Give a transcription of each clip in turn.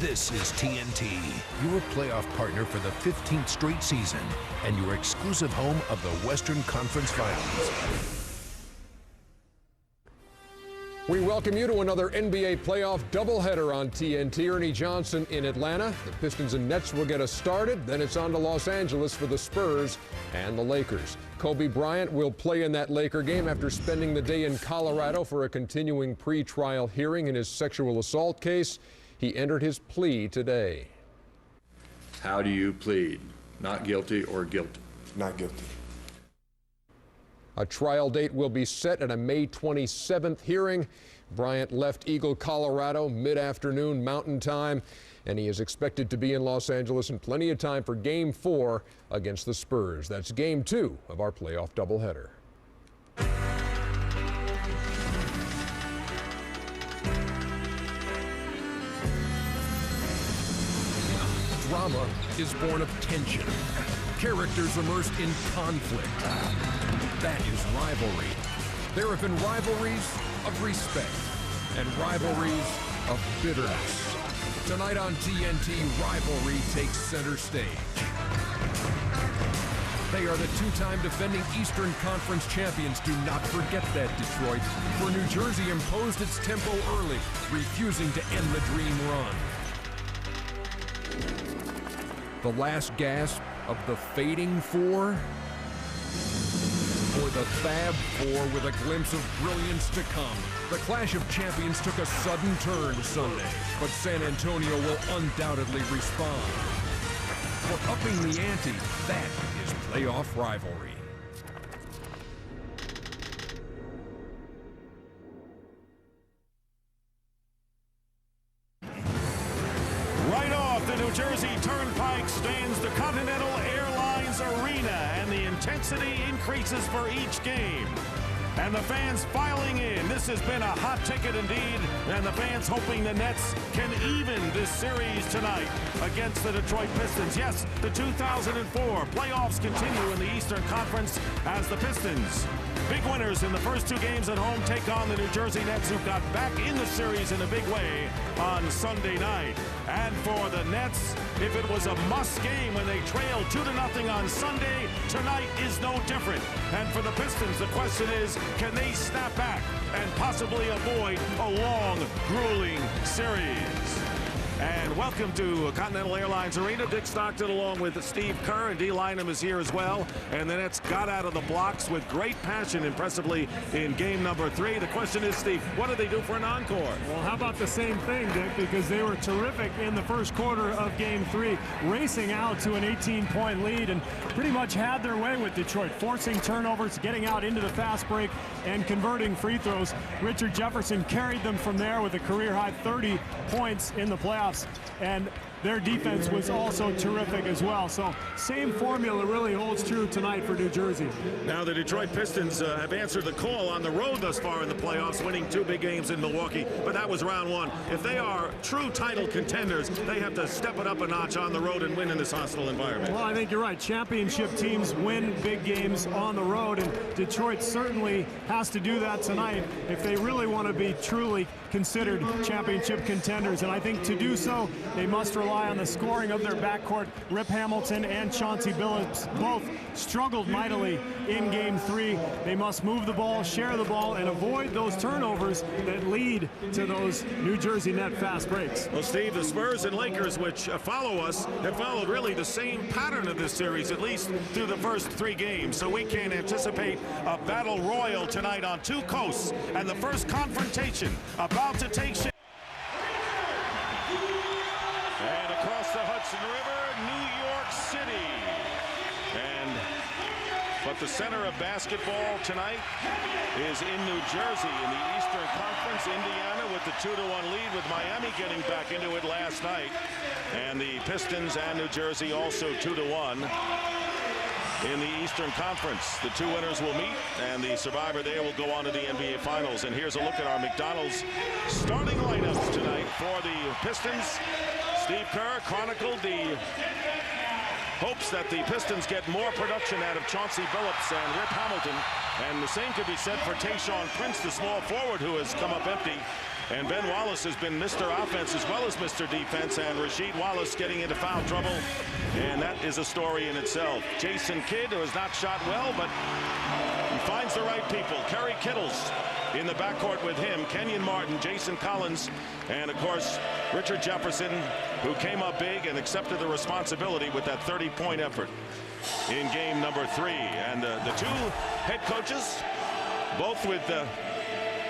This is TNT, your playoff partner for the 15th straight season and your exclusive home of the Western Conference Finals. We welcome you to another NBA playoff doubleheader on TNT. Ernie Johnson in Atlanta. The Pistons and Nets will get us started. Then it's on to Los Angeles for the Spurs and the Lakers. Kobe Bryant will play in that Laker game after spending the day in Colorado for a continuing pre-trial hearing in his sexual assault case. He entered his plea today. How do you plead? Not guilty or guilty? Not guilty. A trial date will be set at a May 27th hearing. Bryant left Eagle, Colorado, mid-afternoon Mountain Time, and he is expected to be in Los Angeles in plenty of time for Game 4 against the Spurs. That's Game 2 of our playoff doubleheader. Drama is born of tension. Characters immersed in conflict. That is rivalry. There have been rivalries of respect and rivalries of bitterness. Tonight on TNT, rivalry takes center stage. They are the two-time defending Eastern Conference champions. Do not forget that, Detroit, for New Jersey imposed its tempo early, refusing to end the dream run. The last gasp of the fading four? Or the Fab Four with a glimpse of brilliance to come. The Clash of Champions took a sudden turn Sunday, but San Antonio will undoubtedly respond. For upping the ante, that is playoff rivalry. Right off the New Jersey Turnpike stands the Continental Airlines Arena, and the intensity increases for each game. And the fans filing in. This has been a hot ticket indeed, and the fans hoping the Nets can even this series tonight against the Detroit Pistons. Yes, the 2004 playoffs continue in the Eastern Conference as the Pistons, big winners in the first two games at home, take on the New Jersey Nets, who got back in the series in a big way on Sunday night. And for the Nets, if it was a must game when they trailed 2-0 on Sunday, tonight is no different. And for the Pistons, the question is, can they snap back and possibly avoid a long, grueling series? And welcome to Continental Airlines Arena. Dick Stockton along with Steve Kerr, and D. Lynam is here as well. And the Nets got out of the blocks with great passion, impressively, in game number 3. The question is, Steve, what do they do for an encore? Well, how about the same thing, Dick? Because they were terrific in the first quarter of game 3, racing out to an 18-point lead and pretty much had their way with Detroit, forcing turnovers, getting out into the fast break, and converting free throws. Richard Jefferson carried them from there with a career-high 30 points in the playoffs. And their defense was also terrific as well. So same formula really holds true tonight for New Jersey. Now the Detroit Pistons have answered the call on the road thus far in the playoffs, winning 2 big games in Milwaukee, but that was round 1. If they are true title contenders, they have to step it up a notch on the road and win in this hostile environment. Well, I think you're right. Championship teams win big games on the road, and Detroit certainly has to do that tonight if they really want to be truly considered championship contenders. And I think to do so, they must rely on the scoring of their backcourt. Rip Hamilton and Chauncey Billups both struggled mightily in game 3. They must move the ball, share the ball, and avoid those turnovers that lead to those New Jersey Net fast breaks. Well, Steve, the Spurs and Lakers, which follow us, have followed really the same pattern of this series, at least through the first 3 games. So we can anticipate a battle royal tonight on 2 coasts, and the first confrontation about to take shape. And across the Hudson River, New York City. But the center of basketball tonight is in New Jersey in the Eastern Conference. Indiana with the 2-1 lead, with Miami getting back into it last night. And the Pistons and New Jersey also 2-1 in the Eastern Conference. The 2 winners will meet, and the survivor there will go on to the NBA Finals. And here's a look at our McDonald's starting lineups tonight for the Pistons. Steve Kerr chronicled the hopes that the Pistons get more production out of Chauncey Billups and Rip Hamilton. And the same could be said for Tayshaun Prince, the small forward who has come up empty. And Ben Wallace has been Mr. Offense as well as Mr. Defense, and Rasheed Wallace getting into foul trouble, and that is a story in itself. Jason Kidd, who has not shot well, but he finds the right people. Kerry Kittles in the backcourt with him, Kenyon Martin, Jason Collins, and of course Richard Jefferson, who came up big and accepted the responsibility with that 30-point effort in game number 3. And the two head coaches, both with the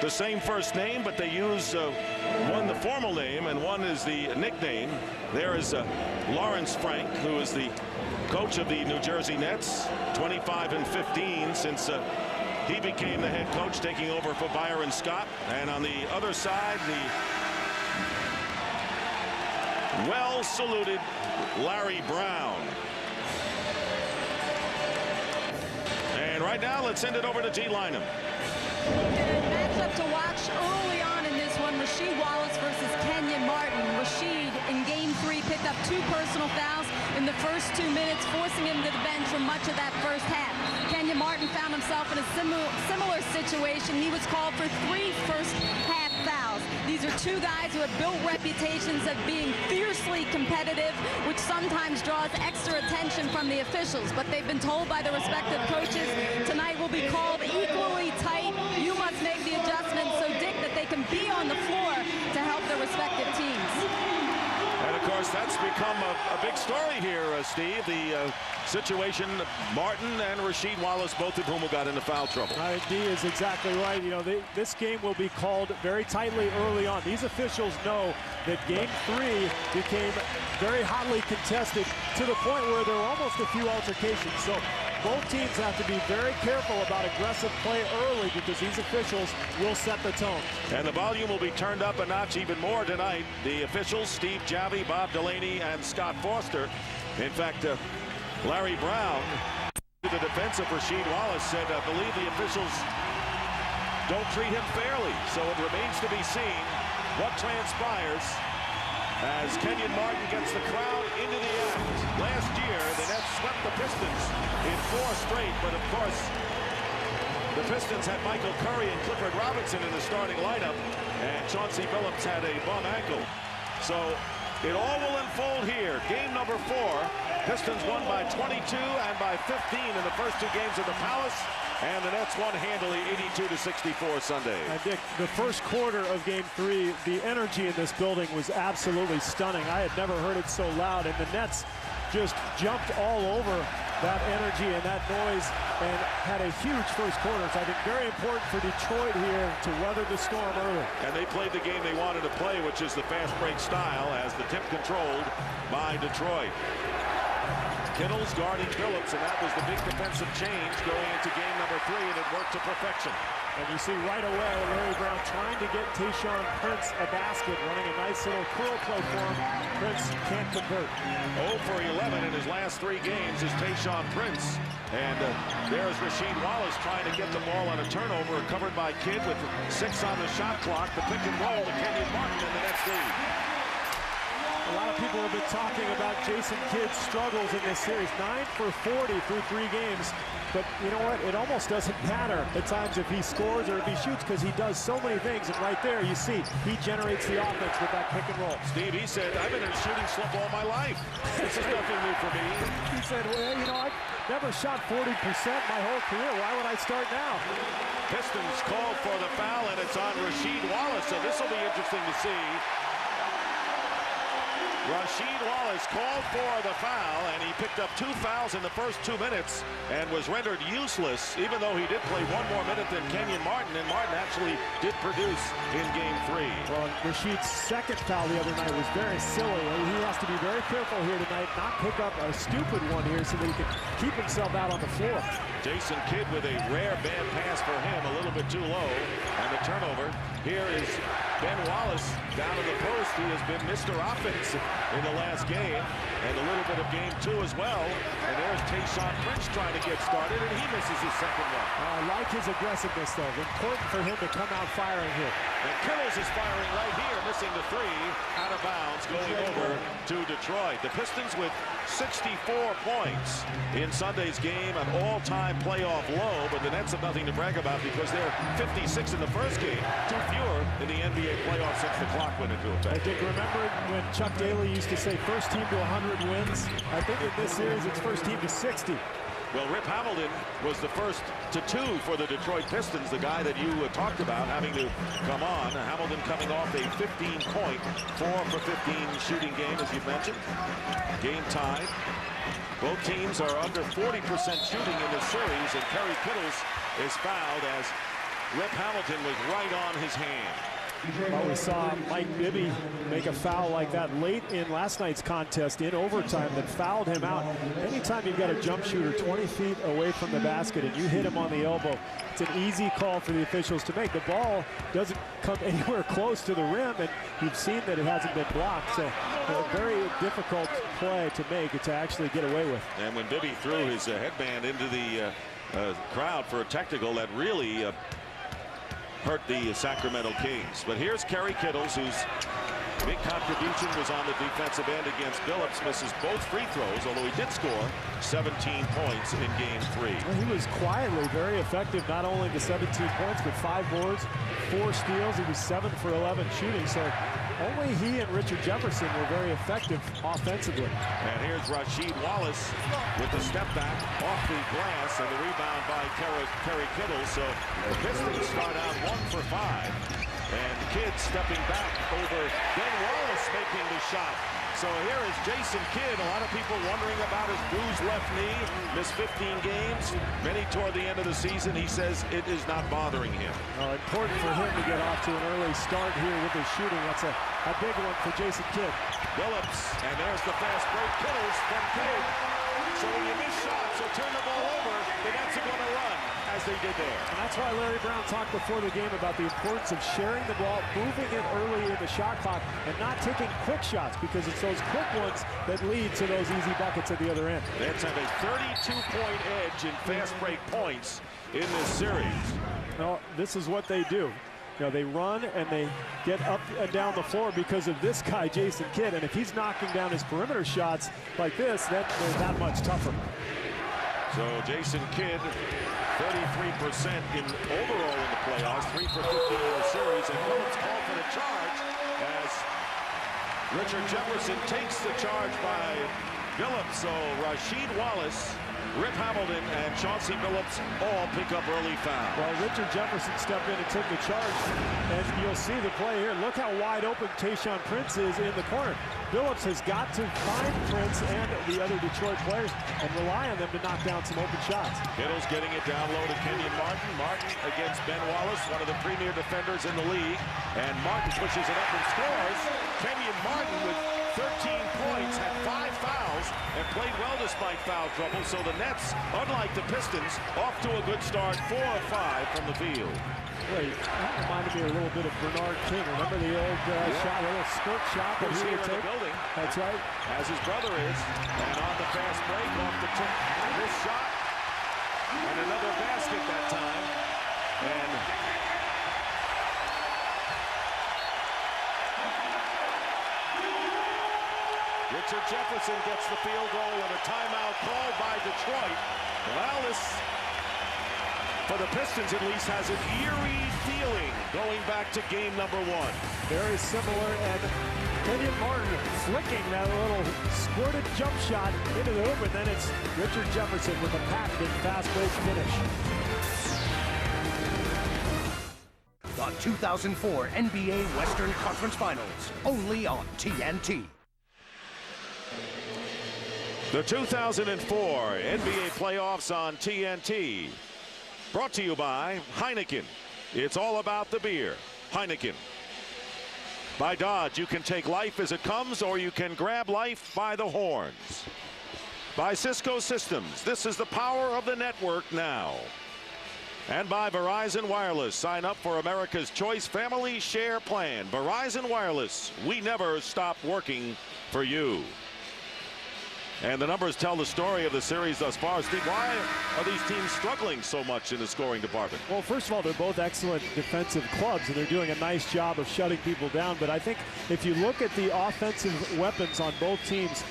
same first name, but they use one the formal name and one is the nickname. There is Lawrence Frank, who is the coach of the New Jersey Nets, 25-15 since he became the head coach, taking over for Byron Scott. And on the other side, the well-saluted Larry Brown. And right now, let's send it over to G. Lynham. Matchup to watch early on in this one, Rasheed Wallace versus Kenyon Martin. Rasheed in game 3 picked up 2 personal fouls in the first 2 minutes, forcing him to the bench for much of that first half. Kenyon Martin found himself in a similar situation. He was called for 3 first half fouls. These are 2 guys who have built reputations of being fiercely competitive, which sometimes draws extra attention from the officials. But they've been told by the respective coaches tonight will be called equally tight. You must make the adjustments so Dick that they can be on the floor to help their respective teams. And of course, that's become a big story here, Steve. The situation, Martin and Rasheed Wallace, both of whom got into foul trouble. D is exactly right. You know, this game will be called very tightly early on. These officials know that game 3 became very hotly contested to the point where there were almost a few altercations. So both teams have to be very careful about aggressive play early because these officials will set the tone. And the volume will be turned up a notch even more tonight. The officials, Steve Javy, Bob Delaney, and Scott Foster. In fact, Larry Brown, the defense of Rasheed Wallace, said, I believe the officials don't treat him fairly. So it remains to be seen what transpires as Kenyon Martin gets the crowd into the act. Last year, the Nets swept the Pistons in 4 straight, but of course, the Pistons had Michael Curry and Clifford Robinson in the starting lineup, and Chauncey Billups had a bum ankle. So it all will unfold here. Game number 4, Pistons won by 22 and by 15 in the first 2 games of the Palace. And the Nets won handily 82-64 Sunday. And Dick, the first quarter of game 3, the energy in this building was absolutely stunning. I had never heard it so loud, and the Nets just jumped all over that energy and that noise and had a huge first quarter. So I think very important for Detroit here to weather the storm early. And they played the game they wanted to play, which is the fast break style, as the tip controlled by Detroit. Kittles guarding Billups, and that was the big defensive change going into game number 3, and it worked to perfection. And you see right away Larry Brown trying to get Tayshaun Prince a basket, running a nice little curl play for him. Prince can't convert. 0 for 11 in his last 3 games is Tayshaun Prince. And there's Rasheed Wallace trying to get the ball on a turnover, covered by Kidd with 6 on the shot clock. The pick and roll to Kenyon Martin in the next lead. A lot of people have been talking about Jason Kidd's struggles in this series. 9 for 40 through 3 games. But you know what? It almost doesn't matter at times if he scores or if he shoots, because he does so many things. And right there, you see, he generates the offense with that pick and roll. Steve, he said, I've been in a shooting slump all my life. This is nothing new for me. He said, well, you know, I've never shot 40% my whole career. Why would I start now? Pistons called for the foul, and it's on Rasheed Wallace. So this will be interesting to see. Rasheed Wallace called for the foul, and he picked up 2 fouls in the first 2 minutes and was rendered useless, even though he did play 1 more minute than Kenyon Martin, and Martin actually did produce in game 3. Well, Rasheed's second foul the other night was very silly. He has to be very careful here tonight, not pick up a stupid one here so that he can keep himself out on the floor. Jason Kidd with a rare bad pass for him, a little bit too low, and the turnover. Here is Ben Wallace down in the post. He has been Mr. Offense in the last game, and a little bit of game 2 as well. And there's Tayshaun Prince trying to get started, and he misses his second one. I like his aggressiveness, though. Important for him to come out firing here. And Kittles is firing right here, missing the 3, out of bounds, going over to Detroit. The Pistons with 64 points in Sunday's game, an all-time 45 playoff low, but the Nets have nothing to brag about because they're 56 in the first game, 2 fewer in the NBA playoffs since the clock went into effect. I think, remember when Chuck Daly used to say first team to 100 wins? I think in this series it's first team to 60. Well, Rip Hamilton was the first to 2 for the Detroit Pistons, the guy that you talked about having to come on. Hamilton coming off a 15-point, 4 for 15 shooting game, as you mentioned. Game tied. Both teams are under 40% shooting in this series, and Kerry Kittles is fouled as Rip Hamilton was right on his hand. Well, we saw Mike Bibby make a foul like that late in last night's contest in overtime that fouled him out. Anytime you've got a jump shooter 20 feet away from the basket and you hit him on the elbow, it's an easy call for the officials to make. The ball doesn't come anywhere close to the rim, and you've seen that it hasn't been blocked. So a very difficult play to make, to actually get away with. And when Bibby threw his headband into the crowd for a technical, that really hurt the Sacramento Kings. But here's Kerry Kittles, whose big contribution was on the defensive end against Billups. Misses both free throws, although he did score 17 points in game 3. Well, he was quietly very effective, not only the 17 points, but 5 boards, 4 steals. He was 7 for 11 shooting, so only he and Richard Jefferson were very effective offensively. And here's Rasheed Wallace with the step back off the glass and the rebound by Kerry Kittles. So the Pistons start out 1 for 5. And Kidd stepping back over Ben Wallace making the shot. So here is Jason Kidd. A lot of people wondering about his bruised left knee. Missed 15 games. Many toward the end of the season. He says it is not bothering him. Important for him to get off to an early start here with his shooting. That's a big one for Jason Kidd. Billups, and there's the fast break. Kittles from Kidd. So when you miss shots or turn the ball over, the Nets are going to run, as they did there. And that's why Larry Brown talked before the game about the importance of sharing the ball, moving it early in the shot clock, and not taking quick shots, because it's those quick ones that lead to those easy buckets at the other end. The Nets have a 32-point edge in fast break points in this series. No, this is what they do. You know, they run and they get up and down the floor because of this guy, Jason Kidd. And if he's knocking down his perimeter shots like this, they're that much tougher. So Jason Kidd, 33% in overall in the playoffs, 3 for 15 in the series. And Phillips called for the charge as Richard Jefferson takes the charge by Billups. So Rasheed Wallace, Rip Hamilton, and Chauncey Billups all pick up early foul. Well, Richard Jefferson stepped in and took the charge, and you'll see the play here. Look how wide open Tayshaun Prince is in the corner. Billups has got to find Prince and the other Detroit players and rely on them to knock down some open shots. Kittle's getting it down low to Kenyon Martin. Martin against Ben Wallace, one of the premier defenders in the league. And Martin pushes it up and scores. Kenyon Martin with 13 points, had 5 fouls, and played well despite foul trouble. So the Nets, unlike the Pistons, off to a good start, 4 of 5 from the field. Wait, that reminded me a little bit of Bernard King. Remember the old shot, a little split shot that he would take? Building. That's right. As his brother is. And on the fast break, off the tip, this shot, and another basket that time. And Richard Jefferson gets the field goal and a timeout called by Detroit. Well, this, for the Pistons at least, has an eerie feeling going back to game number 1. Very similar, and Kenyon Martin flicking that little squirted jump shot into the hoop, and then it's Richard Jefferson with a packed and fast break finish. The 2004 NBA Western Conference Finals, only on TNT. The 2004 NBA playoffs on TNT. Brought to you by Heineken. It's all about the beer. Heineken. By Dodge, you can take life as it comes, or you can grab life by the horns. By Cisco Systems, this is the power of the network now. And by Verizon Wireless, sign up for America's Choice Family Share Plan. Verizon Wireless, we never stop working for you. And the numbers tell the story of the series thus far. Steve, why are these teams struggling so much in the scoring department? Well, first of all, they're both excellent defensive clubs, and they're doing a nice job of shutting people down. But I think if you look at the offensive weapons on both teams,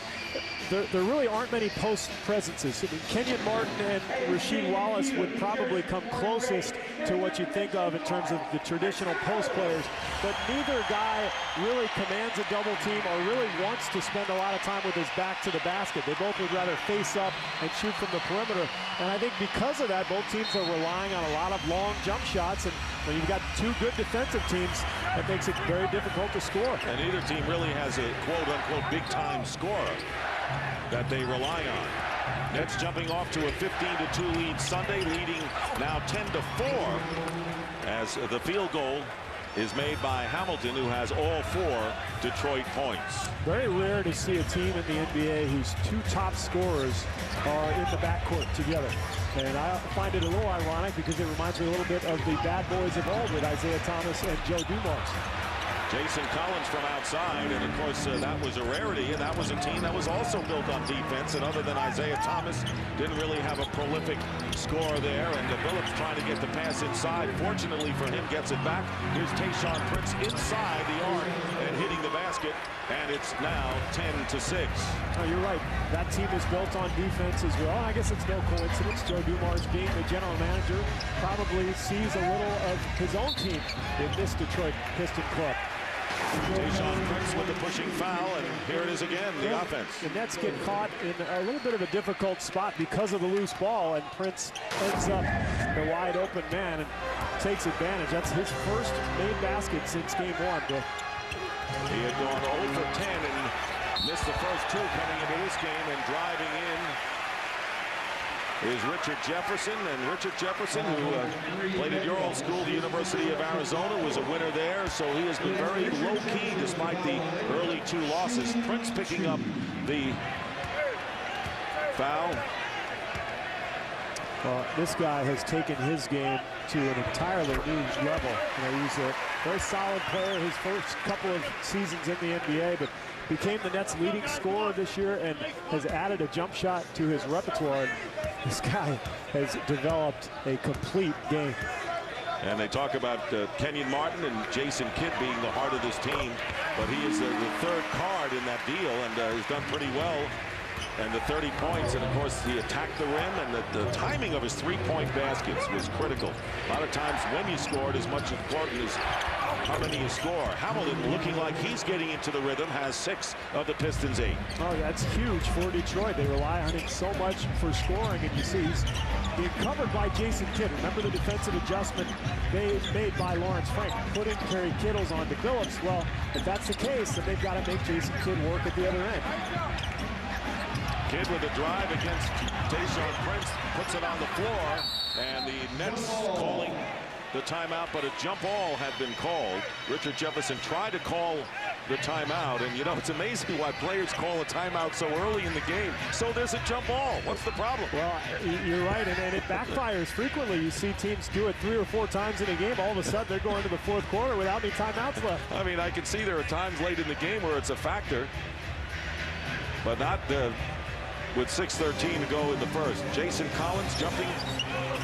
there really aren't many post presences. I mean, Kenyon Martin and Rasheed Wallace would probably come closest to what you think of in terms of the traditional post players, but neither guy really commands a double team or really wants to spend a lot of time with his back to the basket. They both would rather face up and shoot from the perimeter. And I think because of that, both teams are relying on a lot of long jump shots. And when you've got two good defensive teams, that makes it very difficult to score. And either team really has a quote-unquote big-time scorer that they rely on. Nets jumping off to a 15-2 lead Sunday, leading now 10-4 as the field goal is made by Hamilton, who has all 4 Detroit points. Very rare to see a team in the NBA whose two top scorers are in the backcourt together. And I find it a little ironic because it reminds me a little bit of the bad boys of old with Isaiah Thomas and Joe Dumars. Jason Collins from outside, and of course that was a rarity, and that was a team that was also built on defense, and other than Isaiah Thomas, didn't really have a prolific score there, and Billups trying to get the pass inside. Fortunately for him, gets it back. Here's Tayshaun Prince inside the arc and hitting the basket, and it's now 10-6. Oh, you're right. That team is built on defense as well. I guess it's no coincidence. Joe Dumars, being the general manager, probably sees a little of his own team in this Detroit Piston club. Tayshaun Prince with the pushing foul, and here it is again, the offense. The Nets get caught in a little bit of a difficult spot because of the loose ball, and Prince ends up the wide open man and takes advantage. That's his first main basket since game 1. He had gone 0 for 10 and missed the first 2 coming into this game, and driving in is Richard Jefferson. And Richard Jefferson, who played at your old school, the University of Arizona, was a winner there, so he has been very low-key despite the early 2 losses. Prince picking up the foul. This guy has taken his game to an entirely new level. You know, he's a very solid player his first couple of seasons in the NBA, but became the Nets' leading scorer this year and has added a jump shot to his repertoire. This guy has developed a complete game. And they talk about Kenyon Martin and Jason Kidd being the heart of this team, but he is the third card in that deal, and he's done pretty well. And the 30 points, and of course he attacked the rim, and the timing of his 3-point baskets was critical. A lot of times when you scored, as much important as how many you score. Hamilton looking like he's getting into the rhythm, has 6 of the Pistons' 8. Oh, that's huge for Detroit. They rely on him so much for scoring, and you see he's being covered by Jason Kidd. Remember the defensive adjustment made by Lawrence Frank, putting Kerry Kittles onto Billups. Well, if that's the case, then they've got to make Jason Kidd work at the other end. Kidd with a drive against Tayshaun Prince, puts it on the floor, and the Nets calling the timeout, but a jump ball had been called. Richard Jefferson tried to call the timeout, and you know, it's amazing why players call a timeout so early in the game. So there's a jump ball. What's the problem? Well, you're right, and it backfires frequently. You see teams do it 3 or 4 times in a game. All of a sudden, they're going to the 4th quarter without any timeouts left. I mean, I can see there are times late in the game where it's a factor, but not with 6:13 to go in the first. Jason Collins jumping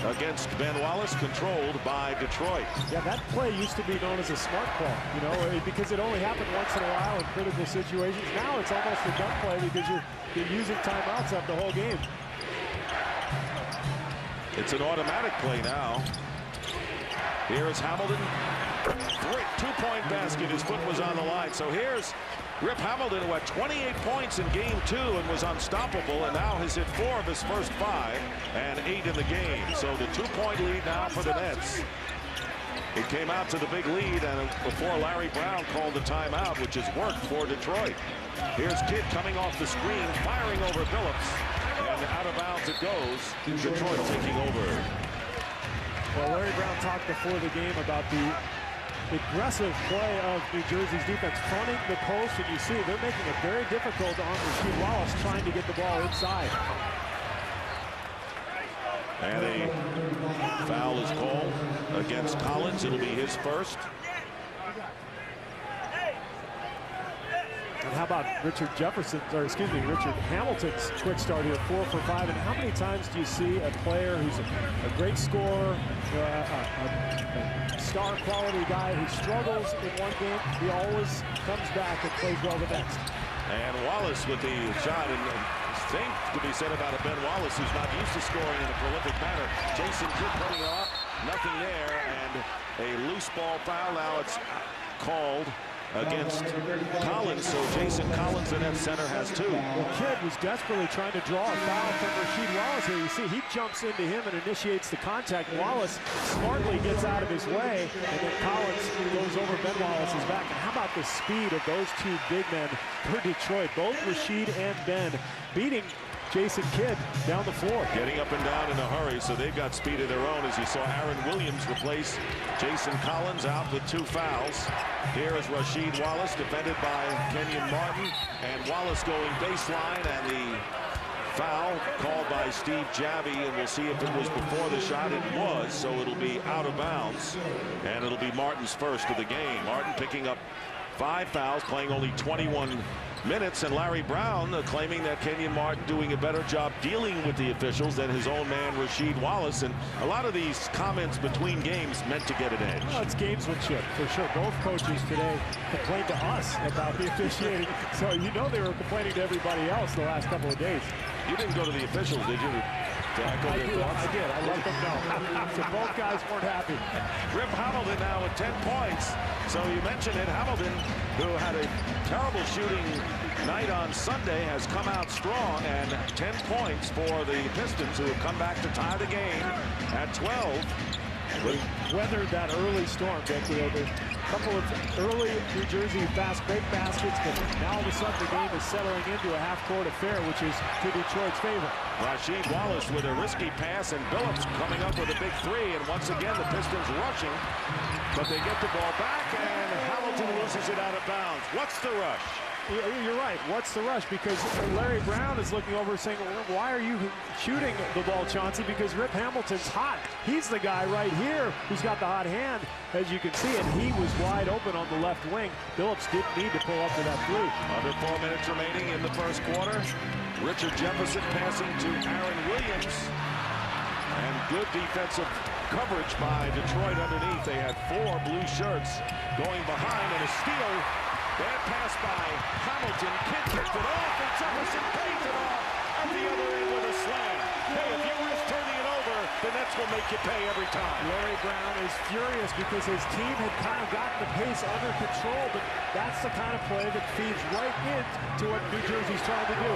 against Ben Wallace, controlled by Detroit. Yeah, that play used to be known as a smart call, you know, because it only happened once in a while in critical situations. Now it's almost a dumb play because you're using timeouts up the whole game. It's an automatic play now. Here's Hamilton. 2-point basket. His foot was on the line. So here's Rip Hamilton, who had 28 points in game 2 and was unstoppable, and now has hit 4 of his first 5 and 8 in the game. So the 2-point lead now for the Nets. It came out to the big lead, and before Larry Brown called the timeout, which has worked for Detroit. Here's Kidd coming off the screen, firing over Billups, and out of bounds it goes. Detroit taking over. Well, Larry Brown talked before the game about the aggressive play of New Jersey's defense, fronting the post, and you see they're making it very difficult on Rasheed Wallace trying to get the ball inside. And a foul is called against Collins. It'll be his first. And how about Richard Hamilton's quick start here, 4 for 5. And how many times do you see a player who's a great scorer, a star quality guy who struggles in one game, he always comes back and plays well the next? And Wallace with the shot, and Same to be said about a Ben Wallace, who's not used to scoring in a prolific manner. Jason Kidd putting it up, nothing there, and a loose ball foul. Now it's called against Collins, so Jason Collins, the net center, has 2. Well, Kidd was desperately trying to draw a foul from Rasheed Wallace here. You see, he jumps into him and initiates the contact. Wallace smartly gets out of his way, and then Collins goes over Ben Wallace's back. And how about the speed of those 2 big men for Detroit? Both Rasheed and Ben beating Jason Kidd down the floor. Getting up and down in a hurry, so they've got speed of their own, as you saw Aaron Williams replace Jason Collins out with 2 fouls. Here is Rasheed Wallace, defended by Kenyon Martin, and Wallace going baseline, and the foul called by Steve Javy, and we'll see if it was before the shot. It was, so it'll be out of bounds, and it'll be Martin's first of the game. Martin picking up 5 fouls, playing only 21 minutes, and Larry Brown claiming that Kenyon Martin doing a better job dealing with the officials than his own man Rasheed Wallace. And a lot of these comments between games meant to get an edge. Well, it's gamesmanship for sure. Both coaches today complained to us about the officiating, so you know they were complaining to everybody else the last couple of days. You didn't go to the officials, did you? I did. I let them know. So both guys weren't happy. Rip Hamilton now with 10 points. So you mentioned it. Hamilton, who had a terrible shooting night on Sunday, has come out strong, and 10 points for the Pistons, who have come back to tie the game at 12. Weathered that early storm, Becky. A couple of early New Jersey fast break baskets, but now all of a sudden the game is settling into a half-court affair, which is to Detroit's favor. Rasheed Wallace with a risky pass, and Billups coming up with a big 3, and once again the Pistons rushing, but they get the ball back, and Hamilton loses it out of bounds. What's the rush? You're right. What's the rush? Because Larry Brown is looking over saying, well, why are you shooting the ball, Chauncey? Because Rip Hamilton's hot. He's the guy right here who's got the hot hand, as you can see, and he was wide open on the left wing. Billups didn't need to pull up to that 3. Under 4 minutes remaining in the first quarter. Richard Jefferson passing to Aaron Williams. And good defensive coverage by Detroit underneath. They had 4 blue shirts going behind, and a steal. Bad pass by Hamilton. Kidd kicked it off, and Jefferson pays it off at the other end with a slam. Hey, if you risk turning it over, the Nets will make you pay every time. Larry Brown is furious because his team had kind of gotten the pace under control, but that's the kind of play that feeds right into what New Jersey's trying to do.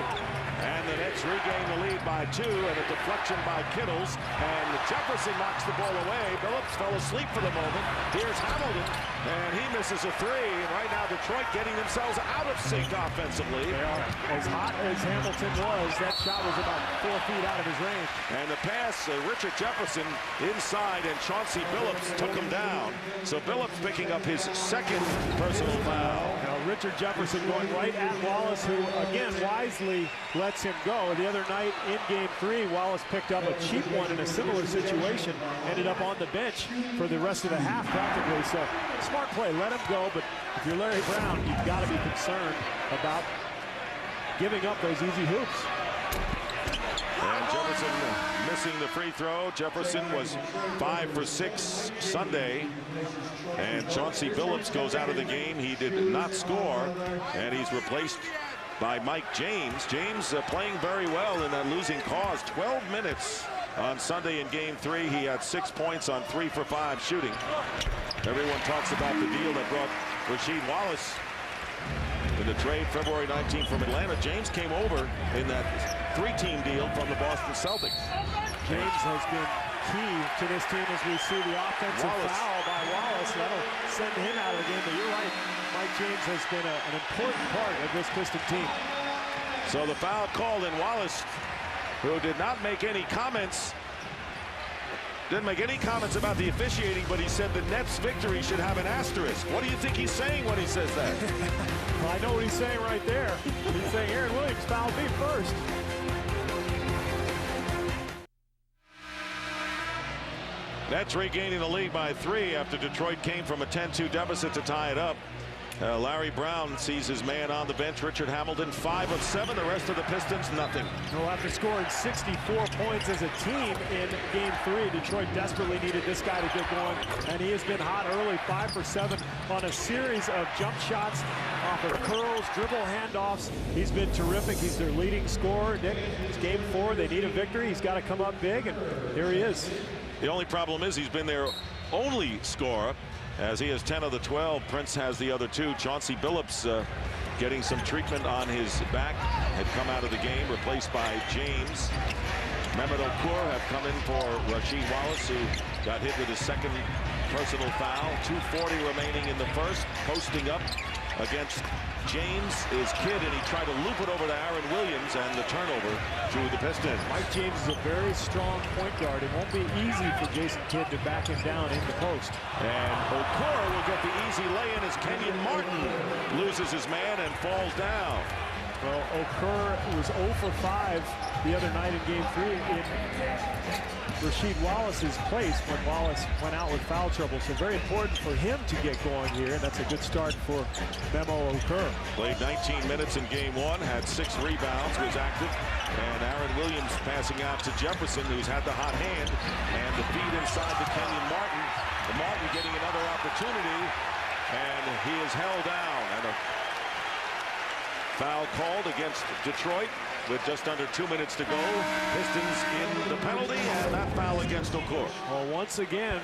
And the Nets regain the lead by 2, and a deflection by Kittles, and Jefferson knocks the ball away. Billups fell asleep for the moment. Here's Hamilton, and he misses a 3. And right now Detroit getting themselves out of sync offensively. They are. As hot as Hamilton was, that shot was about 4 feet out of his range. And the pass, Richard Jefferson inside, and Chauncey Billups took him down. So Billups picking up his 2nd personal foul. Now Richard Jefferson going right at Wallace, who again wisely lets him go. The other night in game 3, Wallace picked up a cheap one in a similar situation, ended up on the bench for the rest of the half practically. So smart play, let him go, but if you're Larry Brown, you've got to be concerned about giving up those easy hoops. And Jefferson missing the free throw. Jefferson was 5 for 6 Sunday. And Chauncey Billups goes out of the game. He did not score, and he's replaced by Mike James. James playing very well in that losing cause. 12 minutes on Sunday in game 3. He had 6 points on 3 for 5 shooting. Everyone talks about the deal that brought Rasheed Wallace in the trade February 19th from Atlanta. James came over in that 3-team deal from the Boston Celtics. James has been key to this team as we see the offensive foul by Wallace. That'll send him out of the game, but you're right. Mike James has been an important part of this Piston team. So the foul called, and Wallace, who did not make any comments, about the officiating, but he said the Nets' victory should have an asterisk. What do you think he's saying when he says that? Well, I know what he's saying right there. He's saying Aaron Williams fouled me first. Nets regaining the lead by 3 after Detroit came from a 10-2 deficit to tie it up. Larry Brown sees his man on the bench. Richard Hamilton, 5 of 7. The rest of the Pistons, nothing. Well, after scoring 64 points as a team in Game 3, Detroit desperately needed this guy to get going, and he has been hot early. 5 for 7 on a series of jump shots off of curls, dribble handoffs. He's been terrific. He's their leading scorer. Nick, it's Game 4. They need a victory. He's got to come up big, and here he is. The only problem is he's been their only scorer, as he has 10 of the 12. Prince has the other 2. Chauncey Billups getting some treatment on his back, had come out of the game, replaced by James. Mehmet Okur have come in for Rasheed Wallace, who got hit with his second personal foul. 2:40 remaining in the first. Posting up against James is Kidd, and he tried to loop it over to Aaron Williams, and the turnover to the Pistons. Mike James is a very strong point guard. It won't be easy for Jason Kidd to back him down in the post. And Okoro will get the easy lay-in as Kenyon Martin loses his man and falls down. Well, Okur was 0 for 5 the other night in Game 3 in Rasheed Wallace's place when Wallace went out with foul trouble. So very important for him to get going here, and that's a good start for Memo Okur. Played 19 minutes in Game 1, had 6 rebounds, was active. And Aaron Williams passing out to Jefferson, who's had the hot hand, and the feed inside to Kenyon Martin. The Martin getting another opportunity, and he is held down. And a foul called against Detroit with just under 2 minutes to go. Pistons in the penalty, and that foul against Okur. Well, once again,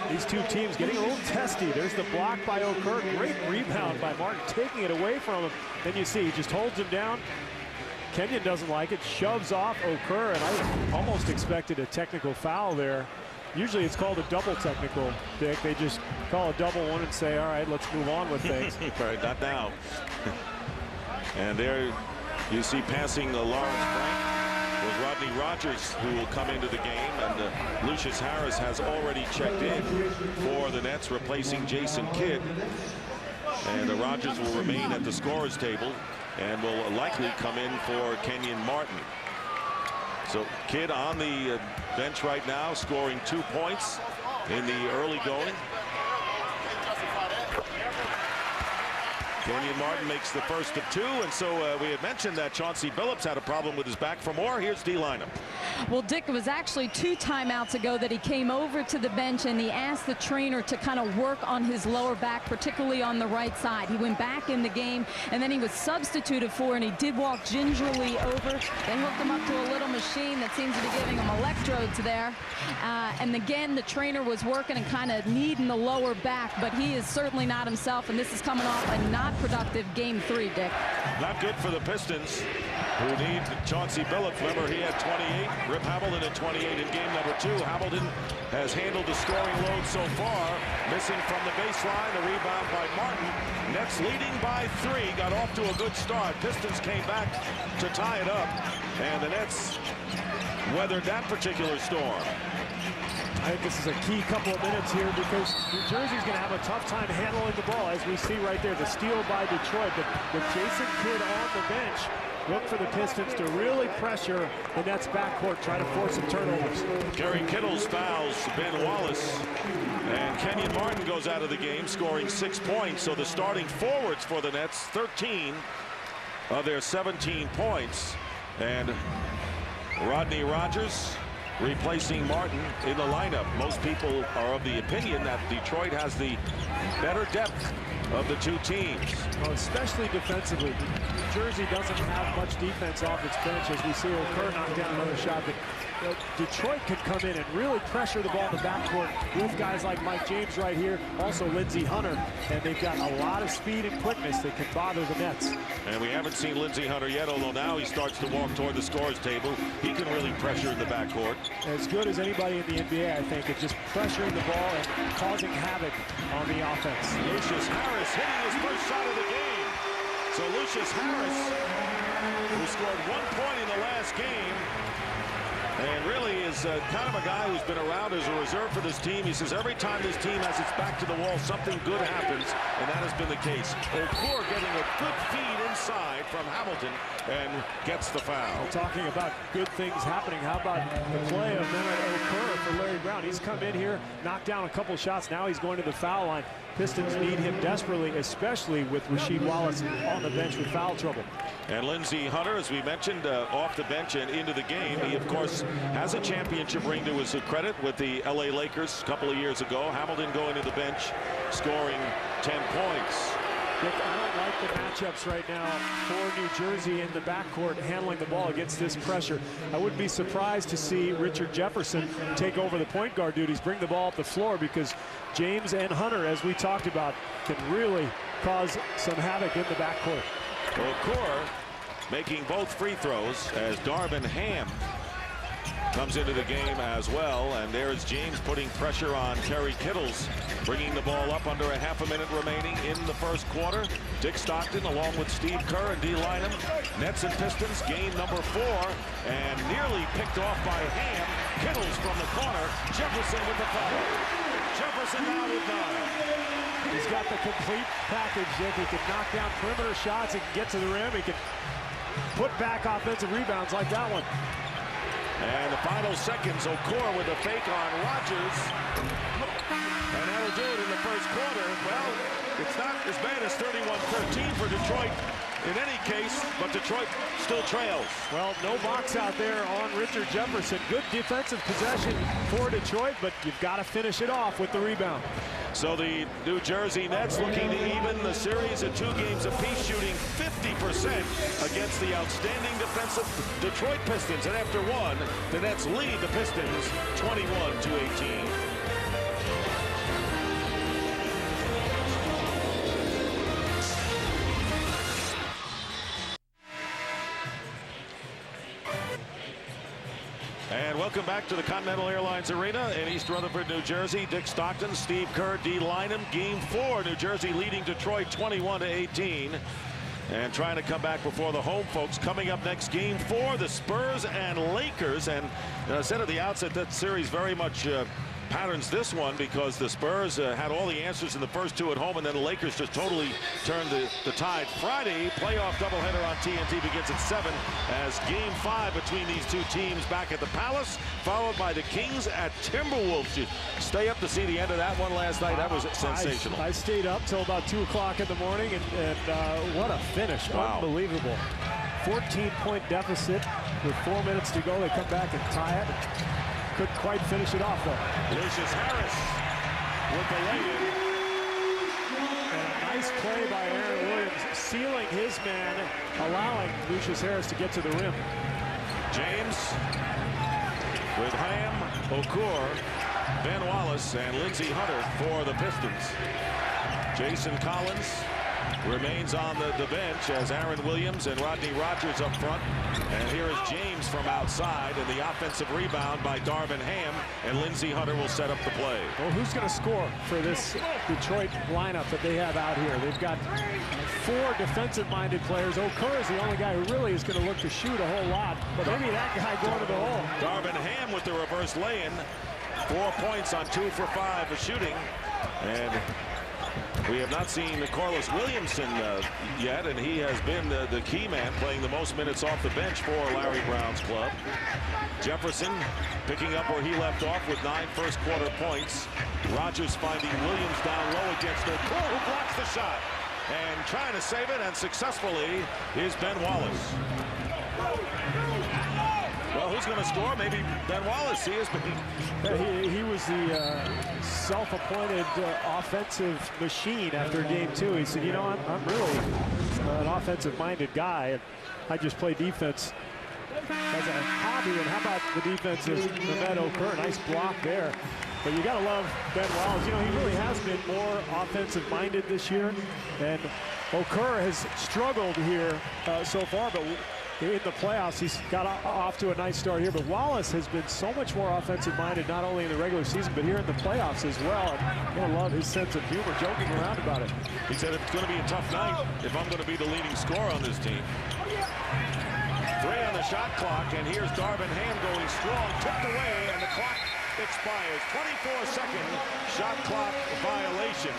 these two teams getting a little testy. There's the block by Okur. Great rebound by Martin, taking it away from him. Then you see he just holds him down. Kenyon doesn't like it, shoves off Okur, and I almost expected a technical foul there. Usually it's called a double technical, Dick. They just call a double one and say, all right, let's move on with things. Right, not now. And there you see passing Lawrence Frank was Rodney Rogers, who will come into the game, and Lucius Harris has already checked in for the Nets, replacing Jason Kidd. And Rogers will remain at the scorer's table and will likely come in for Kenyon Martin. So Kidd on the bench right now, scoring 2 points in the early going. Kenyon Martin makes the first of 2, and so we had mentioned that Chauncey Billups had a problem with his back. For more, here's D. Lineup. Well, Dick, it was actually 2 timeouts ago that he came over to the bench and he asked the trainer to kind of work on his lower back, particularly on the right side. He went back in the game, and then he was substituted for, and he did walk gingerly over. They hooked him up to a little machine that seems to be giving him electrodes there. And again, the trainer was working and kind of kneading the lower back, but he is certainly not himself, and this is coming off a not productive Game 3, Dick. Not good for the Pistons, who need Chauncey Billups. Remember, he had 28. Rip Hamilton at 28 in Game number 2. Hamilton has handled the scoring load so far, missing from the baseline. The rebound by Martin. Nets leading by 3. Got off to a good start. Pistons came back to tie it up, and the Nets weathered that particular storm. I think this is a key couple of minutes here because New Jersey's going to have a tough time handling the ball, as we see right there. The steal by Detroit, but with Jason Kidd on the bench, look for the Pistons to really pressure the Nets backcourt, try to force some turnovers. Gary Kittles fouls Ben Wallace, and Kenyon Martin goes out of the game, scoring 6 points. So the starting forwards for the Nets, 13 of their 17 points. And Rodney Rogers replacing Martin in the lineup. Most people are of the opinion that Detroit has the better depth of the 2 teams. Well, especially defensively. New Jersey doesn't have much defense off its bench, as we see Okur knock down another shot. But Detroit could come in and really pressure the ball in the backcourt with guys like Mike James right here, also Lindsey Hunter, and they've got a lot of speed and quickness that can bother the Nets. And we haven't seen Lindsey Hunter yet, although now he starts to walk toward the scorer's table. He can really pressure in the backcourt. As good as anybody in the NBA, I think, at just pressuring the ball and causing havoc on the offense. Lucius Harris hitting his first shot of the game. So Lucius Harris, who scored 1 point in the last game, and really is kind of a guy who's been around as a reserve for this team. He says every time this team has its back to the wall, something good happens. and that has been the case. Okur getting a good feed inside from Hamilton and gets the foul. We're talking about good things happening. How about the play of Mehmet Okur for Larry Brown? He's come in here, knocked down a couple shots. Now he's going to the foul line. Pistons need him desperately, especially with Rasheed Wallace on the bench with foul trouble. And Lindsey Hunter, as we mentioned, off the bench and into the game. He, of course, has a championship ring to his credit with the LA Lakers a couple of years ago. Hamilton going to the bench, scoring 10 points. Dick, I don't like the matchups right now for New Jersey in the backcourt handling the ball against this pressure. I wouldn't be surprised to see Richard Jefferson take over the point guard duties, bring the ball up the floor, because James and Hunter, as we talked about, can really cause some havoc in the backcourt. Okur making both free throws as Darvin Ham comes into the game as well, and there's James putting pressure on Terry Kittles, bringing the ball up under a half a minute remaining in the first quarter. Dick Stockton along with Steve Kerr and D. Lynam. Nets and Pistons game number 4, and nearly picked off by Ham. Kittles from the corner. Jefferson with the foul. Jefferson now with 9. He's got the complete package, Dick. He can knock down perimeter shots. He can get to the rim. He can put back offensive rebounds like that one. And the final seconds, Okur with a fake on Rogers. And that'll do it in the first quarter. Well, it's not as bad as 31-13 for Detroit in any case, but Detroit still trails. Well, no box out there on Richard Jefferson. Good defensive possession for Detroit, but you've got to finish it off with the rebound. So the New Jersey Nets looking to even the series at 2 games apiece, shooting 50% against the outstanding defensive Detroit Pistons. And after one, the Nets lead the Pistons 21-18. And welcome back to the Continental Airlines Arena in East Rutherford, New Jersey. Dick Stockton, Steve Kerr, D. Lynam. Game 4, New Jersey leading Detroit 21-18. And trying to come back before the home folks. Coming up next, Game 4, the Spurs and Lakers. And I said at the outset that series very much patterns this one, because the Spurs had all the answers in the first 2 at home, and then the Lakers just totally turned the tide. Friday, playoff doubleheader on TNT begins at 7 as Game 5 between these 2 teams back at the Palace, followed by the Kings at Timberwolves. You stay up to see the end of that one last night. That was sensational. I stayed up till about 2 o'clock in the morning, and what a finish. Wow. Unbelievable. 14-point deficit with 4 minutes to go. They come back and tie it. Couldn't quite finish it off, though. Lucius Harris with the lay-in. And a nice play by Aaron Williams, sealing his man, allowing Lucius Harris to get to the rim. James with Ham, Okur, Ben Wallace, and Lindsey Hunter for the Pistons. Jason Collins remains on the bench as Aaron Williams and Rodney Rogers up front. And here is James from outside, and the offensive rebound by Darvin Ham, and Lindsey Hunter will set up the play. Well, who's going to score for this Detroit lineup that they have out here? They've got 4 defensive-minded players. Okur is the only guy who really is going to look to shoot a whole lot, but maybe that guy going to the hole. Darvin Ham with the reverse lay-in. 4 points on 2 for 5 of shooting. And we have not seen Corliss Williamson yet, and he has been the key man, playing the most minutes off the bench for Larry Brown's club. Jefferson picking up where he left off with 9 first-quarter points. Rogers finding Williams down low against Okur, who blocks the shot. And trying to save it, and successfully, is Ben Wallace. Well, who's going to score? Maybe Ben Wallace. He was the self-appointed offensive machine after game 2. He said, you know, I'm really an offensive-minded guy, and I just play defense as a hobby. And how about the defense of Mehmet Okur? Nice block there. But you got to love Ben Wallace. You know, he really has been more offensive-minded this year, and Okur has struggled here so far, but in the playoffs, he's got off to a nice start here. But Wallace has been so much more offensive-minded, not only in the regular season, but here in the playoffs as well. And I love his sense of humor, joking around about it. He said it's going to be a tough night if I'm going to be the leading scorer on this team. 3 on the shot clock, and here's Darvin Ham going strong, tipped away, and the clock expires. 24-second shot clock violation.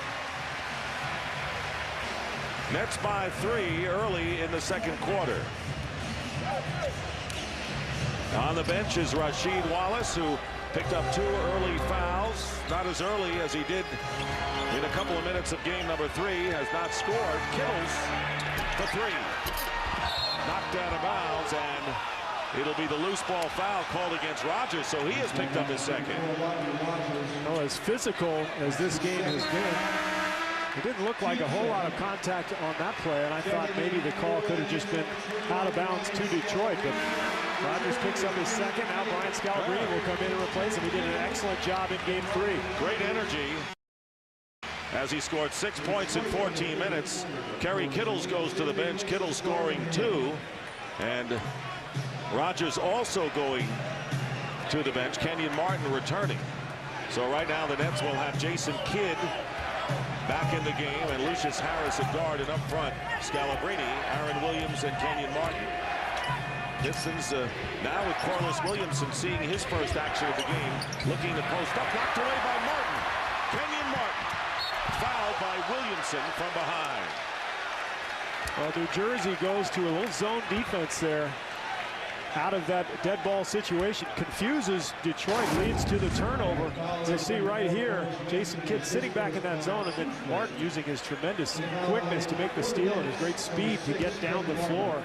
Nets by 3 early in the second quarter. On the bench is Rasheed Wallace, who picked up 2 early fouls. Not as early as he did in a couple of minutes of game number 3. Has not scored. Kittles for 3. Knocked out of bounds, and it'll be the loose ball foul called against Rogers, so he has picked up his second. Well, as physical as this game has been, it didn't look like a whole lot of contact on that play, and I thought maybe the call could have just been out of bounds to Detroit, but Rogers picks up his second. Now Brian Scalabrine will come in and replace him. He did an excellent job in game 3. Great energy as he scored 6 points in 14 minutes. Kerry Kittles goes to the bench. Kittles scoring 2. And Rogers also going to the bench. Kenyon Martin returning. So right now the Nets will have Jason Kidd back in the game, and Lucius Harris at guard, and up front Scalabrine, Aaron Williams, and Kenyon Martin. Pistons now with Corliss Williamson seeing his first action of the game, looking to post up, knocked away by Martin. Kenyon Martin fouled by Williamson from behind. Well, New Jersey goes to a little zone defense there out of that dead ball situation. Confuses Detroit, leads to the turnover. As you see right here, Jason Kidd sitting back in that zone, and then Martin using his tremendous quickness to make the steal and his great speed to get down the floor.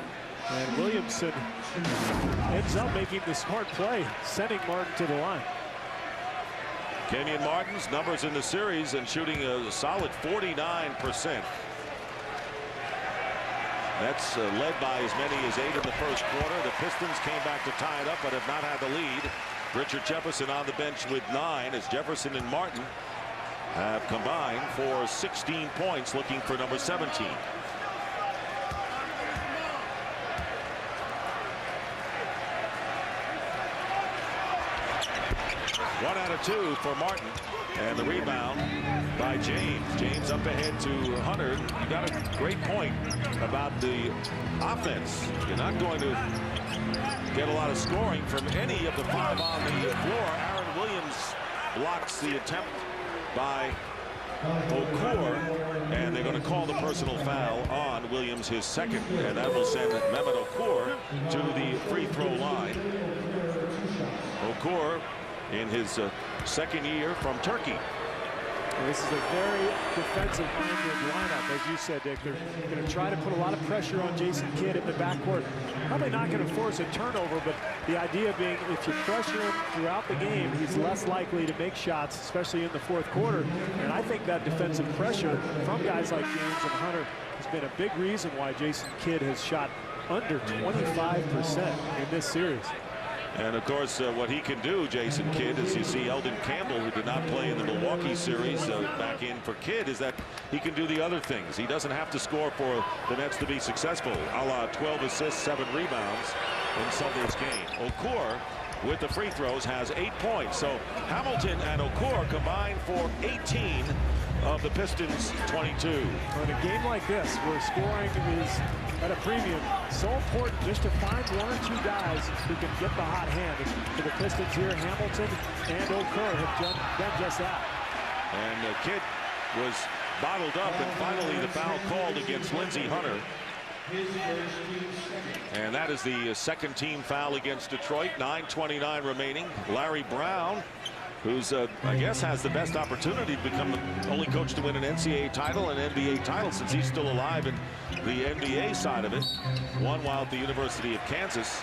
And Williamson ends up making the smart play, sending Martin to the line. Kenyon Martin's numbers in the series and shooting a solid 49%. That's led by as many as 8 in the first quarter. The Pistons came back to tie it up, but have not had the lead. Richard Jefferson on the bench with 9, as Jefferson and Martin have combined for 16 points, looking for number 17. One out of 2 for Martin, and the rebound by James. James up ahead to Hunter. You got a great point about the offense. You're not going to get a lot of scoring from any of the 5 on the floor. Aaron Williams blocks the attempt by Okur, and they're going to call the personal foul on Williams, his second, and that will send Mehmet Okur to the free throw line. Okur in his second year from Turkey. This is a very defensive-minded lineup, as you said, Dick. They're going to try to put a lot of pressure on Jason Kidd in the backcourt. Probably not going to force a turnover, but the idea being if you pressure him throughout the game, he's less likely to make shots, especially in the fourth quarter. And I think that defensive pressure from guys like James and Hunter has been a big reason why Jason Kidd has shot under 25% in this series. And of course, what he can do, Jason Kidd, as you see Eldon Campbell, who did not play in the Milwaukee series, back in for Kidd, is that he can do the other things. He doesn't have to score for the Nets to be successful, a la 12 assists, 7 rebounds in Sunday's game. Okur, with the free throws, has 8 points. So Hamilton and Okur combined for 18 of the Pistons' 22. In a game like this, where scoring is at a premium, so important just to find 1 or 2 guys who can get the hot hand. For the Pistons here, Hamilton and Okur have done just that. And Kidd was bottled up, and finally the foul called against Lindsey Hunter. And that is the second team foul against Detroit. 9:29 remaining. Larry Brown, who's I guess has the best opportunity to become the only coach to win an NCAA title and NBA title since he's still alive in the NBA side of it. One while at the University of Kansas,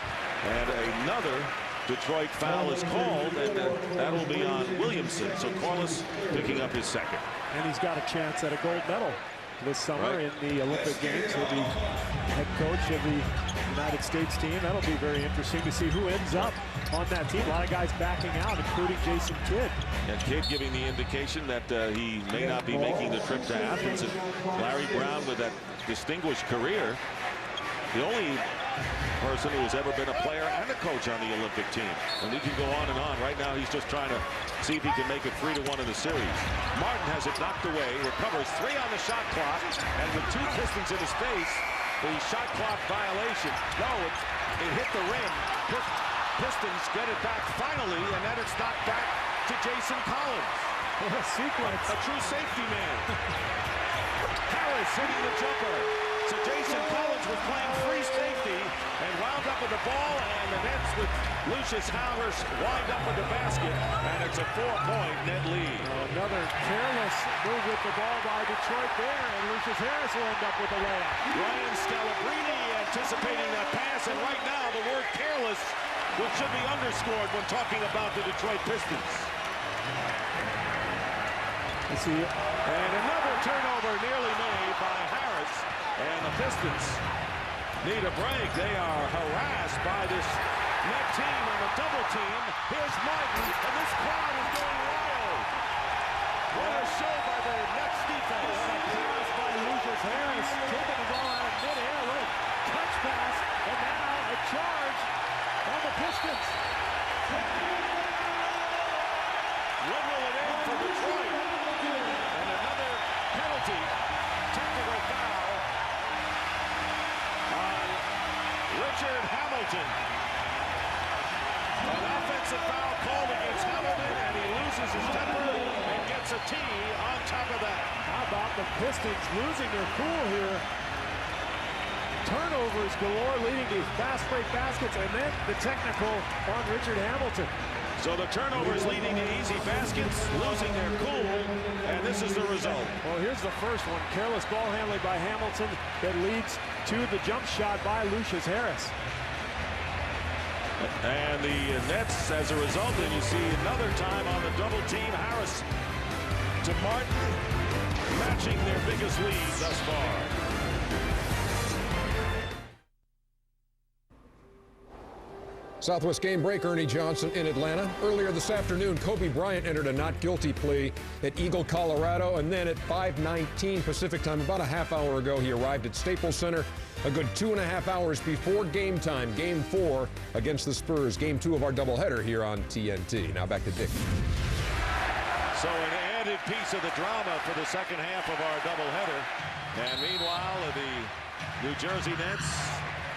and another Detroit foul is called, and that will be on Williamson. So Corliss picking up his second. And he's got a chance at a gold medal this summer in the Olympic Games. He'll be head coach of the United States team. That'll be very interesting to see who ends up on that team. A lot of guys backing out, including Jason Kidd. And Kidd giving the indication that he may not be making the trip to Athens. And Larry Brown, with that distinguished career, the only person who has ever been a player and a coach on the Olympic team. And we can go on and on. Right now he's just trying to see if he can make it 3-1 in the series. Martin has it knocked away, recovers 3 on the shot clock, and with 2 Pistons in his face, the shot clock violation. No, it hit the rim. Pistons get it back finally, and then it's knocked back to Jason Collins. What a sequence. A true safety man. Harris hitting the jumper. So Jason Collins was playing free safety and wound up with the ball, and the Nets with Lucius Harris wind up with the basket, and it's a 4-point net lead. Another careless move with the ball by Detroit there, and Lucius Harris will end up with a layup. Ryan Scalabrine anticipating that pass, and right now the word careless, which should be underscored when talking about the Detroit Pistons. And another turnover nearly made by Harris, and the Pistons need a break. They are harassed by this net team on a double team. Here's Martin, and this crowd is going wild. What a show by the Nets defense. Pass by Lucius Harris, taking the ball out of midair, little touch pass, and now a charge on the Pistons. When will it end for Detroit? And another penalty, technical foul on Richard Hamilton. An offensive foul called against Hamilton, and he loses his temper and gets a T on top of that. How about the Pistons losing their cool here? Turnovers galore, leading to fast break baskets, and then the technical on Richard Hamilton. So the turnovers leading to easy baskets, losing their cool, and this is the result. Well, here's the first one. Careless ball handling by Hamilton that leads to the jump shot by Lucius Harris. And the Nets, as a result, and you see another time on the double team, Harris to Martin, matching their biggest lead thus far. Southwest game break, Ernie Johnson in Atlanta. Earlier this afternoon, Kobe Bryant entered a not guilty plea at Eagle, Colorado, and then at 5:19 Pacific time, about a half hour ago, he arrived at Staples Center a good 2.5 hours before game time, Game 4 against the Spurs, Game 2 of our doubleheader here on TNT. Now back to Dick. So an added piece of the drama for the second half of our doubleheader. And meanwhile, the New Jersey Nets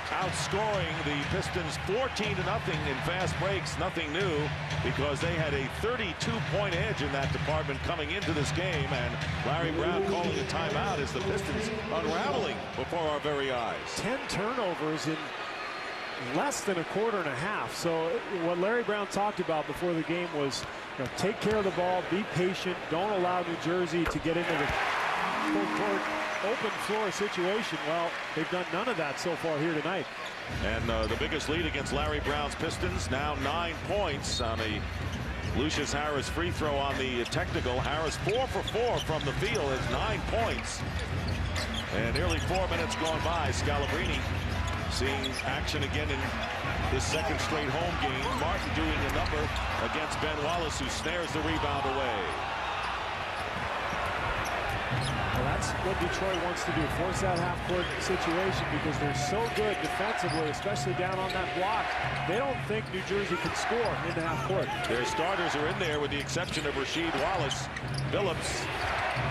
outscoring the Pistons 14-0 in fast breaks. Nothing new, because they had a 32-point edge in that department coming into this game, and Larry Brown calling a timeout as the Pistons unraveling before our very eyes. 10 turnovers in less than a quarter and a half. So what Larry Brown talked about before the game was, take care of the ball, be patient, don't allow New Jersey to get into the full court open floor situation. Well, they've done none of that so far here tonight. And the biggest lead against Larry Brown's Pistons, now 9 points on a Lucius Harris free throw on the technical. Harris 4 for 4 from the field, has 9 points. And nearly 4 minutes gone by. Scalabrine seeing action again in this second straight home game. Martin doing a number against Ben Wallace, who snares the rebound away. Well, that's what Detroit wants to do, force that half-court situation, because they're so good defensively, especially down on that block. They don't think New Jersey can score in the half-court. Their starters are in there with the exception of Rasheed Wallace. Phillips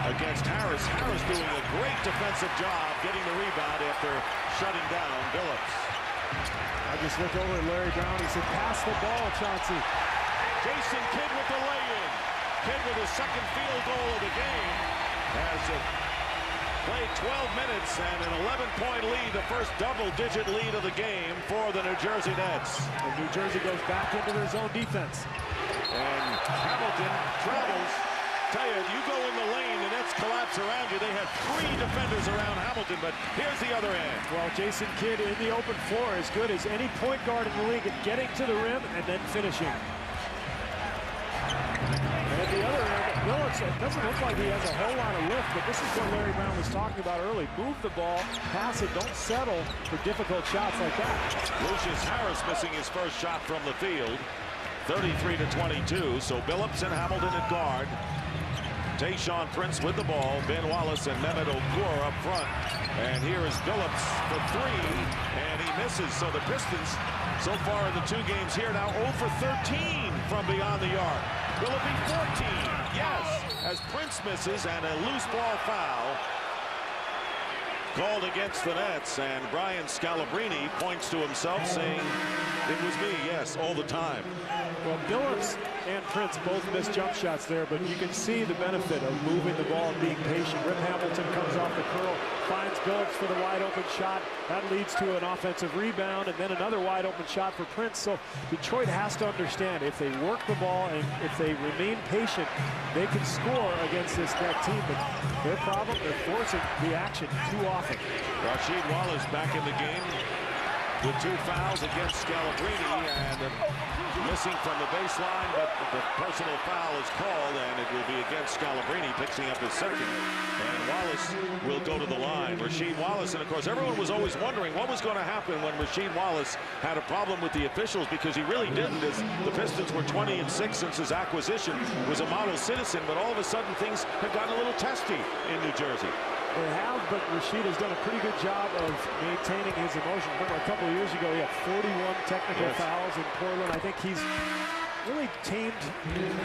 against Harris. Harris doing a great defensive job getting the rebound after shutting down Phillips. I just looked over at Larry Brown. He said, pass the ball, Chauncey. Jason Kidd with the lay-in. Kidd with his second field goal of the game. Has played 12 minutes and an 11-point lead, the first double-digit lead of the game for the New Jersey Nets. And New Jersey goes back into their zone defense. And Hamilton travels. Tell you, you go in the lane, the Nets collapse around you. They have 3 defenders around Hamilton, but here's the other end. Well, Jason Kidd in the open floor, as good as any point guard in the league at getting to the rim and then finishing. And at the other end, Phillips, it doesn't look like he has a whole lot of lift, but this is what Larry Brown was talking about early. Move the ball, pass it, don't settle for difficult shots like that. Lucius Harris missing his first shot from the field. 33-22, so Phillips and Hamilton at guard. Tayshaun Prince with the ball, Ben Wallace and Mehmet Okur up front. And here is Phillips for 3, and he misses. So the Pistons, so far in the 2 games here, now 0 for 13 from beyond the arc. Will it be 14? Yes, as Prince misses and a loose ball foul. called against the Nets, and Brian Scalabrine points to himself saying, "It was me, yes, all the time." Well, Billups and Prince both missed jump shots there, but you can see the benefit of moving the ball and being patient. Rip Hamilton comes off the curl, finds Billups for the wide open shot. That leads to an offensive rebound, and then another wide open shot for Prince. So Detroit has to understand, if they work the ball and if they remain patient, they can score against this net team. But their problem, they're forcing the action too often. Rasheed Wallace back in the game with 2 fouls against Scalabrine, and missing from the baseline, but the personal foul is called, and it will be against Scalabrine, picking up his second. And Wallace will go to the line. Rasheed Wallace, and of course everyone was always wondering what was going to happen when Rasheed Wallace had a problem with the officials, because he really didn't, as the Pistons were 20-6 since his acquisition, was a model citizen, but all of a sudden things have gotten a little testy in New Jersey. They have, but Rasheed has done a pretty good job of maintaining his emotion. Remember, a couple of years ago, he had 41 technical fouls in Portland. I think he's really tamed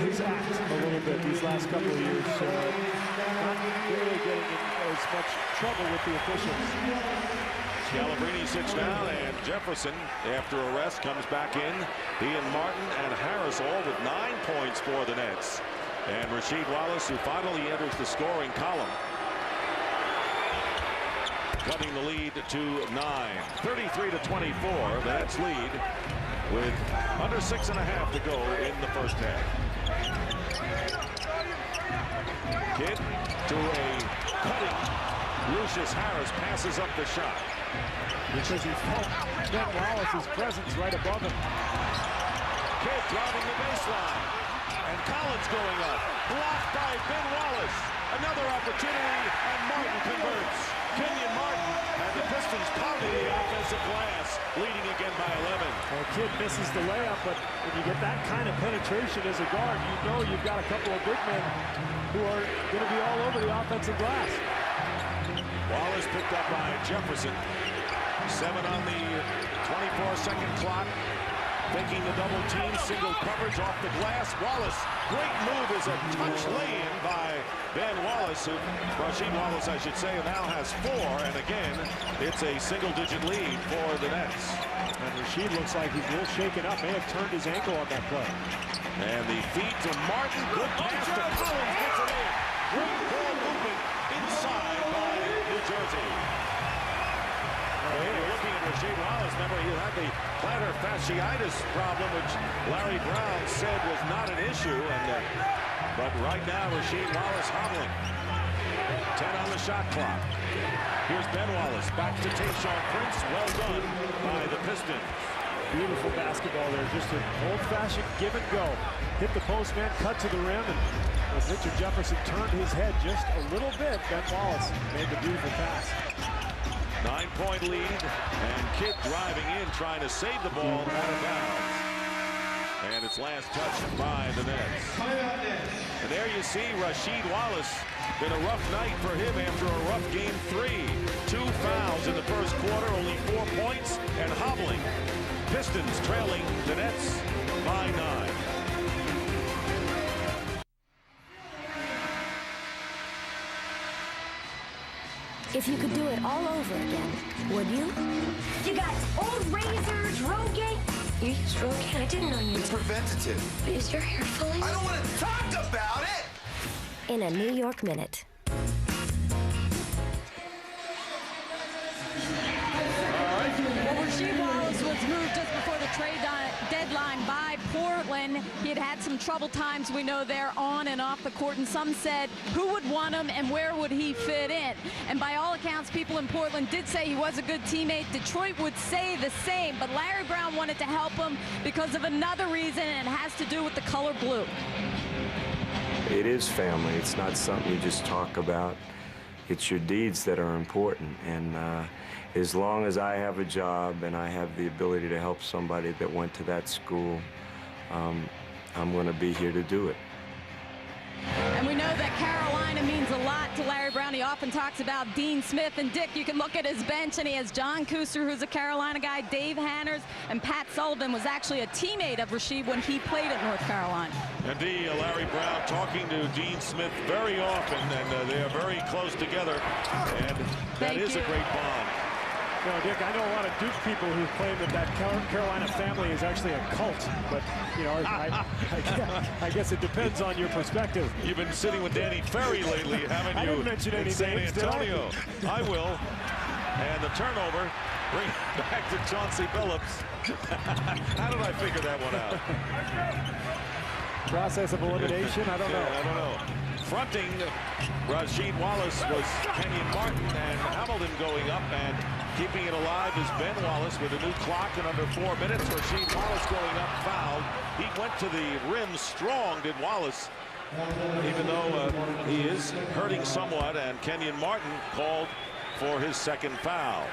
his act a little bit these last couple of years. Not really getting in as much trouble with the officials. Scalabrine sits down, and Jefferson, after a rest, comes back in. He and Martin and Harris all with 9 points for the Nets. And Rasheed Wallace, who finally enters the scoring column, cutting the lead to 9. 33-24, the Nets lead with under 6.5 to go in the first half. Kidd to a cutting Lucius Harris, passes up the shot. Because he felt Ben Wallace's presence right above him. Kidd driving the baseline. And Collins going up. Blocked by Ben Wallace. Another opportunity, and Martin converts. Kenyon Martin and the Pistons pounding the offensive glass, leading again by 11. Well, Kidd misses the layup, but when you get that kind of penetration as a guard, you know you've got a couple of big men who are going to be all over the offensive glass. Wallace picked up by Jefferson. 7 on the 24-second clock. Taking the double team, single coverage off the glass. Wallace, great move, is a touch lay-in by Ben Wallace, who, Rasheed Wallace, I should say, now has 4, and again, it's a single-digit lead for the Nets. And Rasheed looks like he's a little shaken up, may have turned his ankle on that play. And the feed to Martin, good pass to Collins, gets it in. Great ball movement inside by New Jersey. You're looking at Rasheed Wallace. Remember, he had the plantar fasciitis problem, which Larry Brown said was not an issue. But right now, Rasheed Wallace hobbling. 10 on the shot clock. Here's Ben Wallace back to Tayshaun Prince. Well done by the Pistons. Beautiful basketball there. Just an old-fashioned give and go. Hit the post man, cut to the rim, and when Richard Jefferson turned his head just a little bit, Ben Wallace made the beautiful pass. 9-point lead, and Kidd driving in, trying to save the ball out of bounds. And it's last touched by the Nets. And there you see Rasheed Wallace. Been a rough night for him after a rough game 3. 2 fouls in the first quarter, only 4 points, and hobbling. Pistons trailing the Nets by 9. If you could do it all over again, would you? You got old razors, Rogaine. You use Rogaine? I didn't know you. It's preventative. Is your hair falling? I don't want to talk about it! In a New York minute. Well, Rasheed Wallace was moved just before the trade deadline by Portland. He had had some trouble times, we know, there on and off the court, and some said who would want him and where would he fit in. And by all accounts, people in Portland did say he was a good teammate. Detroit would say the same, but Larry Brown wanted to help him because of another reason, and it has to do with the color blue. It is family. It's not something you just talk about. It's your deeds that are important, and as long as I have a job and I have the ability to help somebody that went to that school, I'm going to be here to do it. And we know that Carolina means a lot to Larry Brown. He often talks about Dean Smith. And Dick, you can look at his bench, and he has John Kuster, who's a Carolina guy, Dave Hanners, and Pat Sullivan was actually a teammate of Rasheed when he played at North Carolina. Indeed, Larry Brown talking to Dean Smith very often, and they are very close together. And That is a great bond. You know, Dick, I know a lot of Duke people who claim that Carolina family is actually a cult, but, you know, I guess it depends on your perspective. You've been sitting with Danny Ferry lately, haven't you? I didn't mention any San names, Antonio. I will. And the turnover, bring it back to Chauncey Billups. How did I figure that one out? Process of elimination, I don't know. I don't know. Fronting Rasheed Wallace was Kenyon Martin, and Hamilton going up and keeping it alive is Ben Wallace with a new clock in under 4 minutes. Rasheed Wallace going up fouled. He went to the rim strong, did Wallace, even though he is hurting somewhat, and Kenyon Martin called for his second foul.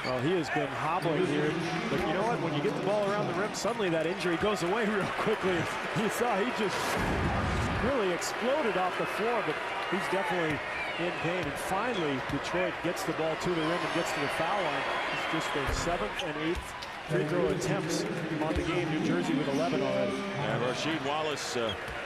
Well, he has been hobbling here, but you know what? When you get the ball around the rim, suddenly that injury goes away real quickly. You saw he just really exploded off the floor, but he's definitely in pain. And finally, Detroit gets the ball to the rim and gets to the foul line. It's just their 7th and 8th free throw attempts on the game. New Jersey with 11 already. And Rasheed Wallace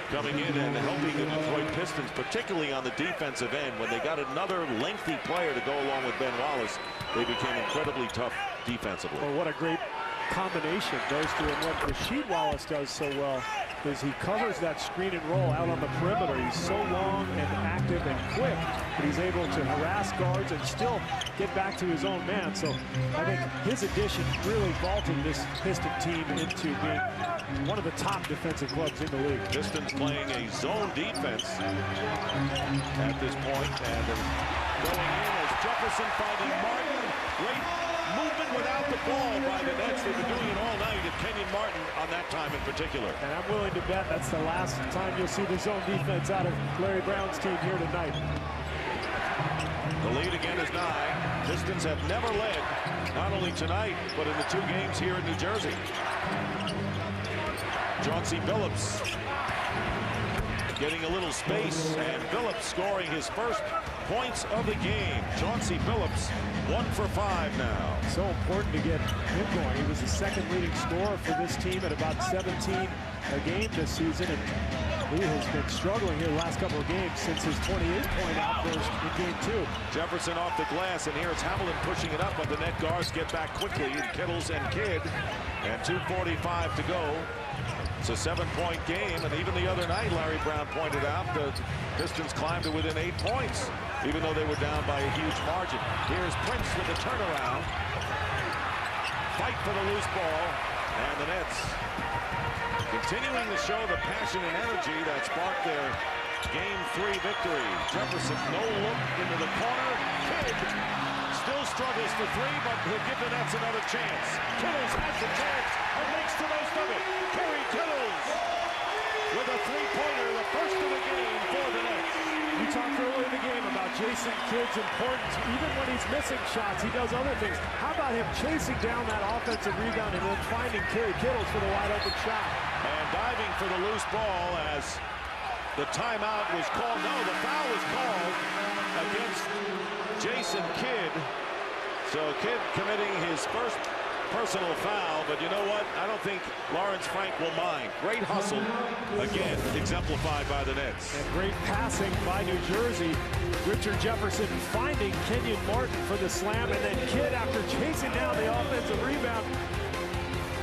coming in and helping the Detroit Pistons, particularly on the defensive end. When they got another lengthy player to go along with Ben Wallace, they became incredibly tough defensively. Well, what a great combination those two. And what Rasheed Wallace does so well is he covers that screen and roll out on the perimeter. He's so long and active and quick that he's able to harass guards and still get back to his own man. So I think his addition really vaulted this Piston team into being one of the top defensive clubs in the league. Pistons playing a zone defense at this point, and going in as Jefferson finding Martin. Great movement without the ball by the Nets. They've been doing it all night, and Kenyon Martin on that time in particular. And I'm willing to bet that's the last time you'll see the zone defense out of Larry Brown's team here tonight. The lead again is 9. Pistons have never led, not only tonight, but in the 2 games here in New Jersey. Chauncey Billups getting a little space, and Billups scoring his first points of the game. Chauncey Billups 1 for 5 now. So important to get him going. He was the 2nd leading scorer for this team at about 17 a game this season, and he has been struggling here the last couple of games since his 28-point outburst in game 2. Jefferson off the glass, and here it's Hamilton pushing it up, but the net guards get back quickly, and Kittles and Kidd, and 2:45 to go. It's a 7-point game, and even the other night, Larry Brown pointed out, the Pistons climbed to within 8 points, even though they were down by a huge margin. Here's Prince with the turnaround. Fight for the loose ball, and the Nets continuing to show the passion and energy that sparked their Game 3 victory. Jefferson, no look into the corner. Kidd still struggles for 3, but he'll give the Nets another chance. Kittles has the chance and makes the most of it. Kerry Kittles with a 3-pointer, the first of the game for the Nets. We talked earlier in the game about Jason Kidd's importance. Even when he's missing shots, he does other things. How about him chasing down that offensive rebound and then finding Kerry Kittles for the wide open shot? And diving for the loose ball as the timeout was called. No, the foul was called against Jason Kidd. So Kidd committing his first personal foul, but you know what? I don't think Lawrence Frank will mind. Great hustle, again, exemplified by the Nets. And great passing by New Jersey. Richard Jefferson finding Kenyon Martin for the slam, and then Kidd, after chasing down the offensive rebound,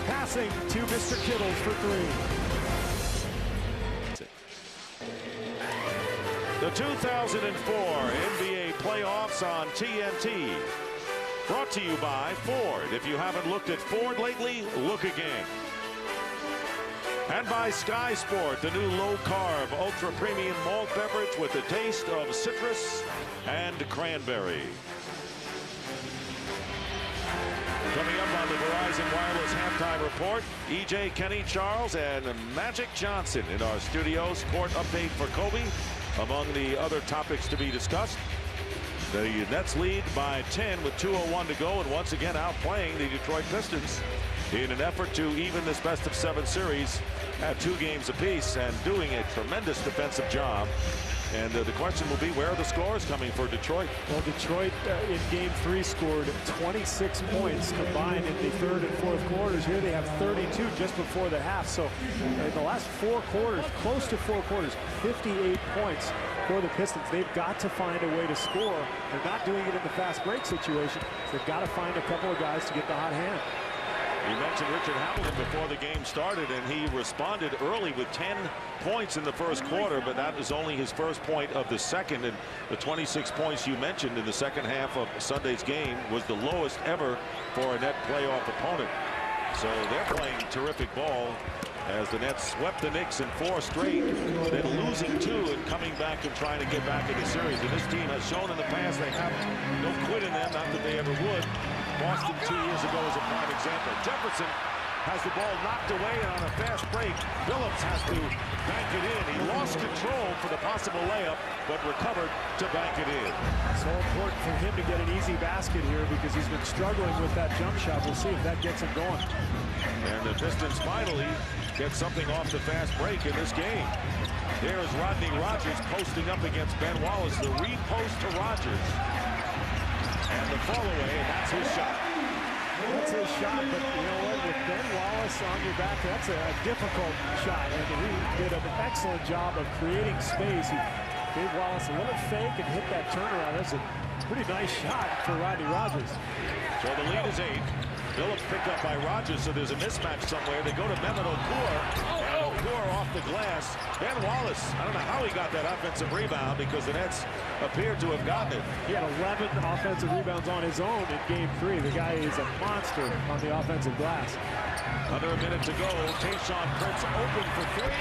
passing to Mr. Kittles for 3. The 2004 NBA playoffs on TNT. Brought to you by Ford. If you haven't looked at Ford lately, look again. And by Sky Sport, the new low-carb, ultra-premium malt beverage with the taste of citrus and cranberry. Coming up on the Verizon Wireless Halftime Report, E.J. Kenny Charles and Magic Johnson in our studios. Court update for Kobe, among the other topics to be discussed. The Nets lead by 10 with 2:01 to go, and once again outplaying the Detroit Pistons in an effort to even this best-of-7 series at 2 games apiece, and doing a tremendous defensive job. And the question will be, where are the scores coming for Detroit? Well, Detroit in Game 3 scored 26 points combined in the 3rd and 4th quarters. Here they have 32 just before the half. So in the last 4 quarters, close to 4 quarters, 58 points for the Pistons. They've got to find a way to score. They're not doing it in the fast break situation. So they've got to find a couple of guys to get the hot hand. You mentioned Richard Hamilton before the game started, and he responded early with 10 points in the first quarter, but that was only his first point of the second, and the 26 points you mentioned in the second half of Sunday's game was the lowest ever for a net playoff opponent. So they're playing terrific ball as the Nets swept the Knicks in 4 straight, then losing 2 and coming back and trying to get back in the series. And this team has shown in the past they have no quit in them, not that they ever would. Boston 2 years ago is a prime example. Jefferson has the ball knocked away, and on a fast break, Phillips has to bank it in. He lost control for the possible layup, but recovered to bank it in. So important for him to get an easy basket here because he's been struggling with that jump shot. We'll see if that gets him going. And the Pistons finally get something off the fast break in this game. There's Rodney Rogers posting up against Ben Wallace. The repost to Rogers. And the fall away, and that's his shot. That's his shot, but you know what? With Ben Wallace on your back, that's a difficult shot. And he did an excellent job of creating space. He gave Wallace a little fake and hit that turnaround. That's a pretty nice shot for Rodney Rogers. So the lead is 8. Phillips picked up by Rogers, so there's a mismatch somewhere. They go to Mehmet Okur, and Okur off the glass. Ben Wallace, I don't know how he got that offensive rebound because the Nets appeared to have gotten it. He had 11 offensive rebounds on his own in Game 3. The guy is a monster on the offensive glass. Under a minute to go. Tayshaun Prince open for 3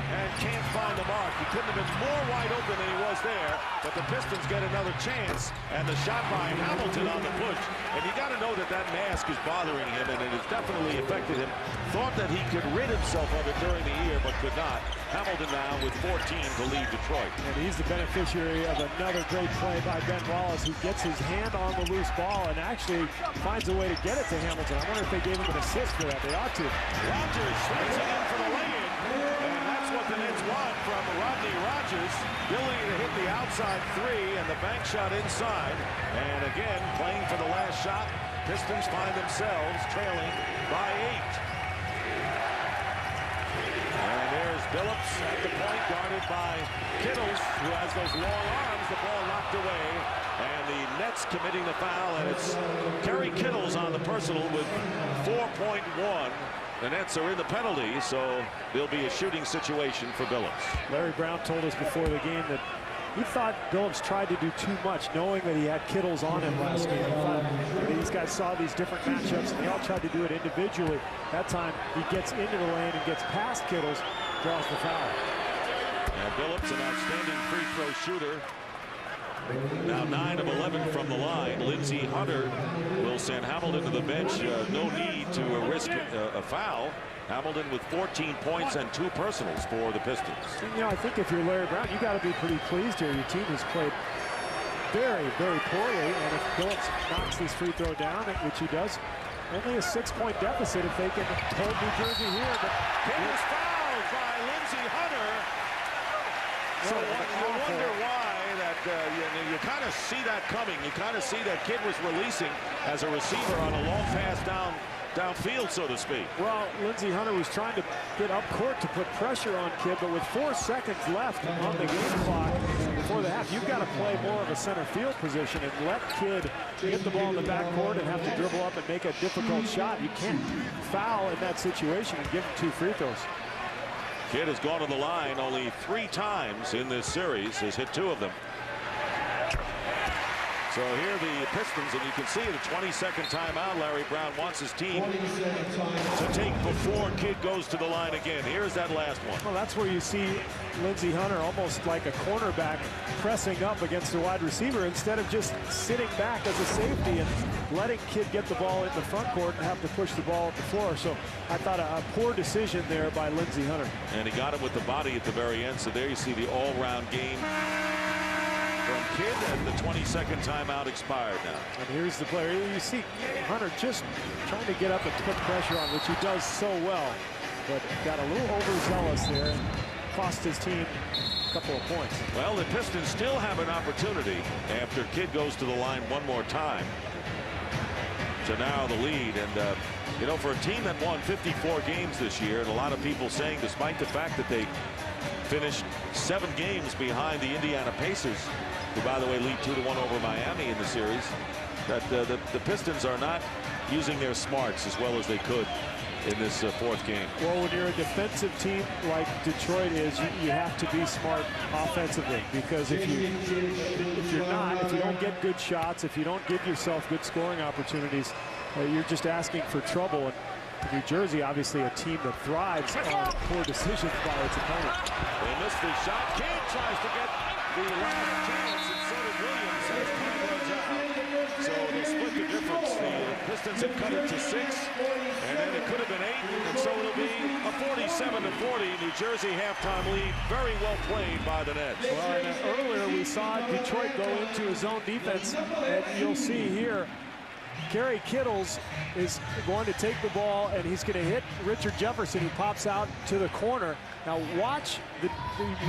and can't find the mark. He couldn't have been more wide open than he was there, but the Pistons get another chance, and the shot by Hamilton on the push. And you got to know that that mask is bothering him, and it has definitely affected him. Thought that he could rid himself of it during the year, but could not. Hamilton now with 14 to lead Detroit. And he's the beneficiary of another great play by Ben Wallace, who gets his hand on the loose ball and actually finds a way to get it to Hamilton. I wonder if they gave him an assist for that. They ought to. Rogers swings it in for the lay-in, and that's what the Nets want from Rodney Rogers. Ability to hit the outside 3 and the bank shot inside. And again, playing for the last shot, Pistons find themselves trailing by 8. And there's Phillips at the point, guarded by Kittles, who has those long arms. The ball knocked away, and the Nets committing the foul, and it's Kerry Kittles on the personal with 4.1. The Nets are in the penalty, so there'll be a shooting situation for Billups. Larry Brown told us before the game that he thought Billups tried to do too much, knowing that he had Kittles on him last game. He thought these guys saw these different matchups, and they all tried to do it individually. That time, he gets into the lane and gets past Kittles, draws the foul. And Billups, an outstanding free throw shooter. Now 9 of 11 from the line. Lindsey Hunter will send Hamilton to the bench. No need to risk a foul. Hamilton with 14 points and 2 personals for the Pistons. You know, I think if you're Larry Brown, you got to be pretty pleased here. Your team has played very, very poorly, and if Phillips knocks this free throw down, which he does, only a 6-point deficit if they can hold New Jersey here. But Kid was fouled by Lindsey Hunter. So you wonder why that you kind of see that coming. You kind of see that Kid was releasing as a receiver on a long pass downfield, so to speak. Well, Lindsey Hunter was trying to get up court to put pressure on Kidd, but with 4 seconds left on the game clock before the half, you've got to play more of a center field position and let Kidd get the ball in the backcourt and have to dribble up and make a difficult shot. You can't foul in that situation and give him 2 free throws. Kidd has gone to the line only 3 times in this series, has hit 2 of them. So here the Pistons, and you can see the 22nd timeout Larry Brown wants his team to take before Kidd goes to the line again. Here's that last one. Well, that's where you see Lindsey Hunter almost like a cornerback pressing up against a wide receiver instead of just sitting back as a safety and letting Kidd get the ball in the front court and have to push the ball at the floor. So I thought a poor decision there by Lindsey Hunter. And he got him with the body at the very end. So there you see the all-round game from Kidd, and the 22nd timeout expired now. And here's the player. You see Hunter just trying to get up and put pressure on, which he does so well, but got a little overzealous there and cost his team a couple of points. Well, the Pistons still have an opportunity after Kidd goes to the line one more time to narrow the lead. And you know, for a team that won 54 games this year, and a lot of people saying, despite the fact that they finished 7 games behind the Indiana Pacers, who, by the way, lead 2-1 over Miami in the series. That the Pistons are not using their smarts as well as they could in this 4th game. Well, when you're a defensive team like Detroit is, you have to be smart offensively, because if you don't get good shots, if you don't give yourself good scoring opportunities, you're just asking for trouble. And New Jersey, obviously a team that thrives on poor decisions by its opponent. They missed the shot. Kidd tries to get the last chance, and so did Williams as time runs out. So they split the difference. The Pistons had cut it to 6, and then it could have been 8, and so it'll be a 47-40 New Jersey halftime lead. Very well played by the Nets. Well, and earlier we saw Detroit go into a zone defense, and you'll see here, Kerry Kittles is going to take the ball, and he's going to hit Richard Jefferson, who pops out to the corner. Now watch the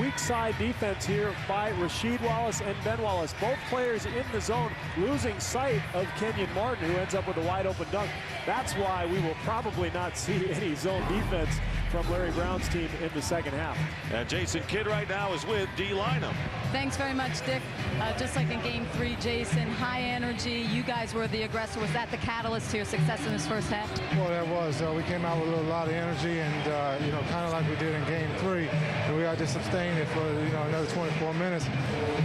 weak side defense here by Rasheed Wallace and Ben Wallace. Both players in the zone losing sight of Kenyon Martin, who ends up with a wide open dunk. That's why we will probably not see any zone defense from Larry Brown's team in the second half. And Jason Kidd right now is with D. Lynham. Thanks very much, Dick. Just like in Game 3, Jason, high energy. You guys were the aggressor. Was that the catalyst to your success in this first half? Well, that was. We came out with a lot of energy, and you know, kind of like we did in Game 3, and we got to sustain it for another 24 minutes,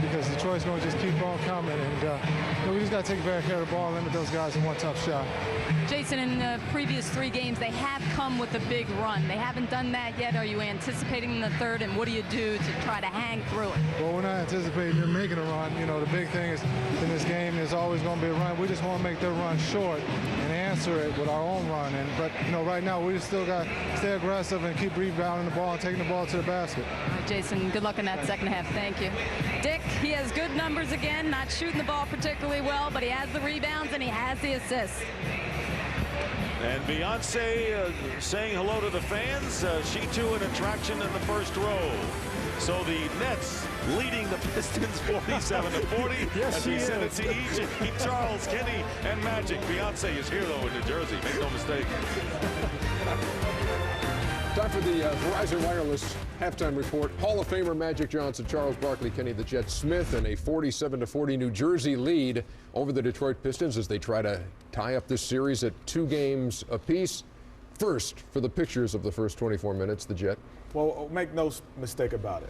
because Detroit's going to just keep on coming, and we just got to take better care of the ball, limit those guys in one tough shot. Jason, in the previous 3 games, they have come with a big run. They haven't done that yet. Are you anticipating the third, and what do you do to try to hang through it? Well, we're not anticipating them making a run. You know, the big thing is in this game, there's always going to be a run. We just want to make their run short and answer it with our own run. But you know, right now we still got to stay aggressive and keep rebounding the ball and taking the ball to the basket. All right, Jason, good luck in that second half. Thank you. Dick, he has good numbers again, not shooting the ball particularly well, but he has the rebounds and he has the assists. And Beyonce saying hello to the fans. She too an attraction in the first row. So the Nets leading the Pistons 47-40. Yes, as we send it to EJ, Charles, Kenny, and Magic. Beyonce is here though in New Jersey. Make no mistake. Time for the Verizon Wireless halftime report. Hall of Famer Magic Johnson, Charles Barkley, Kenny the Jet Smith, and a 47-40 New Jersey lead over the Detroit Pistons as they try to tie up this series at 2 games apiece. First, for the pictures of the first 24 minutes, the Jet. Well, make no mistake about it.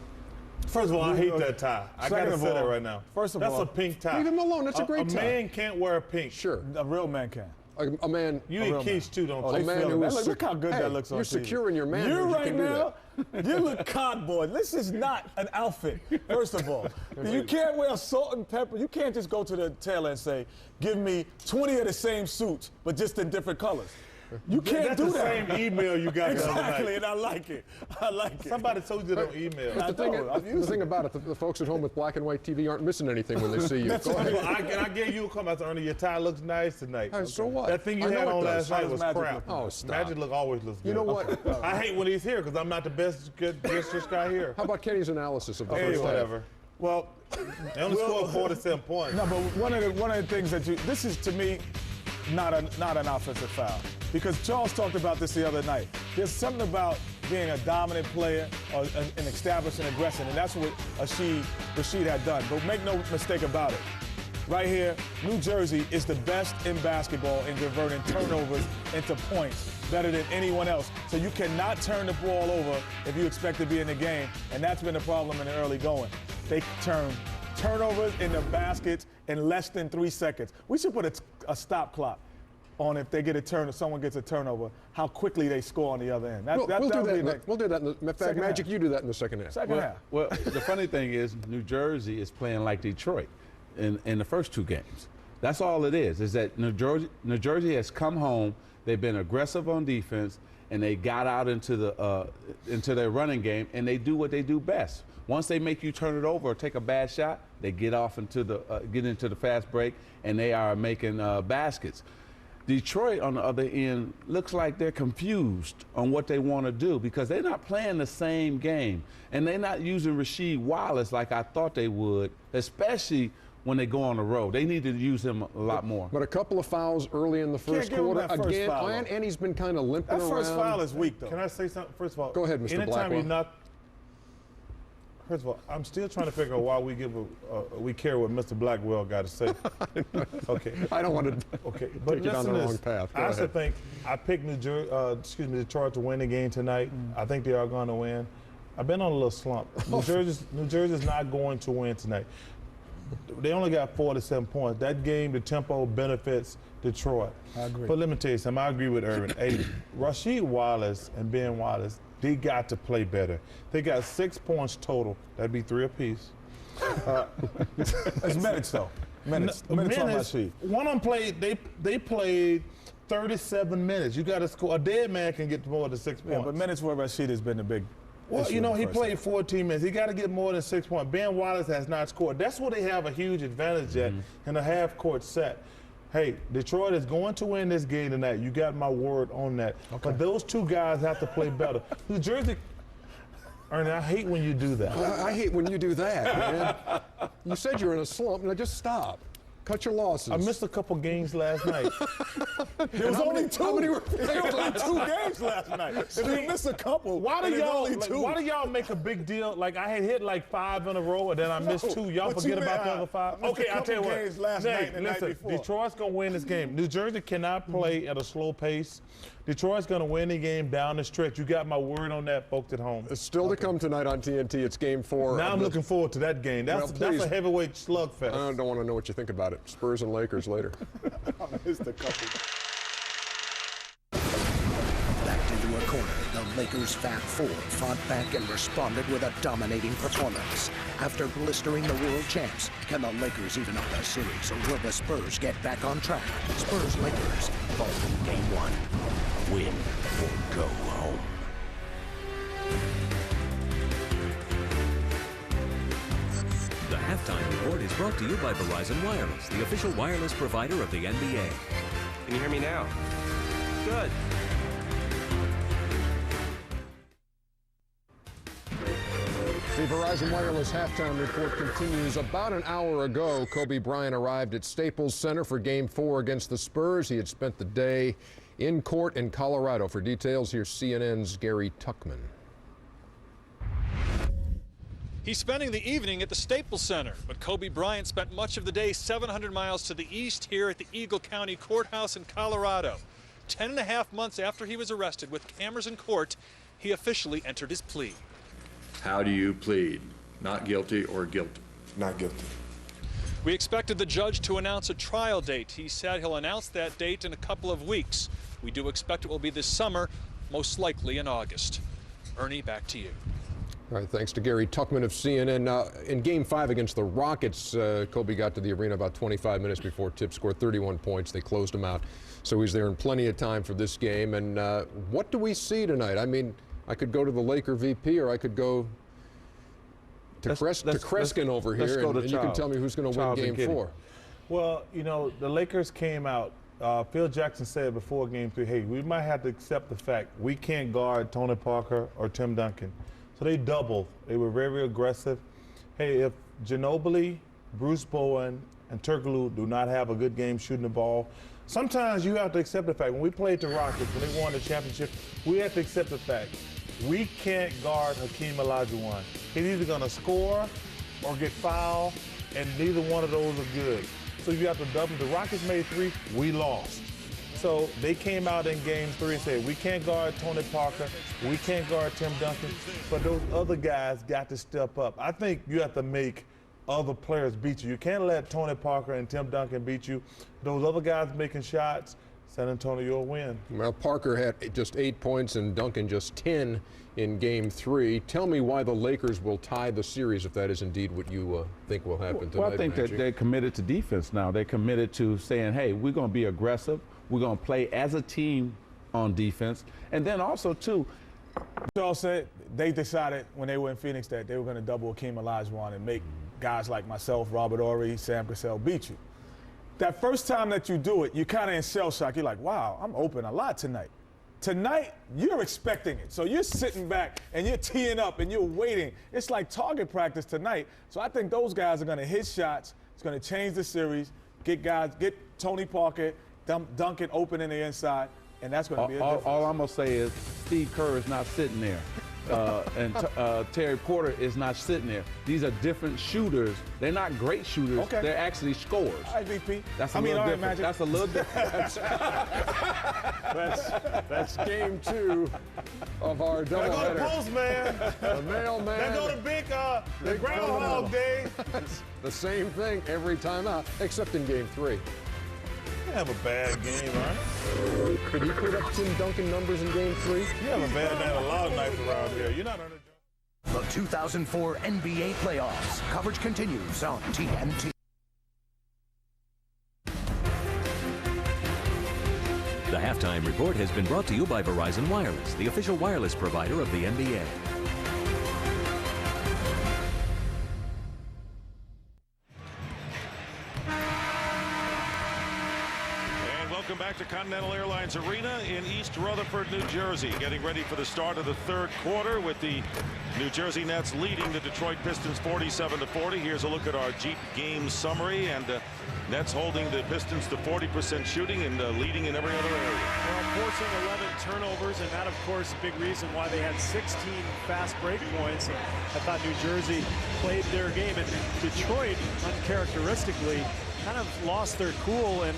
First of all, I hate that tie. I got to say that right now. First of all, that's a pink tie. Leave him alone. That's a great tie. A man can't wear pink. Sure. A real man can. A man. You eat quiche too, don't you? A man who is look how good that looks on You're TV. secure in your manhood. You right can do now, that. you look cardboard. This is not an outfit, first of all. You can't wear salt and pepper. You can't just go to the tailor and say, give me 20 of the same suits, but just in different colors. You can't do that. That's the same email you got the other night. Exactly, and I like it. I like it. Somebody told you that on email. But the thing about it, the folks at home with black and white TV aren't missing anything when they see you. That's right. I gave you a comment, Ernie. Your tie looks nice tonight. Hey, so what? That thing you had on last night was crap. Oh, stop. Magic always looks good. You know what? I hate when he's here because I'm not the best just guy here. How about Kenny's analysis of the first half? Whatever. Well, they only scored 47 points. No, but one of the things that this is to me not an offensive foul. Because Charles talked about this the other night. There's something about being a dominant player or an establishing aggression, and that's what Rasheed had done. But make no mistake about it. Right here, New Jersey is the best in basketball in converting turnovers into points, better than anyone else. So you cannot turn the ball over if you expect to be in the game, and that's been the problem in the early going. They turn turnovers into baskets in less than 3 seconds. We should put a stop clock on if they get a turn or someone gets a turnover, how quickly they score on the other end. We'll do that. In fact, Magic, you do that in the second half. Second half. Well, the funny thing is New Jersey is playing like Detroit in the first 2 games. That's all it is that New Jersey has come home, they've been aggressive on defense, and they got out into their running game, and they do what they do best. Once they make you turn it over or take a bad shot, they get into the fast break, and they are making baskets. Detroit, on the other end, looks like they're confused on what they want to do because they're not playing the same game. And they're not using Rasheed Wallace like I thought they would, especially when they go on the road. They need to use him a lot more. But a couple of fouls early in the first quarter. Again, and he's been kind of limping around. That first foul is weak, though. Can I say something? First of all, go ahead, Mr. anytime Blackwell. you knock First of all, I'm still trying to figure out why we care what Mr. Blackwell got to say. Okay. I don't want to but take it on the wrong path. I also think I picked Detroit to win the game tonight. I think they are going to win. I've been on a little slump. New Jersey's not going to win tonight. They only got 47 points. That game, the tempo benefits Detroit. I agree. But let me tell you something. I agree with Irvin. Hey, Rasheed Wallace and Ben Wallace, they got to play better. They got 6 points total. That'd be 3 apiece. It's minutes, though. Minutes on Rasheed. One of them played, they played 37 minutes. You got to score. A dead man can get more than 6 points. Yeah, but minutes for Rasheed has been the big Well, you know, he played 14 minutes. He got to get more than 6 points. Ben Wallace has not scored. That's where they have a huge advantage at in a half-court set. Hey, Detroit is going to win this game tonight. You got my word on that. Okay. But those two guys have to play better. New Jersey, Ernie, I hate when you do that. I hate when you do that, man. You said you're in a slump. Now just stop. Cut your losses. I missed a couple games last night. There was only two. How many were there was only 2 games last night. If you miss a couple, why do y'all make a big deal? Like I had hit like 5 in a row and then I missed 2. Y'all forget about the other 5? Okay, I'll tell you what. Games last night and the night before. Detroit's going to win this game. New Jersey cannot play at a slow pace. Detroit's going to win the game down the stretch. You got my word on that, folks at home. It's still to come tonight on TNT. It's Game 4. Now I'm looking forward to that game. That's a heavyweight slugfest. I don't want to know what you think about it. Spurs and Lakers later. It's the couple. Backed into a corner, the Lakers' Fat Four fought back and responded with a dominating performance. After blistering the world champs, can the Lakers even up the series, or will the Spurs get back on track? Spurs-Lakers, both in Game 1. Win or go home. The Halftime Report is brought to you by Verizon Wireless, the official wireless provider of the NBA. Can you hear me now? Good. The Verizon Wireless Halftime Report continues. About an hour ago, Kobe Bryant arrived at Staples Center for Game 4 against the Spurs. He had spent the day in court in Colorado. For details, here's CNN's Gary Tuckman. He's spending the evening at the Staples Center, but Kobe Bryant spent much of the day 700 miles to the east here at the Eagle County Courthouse in Colorado. 10.5 months after he was arrested with cameras in court, he officially entered his plea. How do you plead? Not guilty or guilty? Not guilty. We expected the judge to announce a trial date. He said he'll announce that date in a couple of weeks. We do expect it will be this summer, most likely in August. Ernie, back to you. All right, thanks to Gary Tuckman of CNN. Now, in Game 5 against the Rockets, Kobe got to the arena about 25 minutes before tip, scored 31 points. They closed him out, so he's there in plenty of time for this game. And what do we see tonight? I mean, I could go to the Laker VP, or I could go to Kreskin over here, and you can tell me who's going to win Game 4. Well, you know, the Lakers came out. Phil Jackson said before Game 3, hey, we might have to accept the fact we can't guard Tony Parker or Tim Duncan. So they doubled. They were very, very aggressive. Hey, if Ginobili, Bruce Bowen, and Turkoglu do not have a good game shooting the ball, sometimes you have to accept the fact. When we played the Rockets, when they won the championship, we have to accept the fact. We can't guard Hakeem Olajuwon. He's either going to score or get fouled, and neither one of those are good. So you have to double. The Rockets made 3, we lost. So they came out in Game 3 and said, we can't guard Tony Parker, we can't guard Tim Duncan, but those other guys got to step up. I think you have to make other players beat you. You can't let Tony Parker and Tim Duncan beat you. Those other guys making shots, San Antonio will win. Well, Parker had just 8 points and Duncan just 10 in Game 3. Tell me why the Lakers will tie the series if that is indeed what you think will happen tonight. Well, I think that they're committed to defense now. They're committed to saying, hey, we're going to be aggressive. We're going to play as a team on defense. And then also, too, Charles said they decided when they were in Phoenix that they were going to double Hakeem Olajuwon and make guys like myself, Robert Horry, Sam Cassell beat you. That first time that you do it, you're kind of in shell shock. You're like, wow, I'm open a lot tonight. Tonight, you're expecting it. So you're sitting back and you're teeing up and you're waiting. It's like target practice tonight. So I think those guys are going to hit shots. It's going to change the series, get Tony Parker, Duncan open in the inside, and that's going to be a difference. All I'm going to say is Steve Kerr is not sitting there. Terry Porter is not sitting there. These are different shooters. They're not great shooters. Okay. They're actually scorers. IVP. That's a little different. Magic. That's a little different. That's game 2 of our doubleheader. There go the postman. The mailman. There go the big Groundhog Day. The same thing every time out, except in game 3. Have a bad game, right? Could he put up Tim Duncan numbers in game 3? You have a bad night a lot of nights around here. You're not on the The 2004 NBA playoffs. Coverage continues on TNT. The halftime report has been brought to you by Verizon Wireless, the official wireless provider of the NBA. Welcome back to Continental Airlines Arena in East Rutherford, New Jersey. Getting ready for the start of the third quarter with the New Jersey Nets leading the Detroit Pistons 47-40. Here's a look at our Jeep game summary, and Nets holding the Pistons to 40% shooting and leading in every other area. Well, forcing 11 turnovers, and that, of course, a big reason why they had 16 fast break points. And I thought New Jersey played their game, and Detroit, uncharacteristically, kind of lost their cool and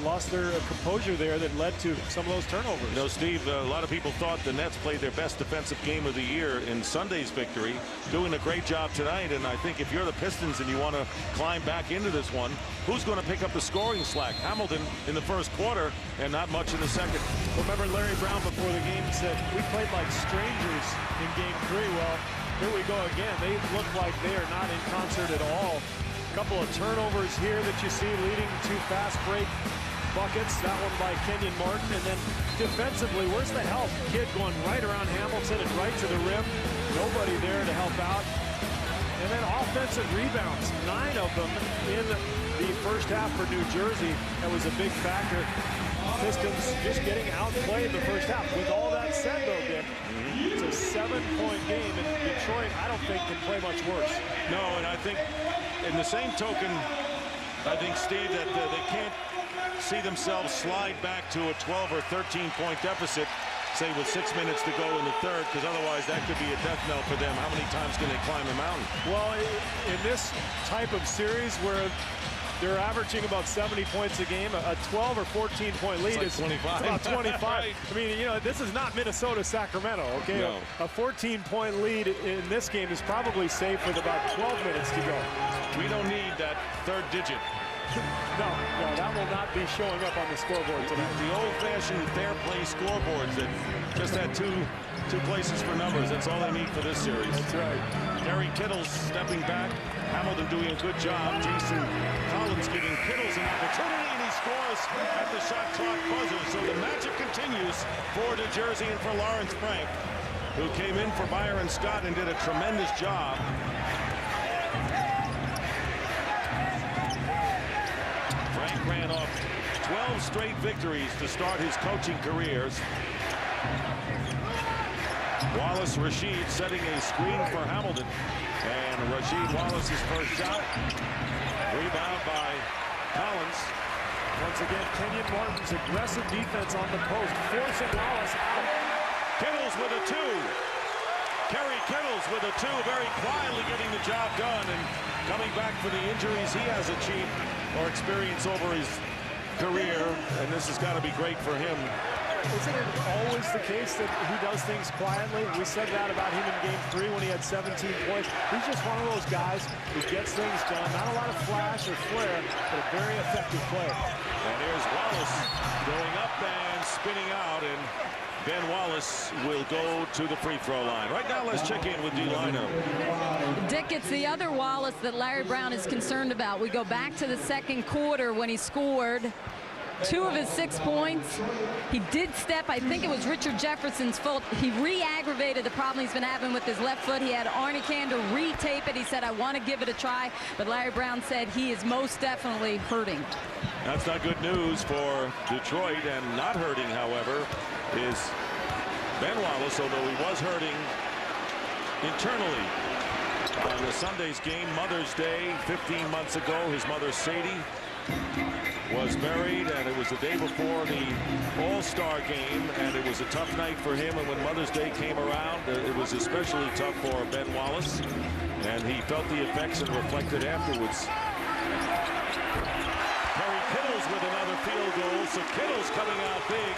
lost their composure there that led to some of those turnovers. You know, Steve, a lot of people thought the Nets played their best defensive game of the year in Sunday's victory, doing a great job tonight. And I think if you're the Pistons and you want to climb back into this one, who's going to pick up the scoring slack? Hamilton in the first quarter and not much in the second. Remember Larry Brown before the game said, we played like strangers in game 3. Well, here we go again. They look like they are not in concert at all. A couple of turnovers here that you see leading to fast break buckets. That one by Kenyon Martin. And then defensively, where's the help? Kid going right around Hamilton and right to the rim. Nobody there to help out. And then offensive rebounds, 9 of them in the first half for New Jersey. That was a big factor. Pistons just getting outplayed the first half. With all that said, though, Dick, it's a 7-point game, and Detroit, I don't think, can play much worse. No, and I think in the same token, I think, Steve, that they can't see themselves slide back to a 12 or 13-point deficit, say with 6 minutes to go in the third, because otherwise that could be a death knell for them. How many times can they climb the mountain? Well, in this type of series where they're averaging about 70 points a game, a 12 or 14-point lead is 25. About 25. Right. I mean, you know, this is not Minnesota, Sacramento, okay? No. A 14-point lead in this game is probably safe with about 12 minutes to go. We don't need that third digit. No, that will not be showing up on the scoreboard tonight. The old-fashioned fair play scoreboards that just had two places for numbers. That's all they need for this series. That's right. Gary Kittles stepping back. Hamilton doing a good job. Jason Collins giving Kittles an opportunity, and he scores at the shot clock buzzer. So the magic continues for New Jersey and for Lawrence Frank, who came in for Byron Scott and did a tremendous job. Frank ran off 12 straight victories to start his coaching careers. Wallace Rasheed setting a screen for Hamilton. And Rasheed Wallace's first shot. Rebound by Collins. Once again, Kenyon Martin's aggressive defense on the post, forcing Wallace out. Kittles with a 2. Kerry Kittles with a 2, very quietly getting the job done and coming back for the injuries he has achieved or experienced over his career. And this has got to be great for him. Isn't it always the case that he does things quietly? We said that about him in game 3 when he had 17 points. He's just one of those guys who gets things done. Not a lot of flash or flair, but a very effective player. And here's Wallace going up and spinning out, and Ben Wallace will go to the free throw line. Right now, let's check in with D-Lino. Dick, it's the other Wallace that Larry Brown is concerned about. We go back to the second quarter when he scored 2 of his 6 points. He did step, I think it was Richard Jefferson's fault. He re-aggravated the problem he's been having with his left foot. He had Arnie Kander re-tape it. He said, I want to give it a try. But Larry Brown said he is most definitely hurting. That's not good news for Detroit. And not hurting, however, is Ben Wallace, although he was hurting internally. On the Sunday's game, Mother's Day, 15 months ago, his mother, Sadie, was buried, and it was the day before the All-Star game, and it was a tough night for him. And when Mother's Day came around, it was especially tough for Ben Wallace, and he felt the effects and reflected afterwards. Kerry Kittles with another field goal, so Kittles coming out big,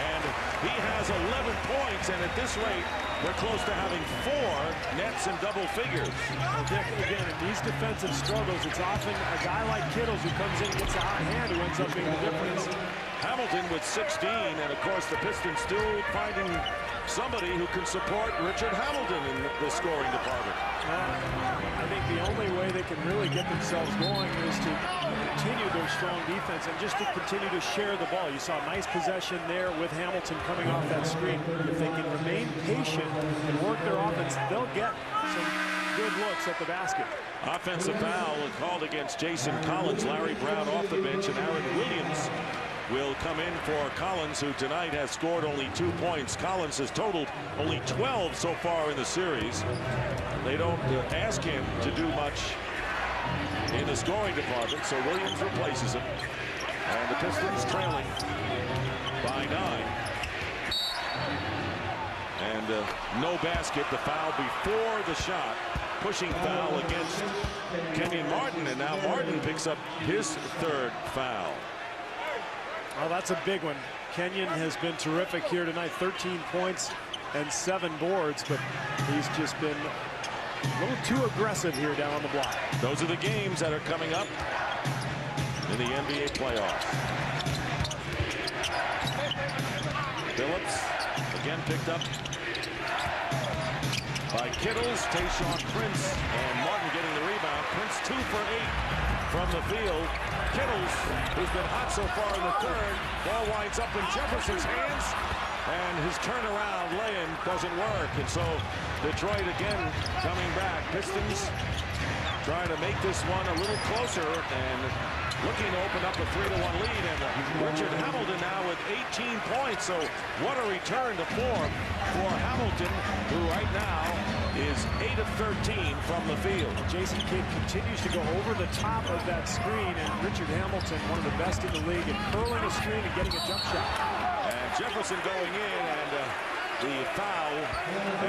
and he has 11 points, and at this rate, we're close to having 4 nets in double figures. Well, Dick, again, in these defensive struggles, it's often a guy like Kittles who comes in and gets a hot hand who ends up being the difference. Hamilton with 16, and of course the Pistons still finding somebody who can support Richard Hamilton in the scoring department. I think the only way they can really get themselves going is to continue their strong defense and just to continue to share the ball. You saw a nice possession there with Hamilton coming off that screen. If they can remain patient and work their offense, they'll get some good looks at the basket. Offensive foul called against Jason Collins. Larry Brown off the bench, and Aaron Williams will come in for Collins, who tonight has scored only 2 points. Collins has totaled only 12 so far in the series. They don't ask him to do much in the scoring department, so Williams replaces him. And the Pistons trailing by 9. And no basket, the foul before the shot. Pushing foul against Kenyon Martin, and now Martin picks up his 3rd foul. Well, that's a big one. Kenyon has been terrific here tonight. 13 points and 7 boards, but he's just been a little too aggressive here down on the block. Those are the games that are coming up in the NBA playoffs. Phillips again picked up by Kittles, Tayshaun Prince, and Martin getting the rebound. Prince 2 for 8 from the field. Kittles, who's been hot so far in the 3rd, ball winds up in Jefferson's hands, and his turnaround lay-in doesn't work. And so Detroit again coming back. Pistons trying to make this one a little closer and looking to open up a 3-1 lead. And Richard Hamilton now with 18 points. So what a return to form for Hamilton, who right now is 8 of 13 from the field. Jason Kidd continues to go over the top of that screen, and Richard Hamilton, one of the best in the league, at curling a screen and getting a jump shot. And Jefferson going in, and the foul,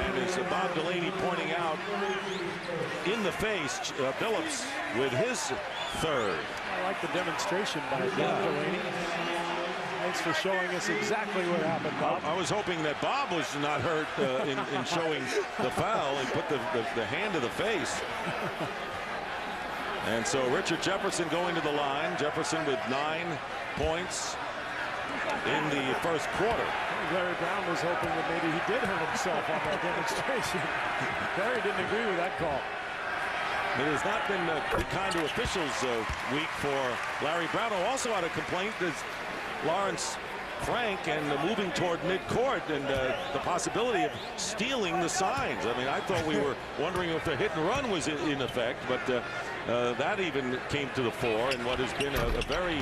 and as Bob Delaney pointing out, in the face, Phillips with his 3rd. I like the demonstration by Bob Delaney. Thanks for showing us exactly what happened, Bob. I was hoping that Bob was not hurt in showing the foul and put the hand to the face. And so Richard Jefferson going to the line. Jefferson with 9 points in the 1st quarter. Larry Brown was hoping that maybe he did hurt himself on that demonstration. Larry didn't agree with that call. It has not been the kind of officials week for Larry Brown, who also had a complaint that Lawrence Frank and moving toward midcourt and the possibility of stealing the signs. I mean, I thought we were wondering if the hit and run was in effect, but that even came to the fore in what has been a very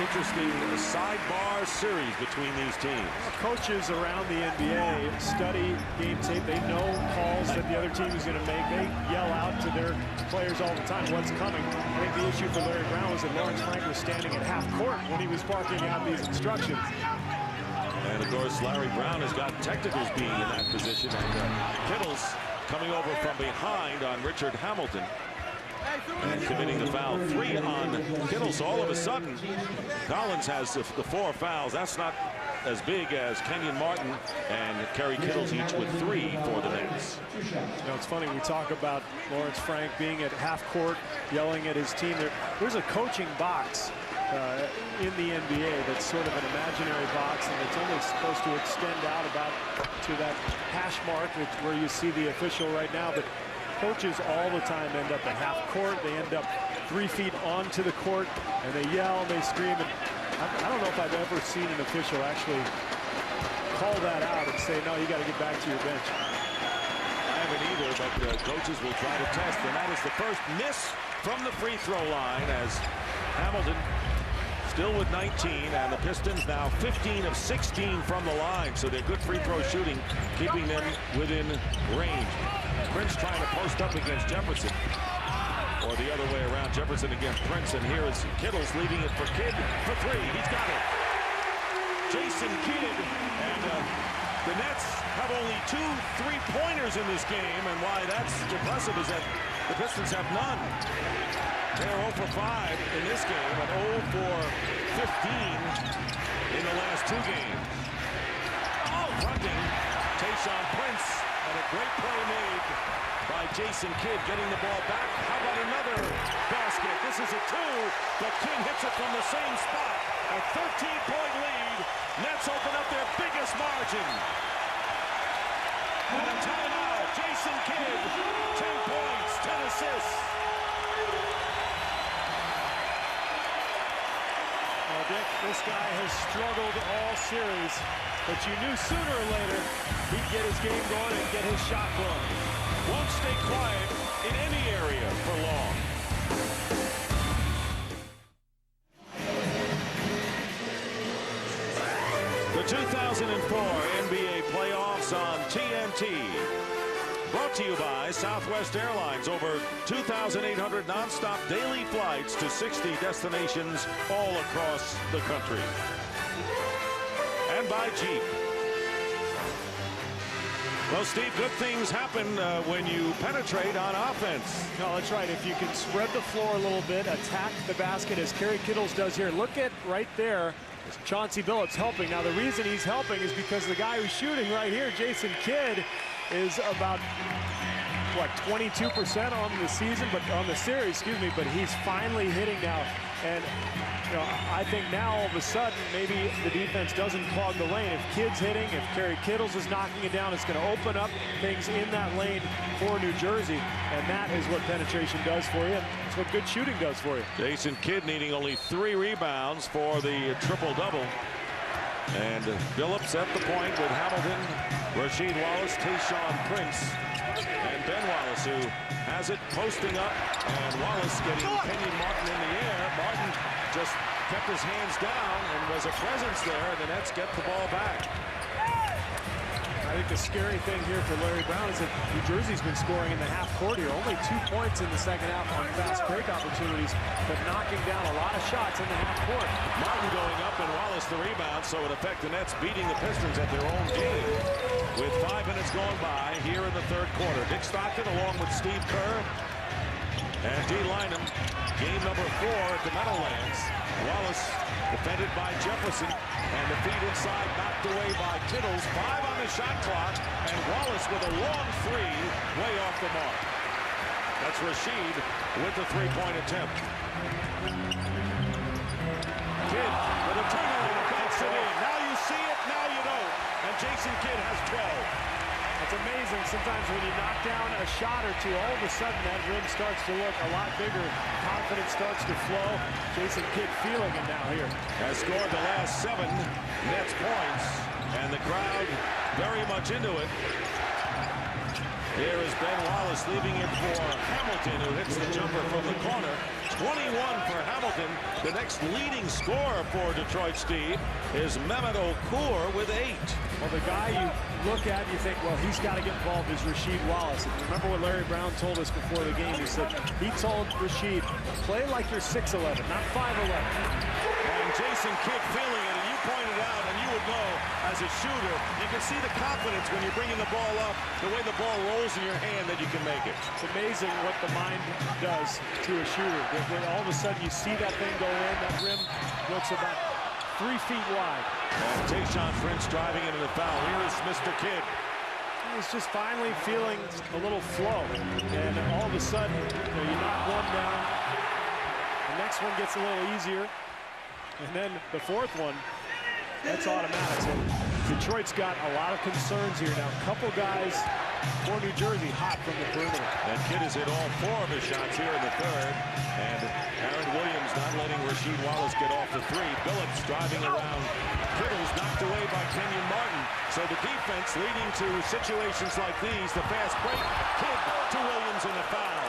interesting sidebar series between these teams. Coaches around the NBA study game tape. They know calls that the other team is going to make. They yell out to their players all the time what's coming. I think the issue for Larry Brown was that Lawrence Frank was standing at half court when he was barking out these instructions. And of course, Larry Brown has got technicals being in that position, and Kittles coming over from behind on Richard Hamilton and committing the foul. 3 on Kittles. So all of a sudden, Collins has the 4 fouls. That's not as big as Kenyon Martin and Kerry Kittles, each with 3 for the Nets. You know, it's funny, we talk about Lawrence Frank being at half court, yelling at his team. There's a coaching box in the NBA that's sort of an imaginary box, and it's only supposed to extend out about to that hash mark where you see the official right now. But coaches all the time end up at half court. They end up 3 feet onto the court, and they yell and they scream. And I don't know if I've ever seen an official actually call that out and say, no, you got to get back to your bench. I haven't either, but coaches will try to test. And that is the first miss from the free throw line, as Hamilton still with 19, and the Pistons now 15 of 16 from the line. So they're good free throw shooting, keeping them within range. Prince trying to post up against Jefferson. or the other way around. Jefferson against Prince, and here is Kittles leaving it for Kidd for three. He's got it. Jason Kidd, and the Nets have only 2 3-pointers in this game, and why that's impressive is that the Pistons have none. They're 0 for 5 in this game, but 0 for 15 in the last 2 games. Oh, fronting Tayshaun Prince, and a great play made by Jason Kidd, getting the ball back. How about another basket? This is a 2, but Kidd hits it from the same spot. A 13-point lead. Nets open up their biggest margin. And a timeout. Jason Kidd, 10 points, 10 assists. Well, Dick, this guy has struggled all series, but you knew sooner or later he'd get his game going and get his shot going. Won't stay quiet in any area for long. The 2004 NBA playoffs on TNT. Brought to you by Southwest Airlines. Over 2,800 nonstop daily flights to 60 destinations all across the country. And by Jeep. Well, Steve, good things happen when you penetrate on offense. No, that's right. If you can spread the floor a little bit, attack the basket as Kerry Kittles does here. Look at right there. Chauncey Billups helping. Now, the reason he's helping is because the guy who's shooting right here, Jason Kidd, is about, what, 22% on the season, but on the series, excuse me, but he's finally hitting now. And, you know, I think now all of a sudden maybe the defense doesn't clog the lane. If Kidd's hitting, if Kerry Kittles is knocking it down, it's going to open up things in that lane for New Jersey. And that is what penetration does for you. It's what good shooting does for you. Jason Kidd needing only 3 rebounds for the triple-double. And Billups at the point with Hamilton, Rasheed Wallace, Tayshaun Prince, and Ben Wallace, who has it posting up, and Wallace getting Kenyon Martin in the air. Martin just kept his hands down and was a presence there, and the Nets get the ball back. I think the scary thing here for Larry Brown is that New Jersey's been scoring in the half court here. Only 2 points in the second half on fast break opportunities, but knocking down a lot of shots in the half court. Martin going up and Wallace the rebound, so in effect the Nets beating the Pistons at their own game. With 5 minutes going by here in the third quarter. Dick Stockton along with Steve Kerr and D. Lynam. Game number 4 at the Meadowlands. Wallace defended by Jefferson, and the feed inside knocked away by Kittles. 5 on the shot clock, and Wallace with a long 3 way off the mark. That's Rasheed with the 3-point attempt. Kidd with a turnover, banks it in. Now you see it, now you don't. And Jason Kidd has 12. It's amazing sometimes when you knock down a shot or 2, all of a sudden that rim starts to look a lot bigger. Confidence starts to flow. Jason Kidd feeling it now here. Has scored the last 7 Nets points, and the crowd very much into it. Here is Ben Wallace leaving it for Hamilton, who hits the jumper from the corner. 21 for Hamilton. The next leading scorer for Detroit, Steve, is Mehmet Okur with 8. Well, the guy you look at, you think, well, he's got to get involved is Rasheed Wallace. And remember what Larry Brown told us before the game. He said, he told Rasheed, play like you're 6'11", not 5'11". And Jason Kidd feeling it, and you pointed out, and you would know as a shooter, you can see the confidence when you're bringing the ball up, the way the ball rolls in your hand, that you can make it. It's amazing what the mind does to a shooter. When all of a sudden you see that thing go in, that rim looks about 3 feet wide. And Tayshaun Prince driving into the foul. Here is Mr. Kidd. He's just finally feeling a little flow. And all of a sudden, you knock one down. The next one gets a little easier. And then the 4th one, that's automatic. So Detroit's got a lot of concerns here now. A couple guys for New Jersey hot from the perimeter. And Kidd has hit all 4 of his shots here in the third. And Aaron Williams not letting Rasheed Wallace get off the 3. Billups driving around. Kittles knocked away by Kenyon Martin. So the defense leading to situations like these. The fast break. Kidd to Williams in the foul.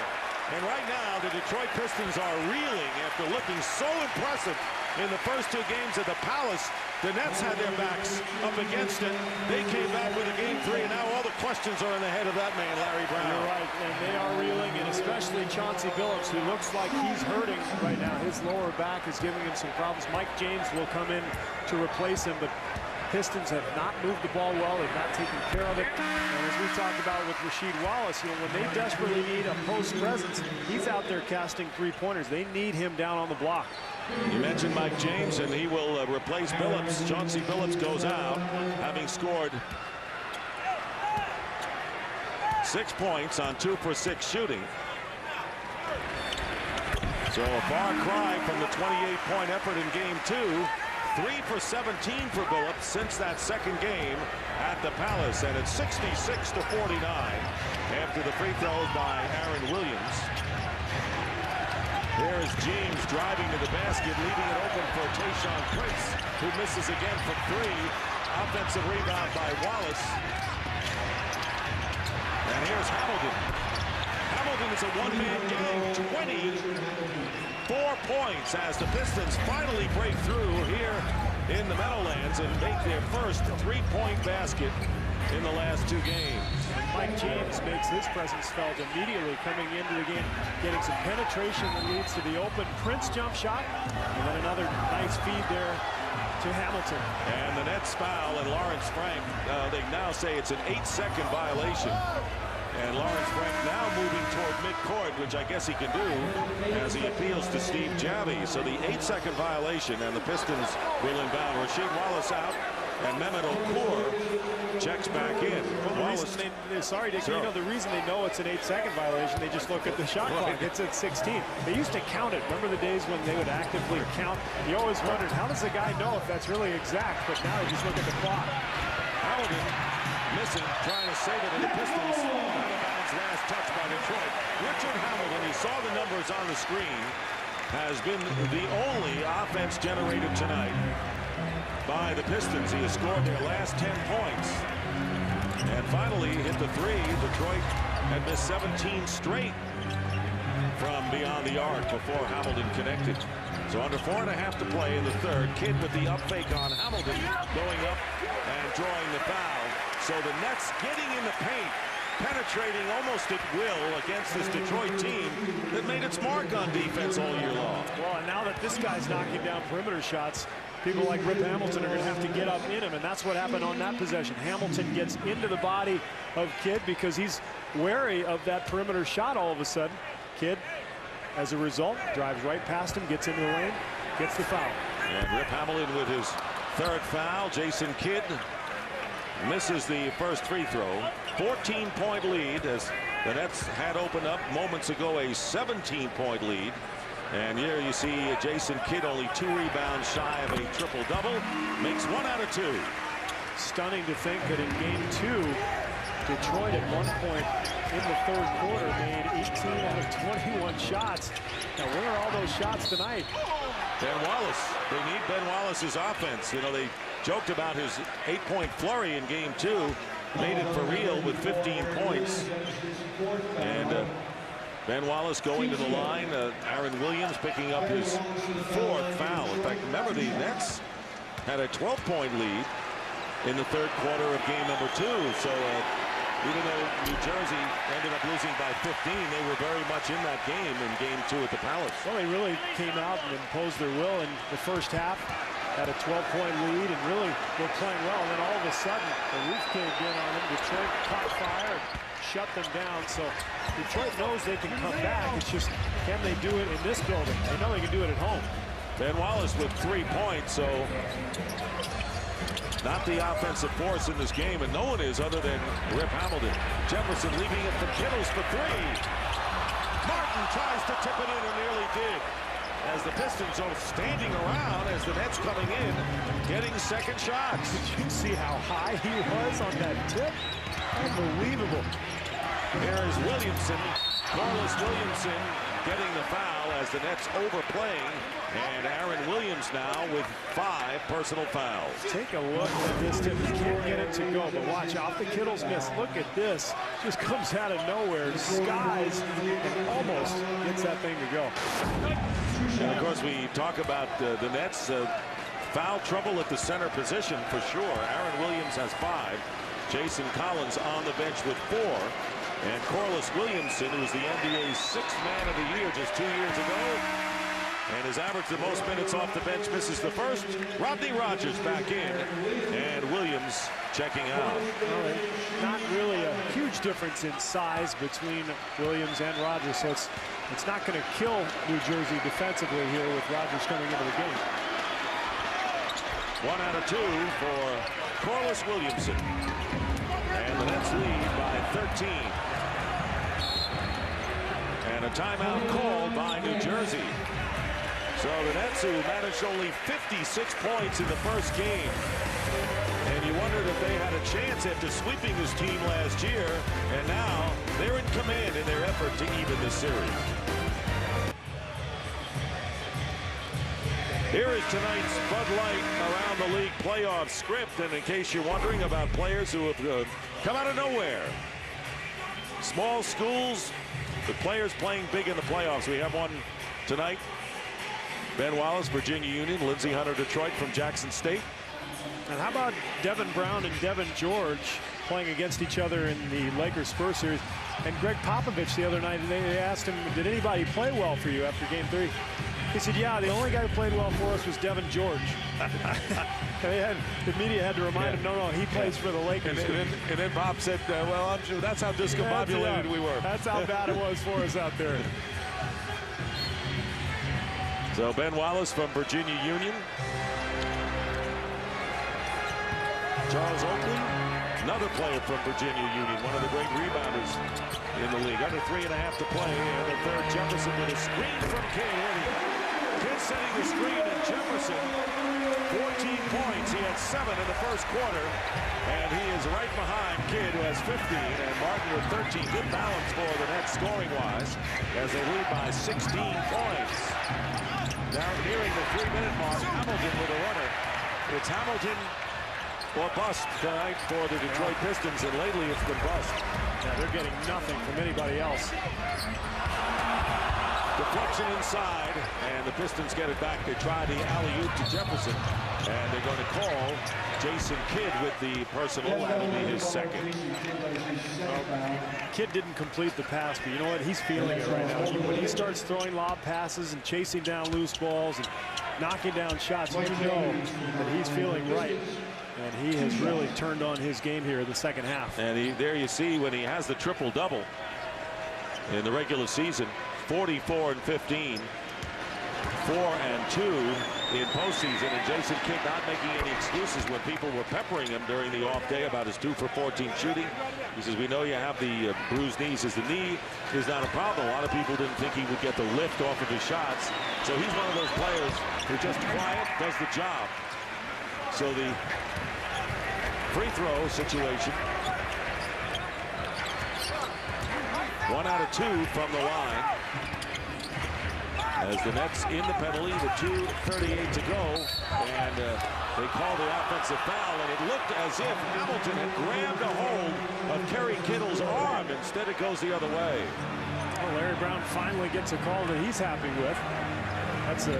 And right now, the Detroit Pistons are reeling after looking so impressive in the first 2 games at the Palace, the Nets had their backs up against it. They came back with a game 3, and now all the questions are in the head of that man, Larry Brown. You're right, and they are reeling, and especially Chauncey Billups, who looks like he's hurting right now. His lower back is giving him some problems. Mike James will come in to replace him, but Pistons have not moved the ball well. They've not taken care of it. And as we talked about with Rasheed Wallace, when they desperately need a post presence, he's out there casting 3-pointers. They need him down on the block. You mentioned Mike James, and he will replace Billups. Chauncey Billups goes out, having scored 6 points on 2 for 6 shooting. So a far cry from the 28-point effort in game 2. 3 for 17 for Billups since that second game at the Palace, and it's 66-49 after the free throws by Aaron Williams. There's James driving to the basket, leaving it open for Tayshaun Prince, who misses again from 3. Offensive rebound by Wallace. And here's Hamilton. Hamilton is a one-man game, 24 points as the Pistons finally break through here in the Meadowlands and make their first 3-point basket in the last 2 games. Mike James makes his presence felt immediately coming into the game, getting some penetration that leads to the open Prince jump shot, and then another nice feed there to Hamilton. And the Nets foul, and Lawrence Frank, they now say it's an 8-second violation. And Lawrence Frank now moving toward midcourt, which I guess he can do as he appeals to Steve Javy. So the 8-second violation, and the Pistons will inbound. Rasheed Wallace out, and Mehmet Okur checks back in. Well, sorry, Dick, sure. You know the reason they know it's an 8-second violation, they just look at the shot clock. It's at 16. They used to count it. Remember the days when they would actively count? You always wondered, how does the guy know if that's really exact? But now you just look at the clock. Hamilton missing, trying to save it, and the Pistons out of bounds. Last touch by Detroit. Richard Hamilton, he saw the numbers on the screen, has been the only offense generated tonight by the Pistons. He has scored their last 10 points. And finally hit the 3. Detroit had missed 17 straight from beyond the arc before Hamilton connected. So under 4.5 to play in the third. Kidd with the up fake on Hamilton, going up and drawing the foul. So the Nets getting in the paint, penetrating almost at will against this Detroit team that made its mark on defense all year long. Well, and now that this guy's knocking down perimeter shots, people like Rip Hamilton are going to have to get up in him, and that's what happened on that possession. Hamilton gets into the body of Kidd because he's wary of that perimeter shot all of a sudden. Kidd, as a result, drives right past him, gets into the lane, gets the foul. And Rip Hamilton with his 3rd foul. Jason Kidd misses the first free throw. 14-point lead as the Nets had opened up moments ago a 17-point lead. And here you see Jason Kidd only 2 rebounds shy of a triple-double. Makes 1 out of 2. Stunning to think that in game 2, Detroit at one point in the 3rd quarter made 18 out of 21 shots. Now where are all those shots tonight? Ben Wallace. They need Ben Wallace's offense. You know, they joked about his 8-point flurry in game 2. Made it for real with 15 points. And Ben Wallace going to the line. Aaron Williams picking up his 4th foul. In fact, remember the Nets had a 12-point lead in the 3rd quarter of game number 2. So even though New Jersey ended up losing by 15, they were very much in that game in game 2 at the Palace. Well, they really came out and imposed their will in the first half. Had a 12-point lead and really were playing well. And then all of a sudden, the roof caved in on them. Detroit caught fire and shut them down. So Detroit knows they can come back. It's just, can they do it in this building? They know they can do it at home. Ben Wallace with 3 points, so not the offensive force in this game, and no one is other than Rip Hamilton. Jefferson leaving it for Kittles for 3. Martin tries to tip it in and nearly did. As the Pistons are standing around as the Nets coming in, getting second shots. Did you see how high he was on that tip? Unbelievable. Here is Williamson, Carlos Williamson getting the foul as the Nets overplaying. And Aaron Williams now with 5 personal fouls. Take a look at this tip. He can't get it to go, but watch off the Kittle's miss. Look at this. Just comes out of nowhere, skies, and almost gets that thing to go. And of course, we talk about the Nets. Foul trouble at the center position for sure. Aaron Williams has 5. Jason Collins on the bench with 4. And Corliss Williamson, who was the NBA's 6th man of the year just 2 years ago, and has averaged the most minutes off the bench, misses the first. Rodney Rogers back in, and Williams checking out. Well, not really a huge difference in size between Williams and Rogers, so it's not going to kill New Jersey defensively here with Rogers coming into the game. 1 out of 2 for Corliss Williamson. And the Nets lead by 13. And a timeout called by New Jersey. So the Nets, who managed only 56 points in the first game. And you wondered if they had a chance after sweeping this team last year. And now they're in command in their effort to even this series. Here is tonight's Bud Light Around the League playoff script. And in case you're wondering about players who have come out of nowhere. Small schools, the players playing big in the playoffs. We have one tonight. Ben Wallace, Virginia Union. Lindsey Hunter, Detroit from Jackson State. And how about Devin Brown and Devin George playing against each other in the Lakers-Spurs series? And Greg Popovich the other night, they asked him, did anybody play well for you after Game 3? He said, yeah, the only guy who played well for us was Devin George. The media had to remind him, no, he plays for the Lakers. And then Bob said, well, I'm sure that's how discombobulated we were. That's how bad it was for us out there. So Ben Wallace from Virginia Union. Charles Oakley, another player from Virginia Union, one of the great rebounders in the league. Under 3.5 to play, and the third Jefferson with a screen from Kidd. Kidd setting the screen, and Jefferson, 14 points. He had 7 in the first quarter, and he is right behind Kidd, who has 15, and Martin with 13. Good balance for the Nets scoring-wise, as they lead by 16 points. Now nearing the 3-minute mark, Hamilton with a runner. It's Hamilton or bust tonight for the Detroit Pistons, and lately it's been bust. Yeah, they're getting nothing from anybody else. Deflection inside, and the Pistons get it back. They try the alley-oop to Jefferson, and they're going to call Jason Kidd with the personal. That'll be his second. Well, Kidd didn't complete the pass, but you know what? He's feeling it right now. When he starts throwing lob passes and chasing down loose balls and knocking down shots, you know that he's feeling right. And he has really turned on his game here in the second half. And there you see when he has the triple-double in the regular season, 44 and 15, 4 and 2 in postseason. And Jason Kidd not making any excuses when people were peppering him during the off day about his 2 for 14 shooting. He says, we know you have the bruised knees. As the knee is not a problem. A lot of people didn't think he would get the lift off of his shots. So he's one of those players who just quiet, does the job. So the free throw situation. 1 out of 2 from the line. As the Nets in the penalty, the 2:38 to go, and they call the offensive foul, and it looked as if Hamilton had grabbed a hold of Kerry Kittle's arm. Instead, it goes the other way. Well, Larry Brown finally gets a call that he's happy with. That's a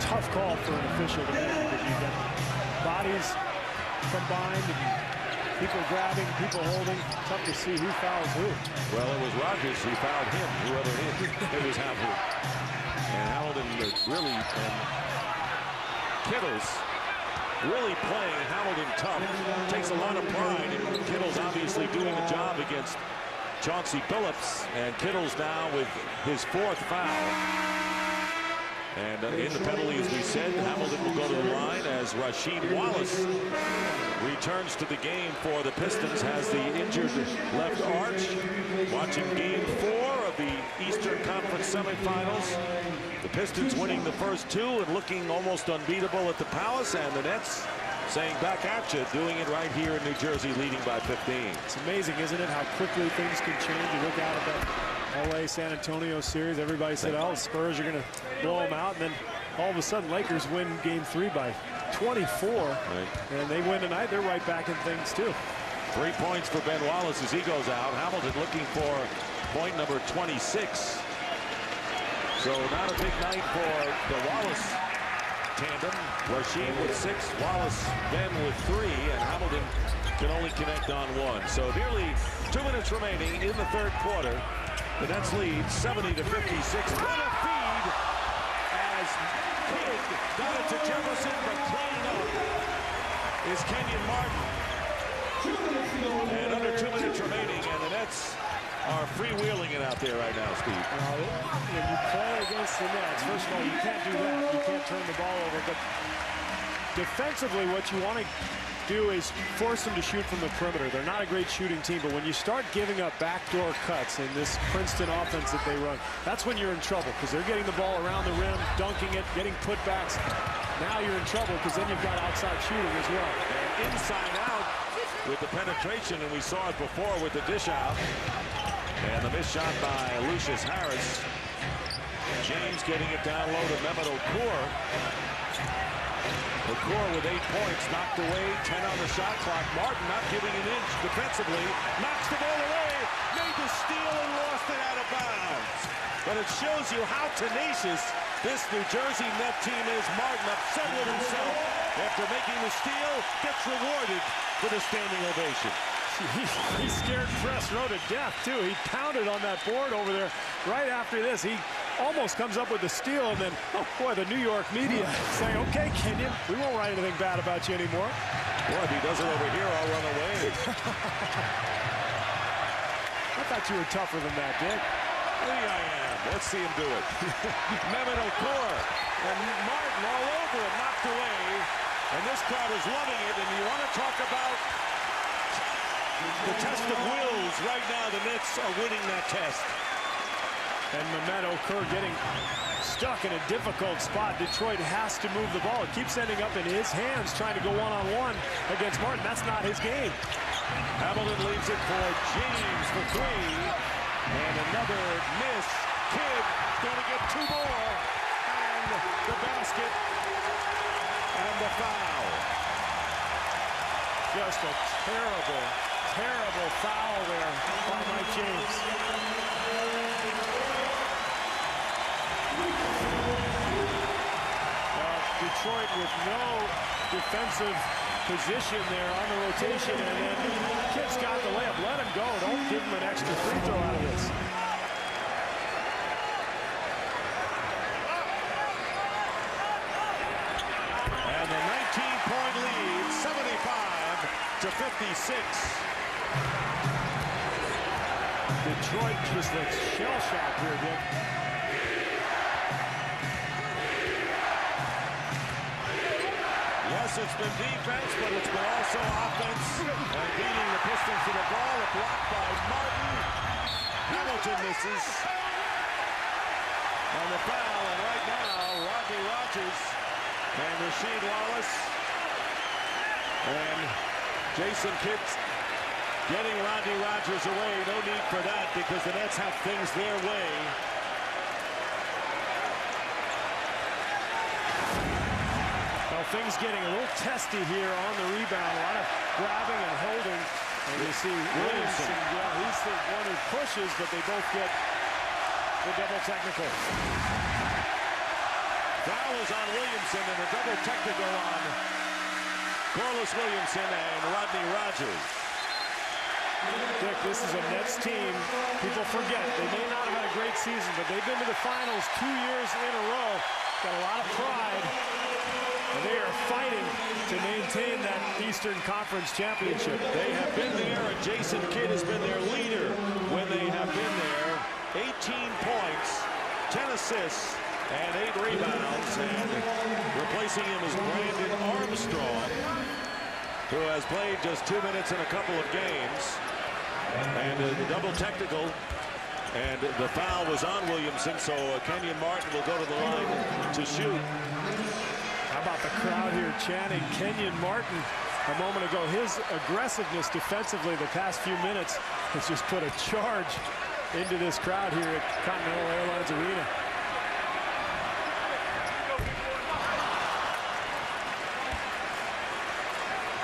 tough call for an official to make, because you've got bodies combined and people grabbing, people holding. Tough to see who fouls who. Well, it was Rogers who fouled him, whoever it was Hamilton. And Hamilton really, and Kittle's really playing Hamilton tough. Takes a lot of pride. And Kittle's obviously doing a job against Chauncey Billups. And Kittle's now with his 4th foul. And in the penalty, as we said, Hamilton will go to the line as Rasheed Wallace returns to the game for the Pistons, has the injured left arch. Watching Game 4 of the Eastern Conference semifinals. The Pistons winning the first 2 and looking almost unbeatable at the Palace, and the Nets saying back at you, doing it right here in New Jersey, leading by 15. It's amazing, isn't it, how quickly things can change. You look out at that LA-San Antonio series, everybody said, oh, Spurs are going to blow them out, and then all of a sudden Lakers win Game 3 by 24, and they win tonight. They're right back in things too. 3 points for Ben Wallace as he goes out. Hamilton looking for point number 26. So not a big night for the Wallace tandem. Rasheed with 6, Wallace then with 3, and Hamilton can only connect on 1. So nearly 2 minutes remaining in the third quarter. The Nets lead 70 to 56. What a feed as Kidd got it to Jefferson, but cleaning up is Kenyon Martin. And under 2 minutes remaining, and the Nets are freewheeling it out there right now, Steve. When you play against the Nets, first of all, you can't do that. You can't turn the ball over. But defensively, what you want to do is force them to shoot from the perimeter. They're not a great shooting team, but when you start giving up backdoor cuts in this Princeton offense that they run, that's when you're in trouble, because they're getting the ball around the rim, dunking it, getting putbacks. Now you're in trouble because then you've got outside shooting as well. And inside out with the penetration, and we saw it before with the dish out. And the missed shot by Lucius Harris. James getting it down low to Mehmet Okur. Okur with 8 points, knocked away, 10 on the shot clock. Martin not giving an inch defensively, knocks the ball away, made the steal and lost it out of bounds. But it shows you how tenacious this New Jersey Net team is. Martin upset with himself after making the steal, gets rewarded with a standing ovation. He scared press row to death, too. He pounded on that board over there right after this. He almost comes up with the steal, and then, oh boy, the New York media saying, okay, Kenyon, we won't write anything bad about you anymore. Well, if he does it over here, I'll run away. I thought you were tougher than that, Dick. Maybe I am. Let's see him do it. Mehmet Okur and Martin all over him, knocked away. And this crowd is loving it, and you want to talk about the test of wills. Right now, the Nets are winning that test. And Mehmet Okur getting stuck in a difficult spot. Detroit has to move the ball. It keeps ending up in his hands trying to go one-on-one against Martin. That's not his game. Hamilton leaves it for James for 3. And another miss. Kidd going to get 2 more. And the basket. And the foul. Just a terrible foul there by Mike James. Detroit with no defensive position there on the rotation, and then Kidd's got the layup. Let him go. Don't give him an extra free throw out of this. And the 19-point lead, 75 to 56. Detroit just looks shell-shocked here, Dick. Yes, it's been defense, but it's been also offense. And beating the Pistons to the ball, a block by Martin. Hamilton misses. And the foul, and right now, Rodney Rogers and Rasheed Wallace and Jason Kidd getting Rodney Rogers away. No need for that because the Nets have things their way. Well, things getting a little testy here on the rebound. A lot of grabbing and holding. And you see Williamson, yeah, he's the one who pushes, but they both get the double technical. Foul is on Williamson and a double technical on Corliss Williamson and Rodney Rogers. Dick, this is a Nets team. People forget. They may not have had a great season, but they've been to the finals 2 years in a row. Got a lot of pride. And they are fighting to maintain that Eastern Conference championship. They have been there, and Jason Kidd has been their leader when they have been there. 18 points, 10 assists, and 8 rebounds. And replacing him is Brandon Armstrong, who has played just 2 minutes in a couple of games. And the double technical. And the foul was on Williamson, so Kenyon Martin will go to the line to shoot. How about the crowd here chanting Kenyon Martin a moment ago? His aggressiveness defensively the past few minutes has just put a charge into this crowd here at Continental Airlines Arena.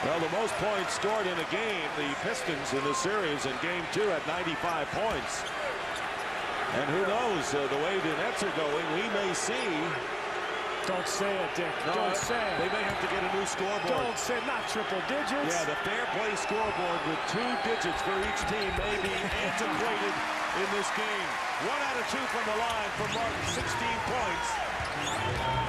Well, the most points scored in a game, the Pistons in the series in Game 2 at 95 points. And who knows, the way the Nets are going, we may see. Don't say it, Dick. No, Don't say it. They may have to get a new scoreboard. Don't say not triple digits. Yeah, the fair play scoreboard with 2 digits for each team may be antiquated in this game. 1 out of 2 from the line for Martin, 16 points.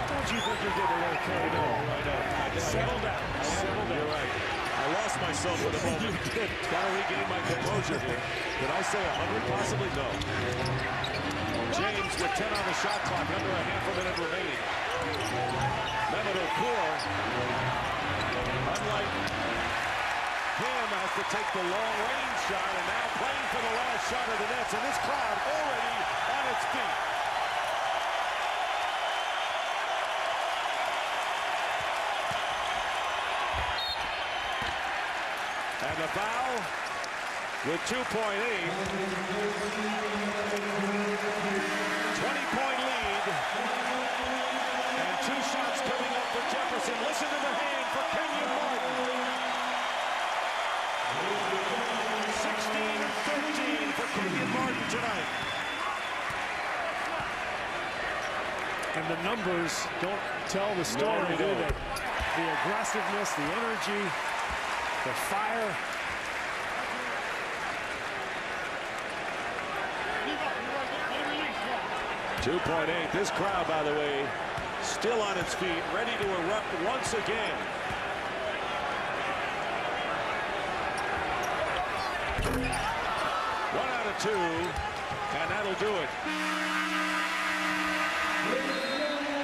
Don't you think you're getting a little carried away? I know. Settle down. Settle down. You're right. I lost myself for the moment. Got to regain my composure here. Did I say 100? Possibly no. James with 10 on the shot clock, under a half a minute remaining. Mehmet Okur, unlike him, has to take the long-range shot, and now playing for the last shot of the Nets, and this crowd already on its feet. And the foul with 2.8. 20-point lead. And 2 shots coming up for Jefferson. Listen to the hand for Kenyon Martin. 16-13 for Kenyon Martin tonight. And the numbers don't tell the story, do they? The aggressiveness, the energy, the fire. .8. This crowd, by the way, still on its feet, ready to erupt once again. One out of 2, and that'll do it.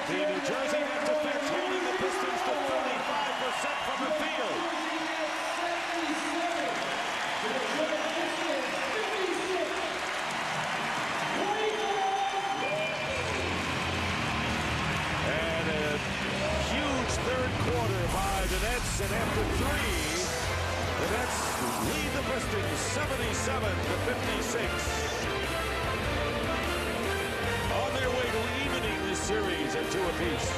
The New Jersey Nets defense holding the Pistons to 35% from the field. And a huge third quarter by the Nets, and after 3, the Nets lead the Pistons 77-56. On their way to evening this series at 2 apiece.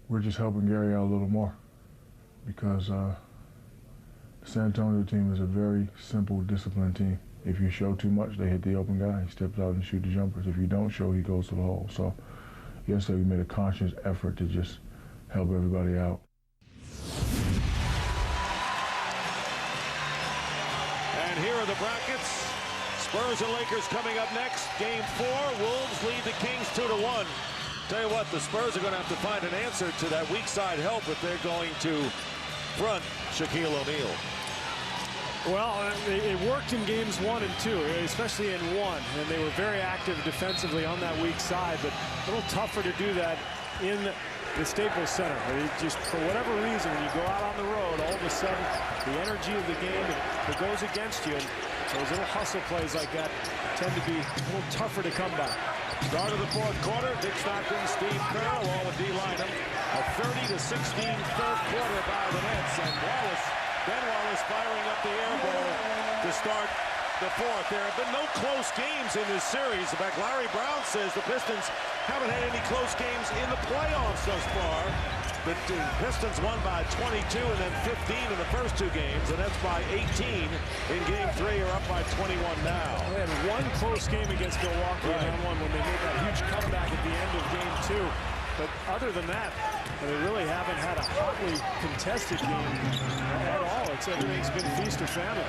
We're just helping Gary out a little more because the San Antonio team is a very simple, disciplined team. If you show too much, they hit the open guy. He steps out and shoots the jumpers. If you don't show, he goes to the hole. So yesterday we made a conscious effort to just help everybody out. And here are the brackets. Spurs and Lakers coming up next. Game 4, Wolves lead the Kings 2-1. Tell you what, the Spurs are going to have to find an answer to that weak side help if they're going to front Shaquille O'Neal. Well, it worked in games 1 and 2, especially in 1, and they were very active defensively on that weak side, but a little tougher to do that in the Staples Center. Just for whatever reason, when you go out on the road, all of a sudden the energy of the game it goes against you, and those little hustle plays like that tend to be a little tougher to come by. Start of the 4th quarter, Dick Stockton, Steve Kerr, along with D. Lynam. A 30-16 third quarter by the Nets, and Ben Wallace firing up the air ball to start the 4th. There have been no close games in this series. In fact, Larry Brown says the Pistons haven't had any close games in the playoffs thus far. The Pistons won by 22 and then 15 in the first 2 games. The Nets by 18 in Game 3 are up by 21 now. They had 1 close game against Milwaukee in round 1 when they made that huge comeback at the end of Game 2. But other than that, they really haven't had a hotly contested game at all. Everything's been feast or famine.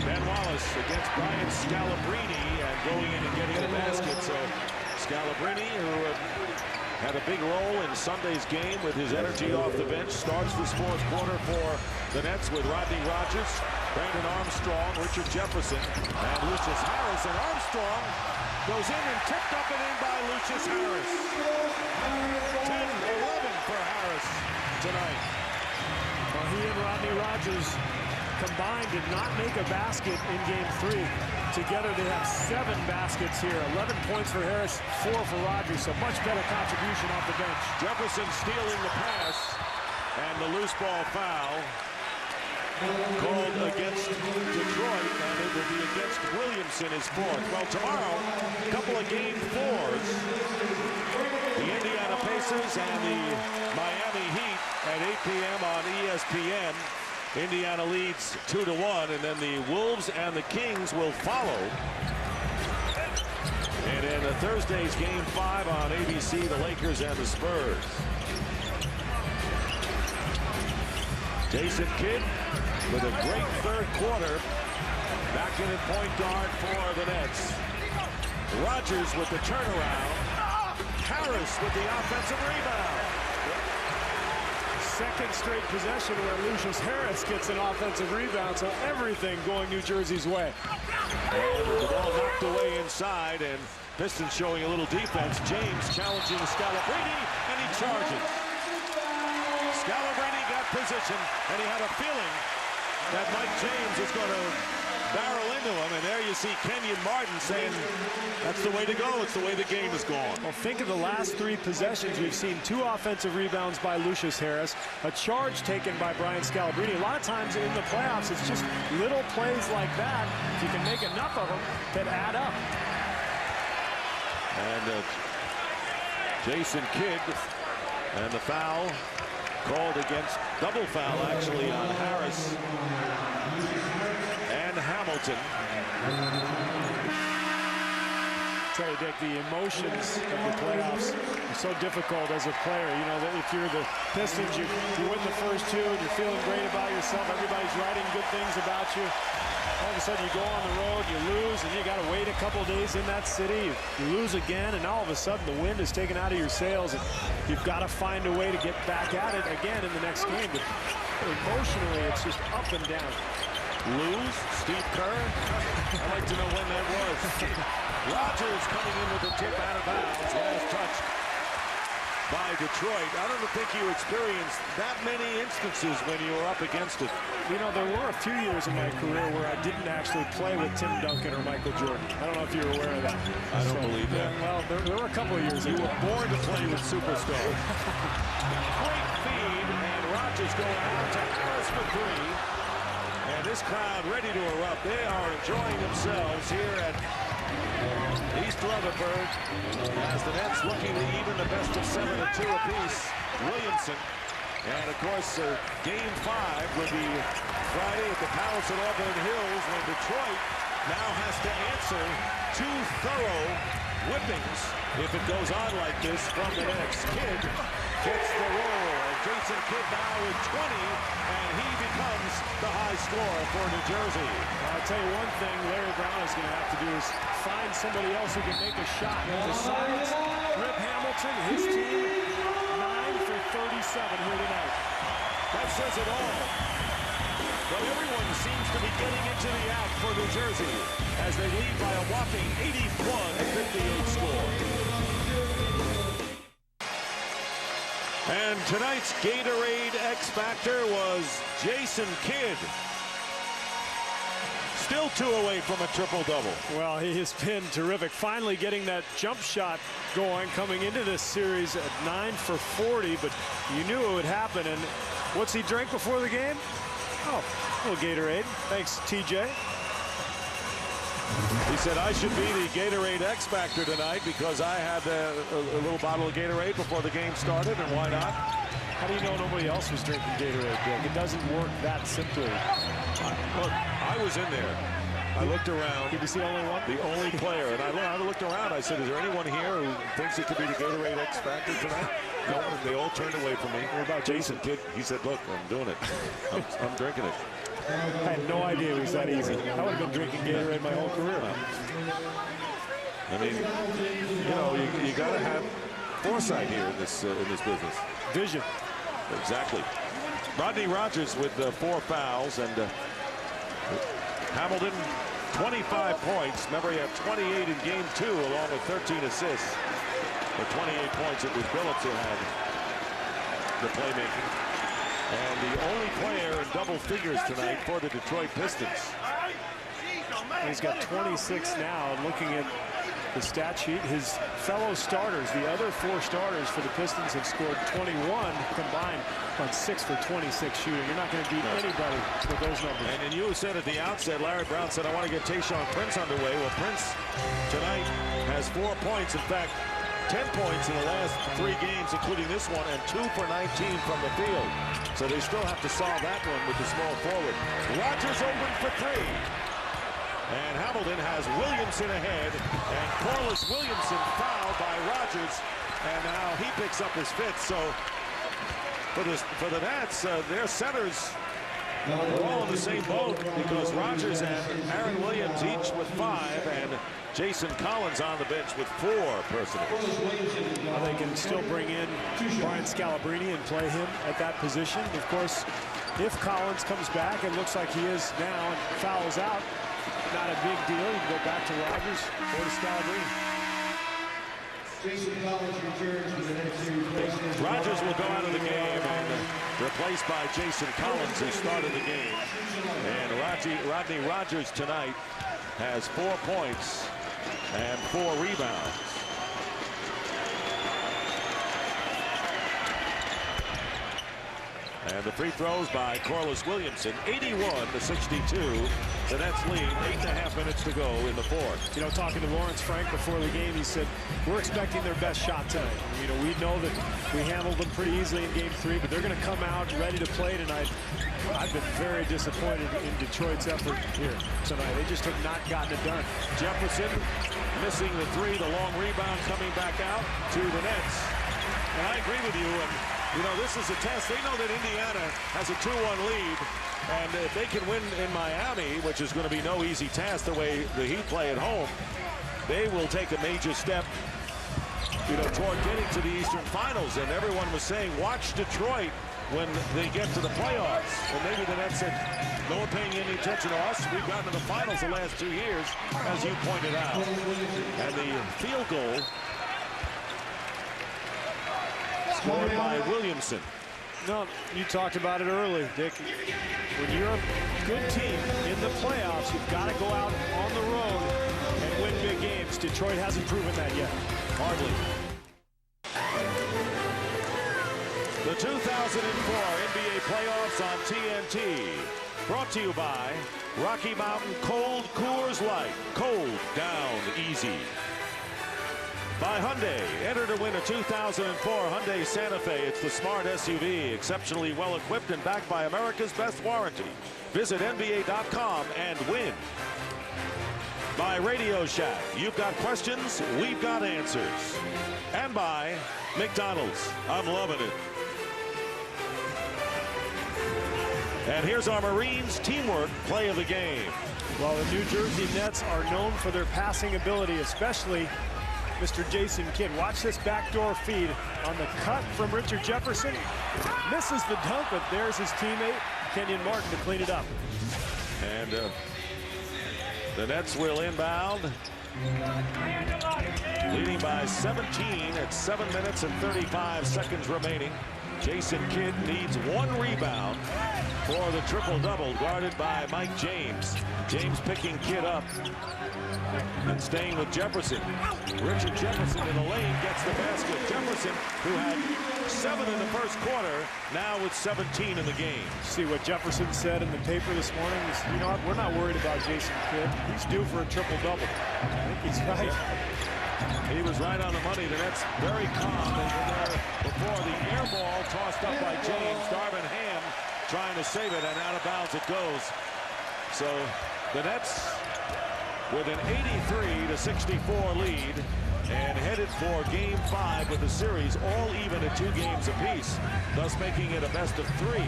Ben Wallace against Brian Scalabrine and going in and getting the basket. So Scalabrine, who had a big role in Sunday's game with his energy off the bench, starts this 4th quarter for the Nets with Rodney Rogers, Brandon Armstrong, Richard Jefferson, and Lucius Harris. And Armstrong goes in and tipped up and in by Lucius Harris. 10-11 for Harris tonight. Well, he and Rodney Rogers combined did not make a basket in Game 3. Together they have 7 baskets here. 11 points for Harris, 4 for Rogers, so much better contribution off the bench. Jefferson stealing the pass, and the loose ball foul called against Detroit, and it will be against Williamson, his 4th. Well, tomorrow, a couple of Game 4s. The Indiana Pacers and the Miami Heat at 8 p.m. on ESPN. Indiana leads 2-1, and then the Wolves and the Kings will follow. And in Thursday's Game 5 on ABC, the Lakers and the Spurs. Jason Kidd with a great third quarter. Back in at point guard for the Nets. Rodgers with the turnaround. Harris with the offensive rebound. Second straight possession where Lucius Harris gets an offensive rebound, so everything going New Jersey's way. And the ball knocked away inside, and Pistons showing a little defense. James challenging Scalabrine, and he charges. Scalabrine got position, and he had a feeling that Mike James is going to barrel into him, and there you see Kenyon Martin saying that's the way to go. It's the way the game is going. Well, think of the last 3 possessions. We've seen 2 offensive rebounds by Lucius Harris, a charge taken by Brian Scalabrine. A lot of times in the playoffs, it's just little plays like that, if you can make enough of them, that add up. And Jason Kidd, and the foul called against, double foul actually on Harris and Hamilton. I tell you, Dick, the emotions of the playoffs are so difficult as a player. You know, that if you're the Pistons, you win the first 2 and you're feeling great about yourself. Everybody's writing good things about you. All of a sudden, you go on the road, you lose, and you got to wait a couple days in that city. You lose again, and all of a sudden, the wind is taken out of your sails, and you've got to find a way to get back at it again in the next game. But emotionally, it's just up and down. Lose, Steve Kerr. I'd like to know when that was. Rodgers coming in with a tip out of bounds. Last touch by Detroit. I don't think you experienced that many instances when you were up against it. You know, there were a few years in my career where I didn't actually play with Tim Duncan or Michael Jordan. I don't know if you're aware of that. I don't believe that. Well, there were a couple of years. You were born to play with superstars. Great feed, and Rodgers going out to Harris for 3. And this crowd ready to erupt. They are enjoying themselves here at East Rutherford as the Nets looking to even the best of 7 at 2 apiece. Williamson. And of course, Game 5 will be Friday at the Palace at Auburn Hills, when Detroit now has to answer 2 thorough whippings if it goes on like this from the Nets. Kidd gets the roll. Jason Kidd now with 20, and he becomes the high scorer for New Jersey. I'll tell you one thing Larry Brown is going to have to do is find somebody else who can make a shot. Besides Rip Hamilton, his team, 9 for 37 here tonight. That says it all. But everyone seems to be getting into the act for New Jersey as they lead by a whopping 81-58 score. And tonight's Gatorade X Factor was Jason Kidd. Still 2 away from a triple-double. Well, he has been terrific. Finally getting that jump shot going, coming into this series at 9 for 40, but you knew it would happen. And what's he drank before the game? Oh, a little Gatorade. Thanks, TJ. He said, I should be the Gatorade X Factor tonight because I had a little bottle of Gatorade before the game started, and why not? How do you know nobody else was drinking Gatorade, Dick? It doesn't work that simply. Look, I was in there. I looked around. Did you see the only one? The only player. And I looked around. I said, is there anyone here who thinks it could be the Gatorade X Factor tonight? No, and they all turned away from me. What about Jason Kidd? He said, look, I'm doing it. I'm drinking it. I had no idea it was that easy. I would have been drinking Gatorade my whole career. I mean, you know, you got to have foresight here in this business. Vision. Exactly. Rodney Rodgers with 4 fouls, and Hamilton 25 points. Remember, he had 28 in Game 2 along with 13 assists. But 28 points, it was Billups who had the playmaking. And the only player in double figures tonight for the Detroit Pistons. He's got 26 now. Looking at the stat sheet, his fellow starters, the other 4 starters for the Pistons, have scored 21 combined on 6 for 26 shooting. You're not going to beat anybody with those numbers. And you said at the outset, Larry Brown said, I want to get Tayshaun Prince underway. Well, Prince tonight has 4 points. In fact, 10 points in the last 3 games, including this one, and 2 for 19 from the field. So they still have to solve that one with the small forward. Rogers open for 3. And Hamilton has Williamson ahead, and Corliss Williamson fouled by Rogers, and now he picks up his 5th. So for the Nets, their centers are all in the same boat because Rogers and Aaron Williams each with 5, and Jason Collins on the bench with 4 personals. Well, they can still bring in Brian Scalabrine and play him at that position. Of course, if Collins comes back, it looks like he is now, and fouls out, not a big deal. You can go back to Rogers or to Scalabrine. Rogers will go out of the game and replaced by Jason Collins, who started the game. And Rodney Rogers tonight has 4 points and 4 rebounds. And the free throws by Corliss Williamson, 81-62. The Nets lead, 8.5 minutes to go in the 4th. You know, talking to Lawrence Frank before the game, he said, we're expecting their best shot tonight. You know, we know that we handled them pretty easily in game 3, but they're going to come out ready to play tonight. I've been very disappointed in Detroit's effort here tonight. They just have not gotten it done. Jefferson missing the 3, the long rebound coming back out to the Nets. And I agree with you. And you know, this is a test. They know that Indiana has a 2-1 lead, and if they can win in Miami, which is going to be no easy task the way the Heat play at home, they will take a major step, you know, toward getting to the Eastern Finals. And everyone was saying, watch Detroit when they get to the playoffs. And maybe the Nets said, no one paying any attention to us. We've gotten to the finals the last 2 years, as you pointed out. And the field goal scored by Williamson. No, you talked about it early, Dick. When you're a good team in the playoffs, you've got to go out on the road and win big games. Detroit hasn't proven that yet. Hardly. The 2004 NBA playoffs on TNT. Brought to you by Rocky Mountain Cold Coors Light. Cold down easy. By Hyundai, enter to win a 2004 Hyundai Santa Fe. It's the smart SUV, exceptionally well equipped and backed by America's best warranty. Visit NBA.com and win. By Radio Shack, you've got questions, we've got answers. And by McDonald's, I'm loving it. And here's our Marines teamwork play of the game. Well, the New Jersey Nets are known for their passing ability, especially Mr. Jason Kidd. Watch this backdoor feed on the cut from Richard Jefferson. Misses the dunk, but there's his teammate, Kenyon Martin, to clean it up. And the Nets will inbound. Leading by 17 at 7 minutes and 35 seconds remaining. Jason Kidd needs 1 rebound for the triple-double, guarded by Mike James. James picking Kidd up and staying with Jefferson. Richard Jefferson in the lane gets the basket. Jefferson, who had 7 in the first quarter, now with 17 in the game. See what Jefferson said in the paper this morning is, you know what, we're not worried about Jason Kidd. He's due for a triple-double. I think he's right. Yeah. He was right on the money. The Nets very calm. They were there before the air ball tossed up by James. Darvin Ham trying to save it, and out of bounds it goes. So the Nets with an 83-64 lead and headed for Game 5 with the series all even at 2 games apiece, thus making it a best of 3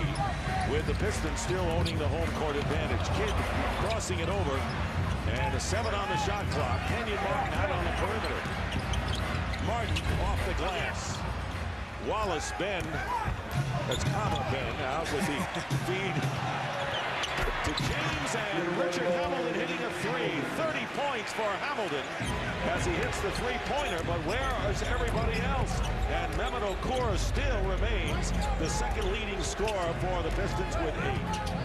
with the Pistons still owning the home court advantage. Kidd crossing it over, and a 7 on the shot clock. Kenyon Martin out on the perimeter. Martin off the glass. Wallace Ben, that's Comma Ben, out with the feed to James, and Richard Hamilton hitting a 3. 30 points for Hamilton as he hits the 3-pointer, but where is everybody else? And Mehmet Okur still remains the second leading scorer for the Pistons with 8.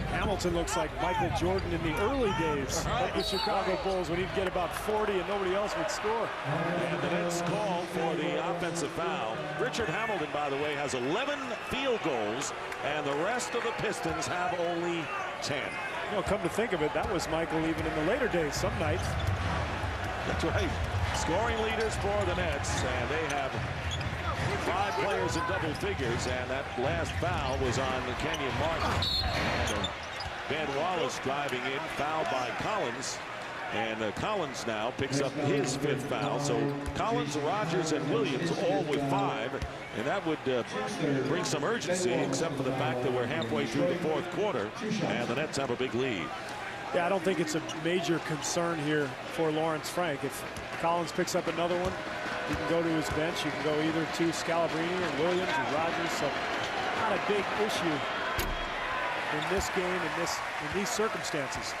Hamilton looks like Michael Jordan in the early days of the Chicago Bulls when he'd get about 40 and nobody else would score. And the Nets call for the offensive foul. Richard Hamilton, by the way, has 11 field goals, and the rest of the Pistons have only 10. You know, come to think of it, that was Michael even in the later days some nights. That's right. Scoring leaders for the Nets, and they have 5 players in double figures, and that last foul was on Kenyon Martin. And Ben Wallace driving in, fouled by Collins. And Collins now picks up his 5th foul. So Collins, Rogers, and Williams all with 5. And that would bring some urgency, except for the fact that we're halfway through the 4th quarter, and the Nets have a big lead. Yeah, I don't think it's a major concern here for Lawrence Frank. If Collins picks up another one, you can go to his bench. You can go either to Scalabrine or Williams or Rogers. So not a big issue in this game, in these circumstances.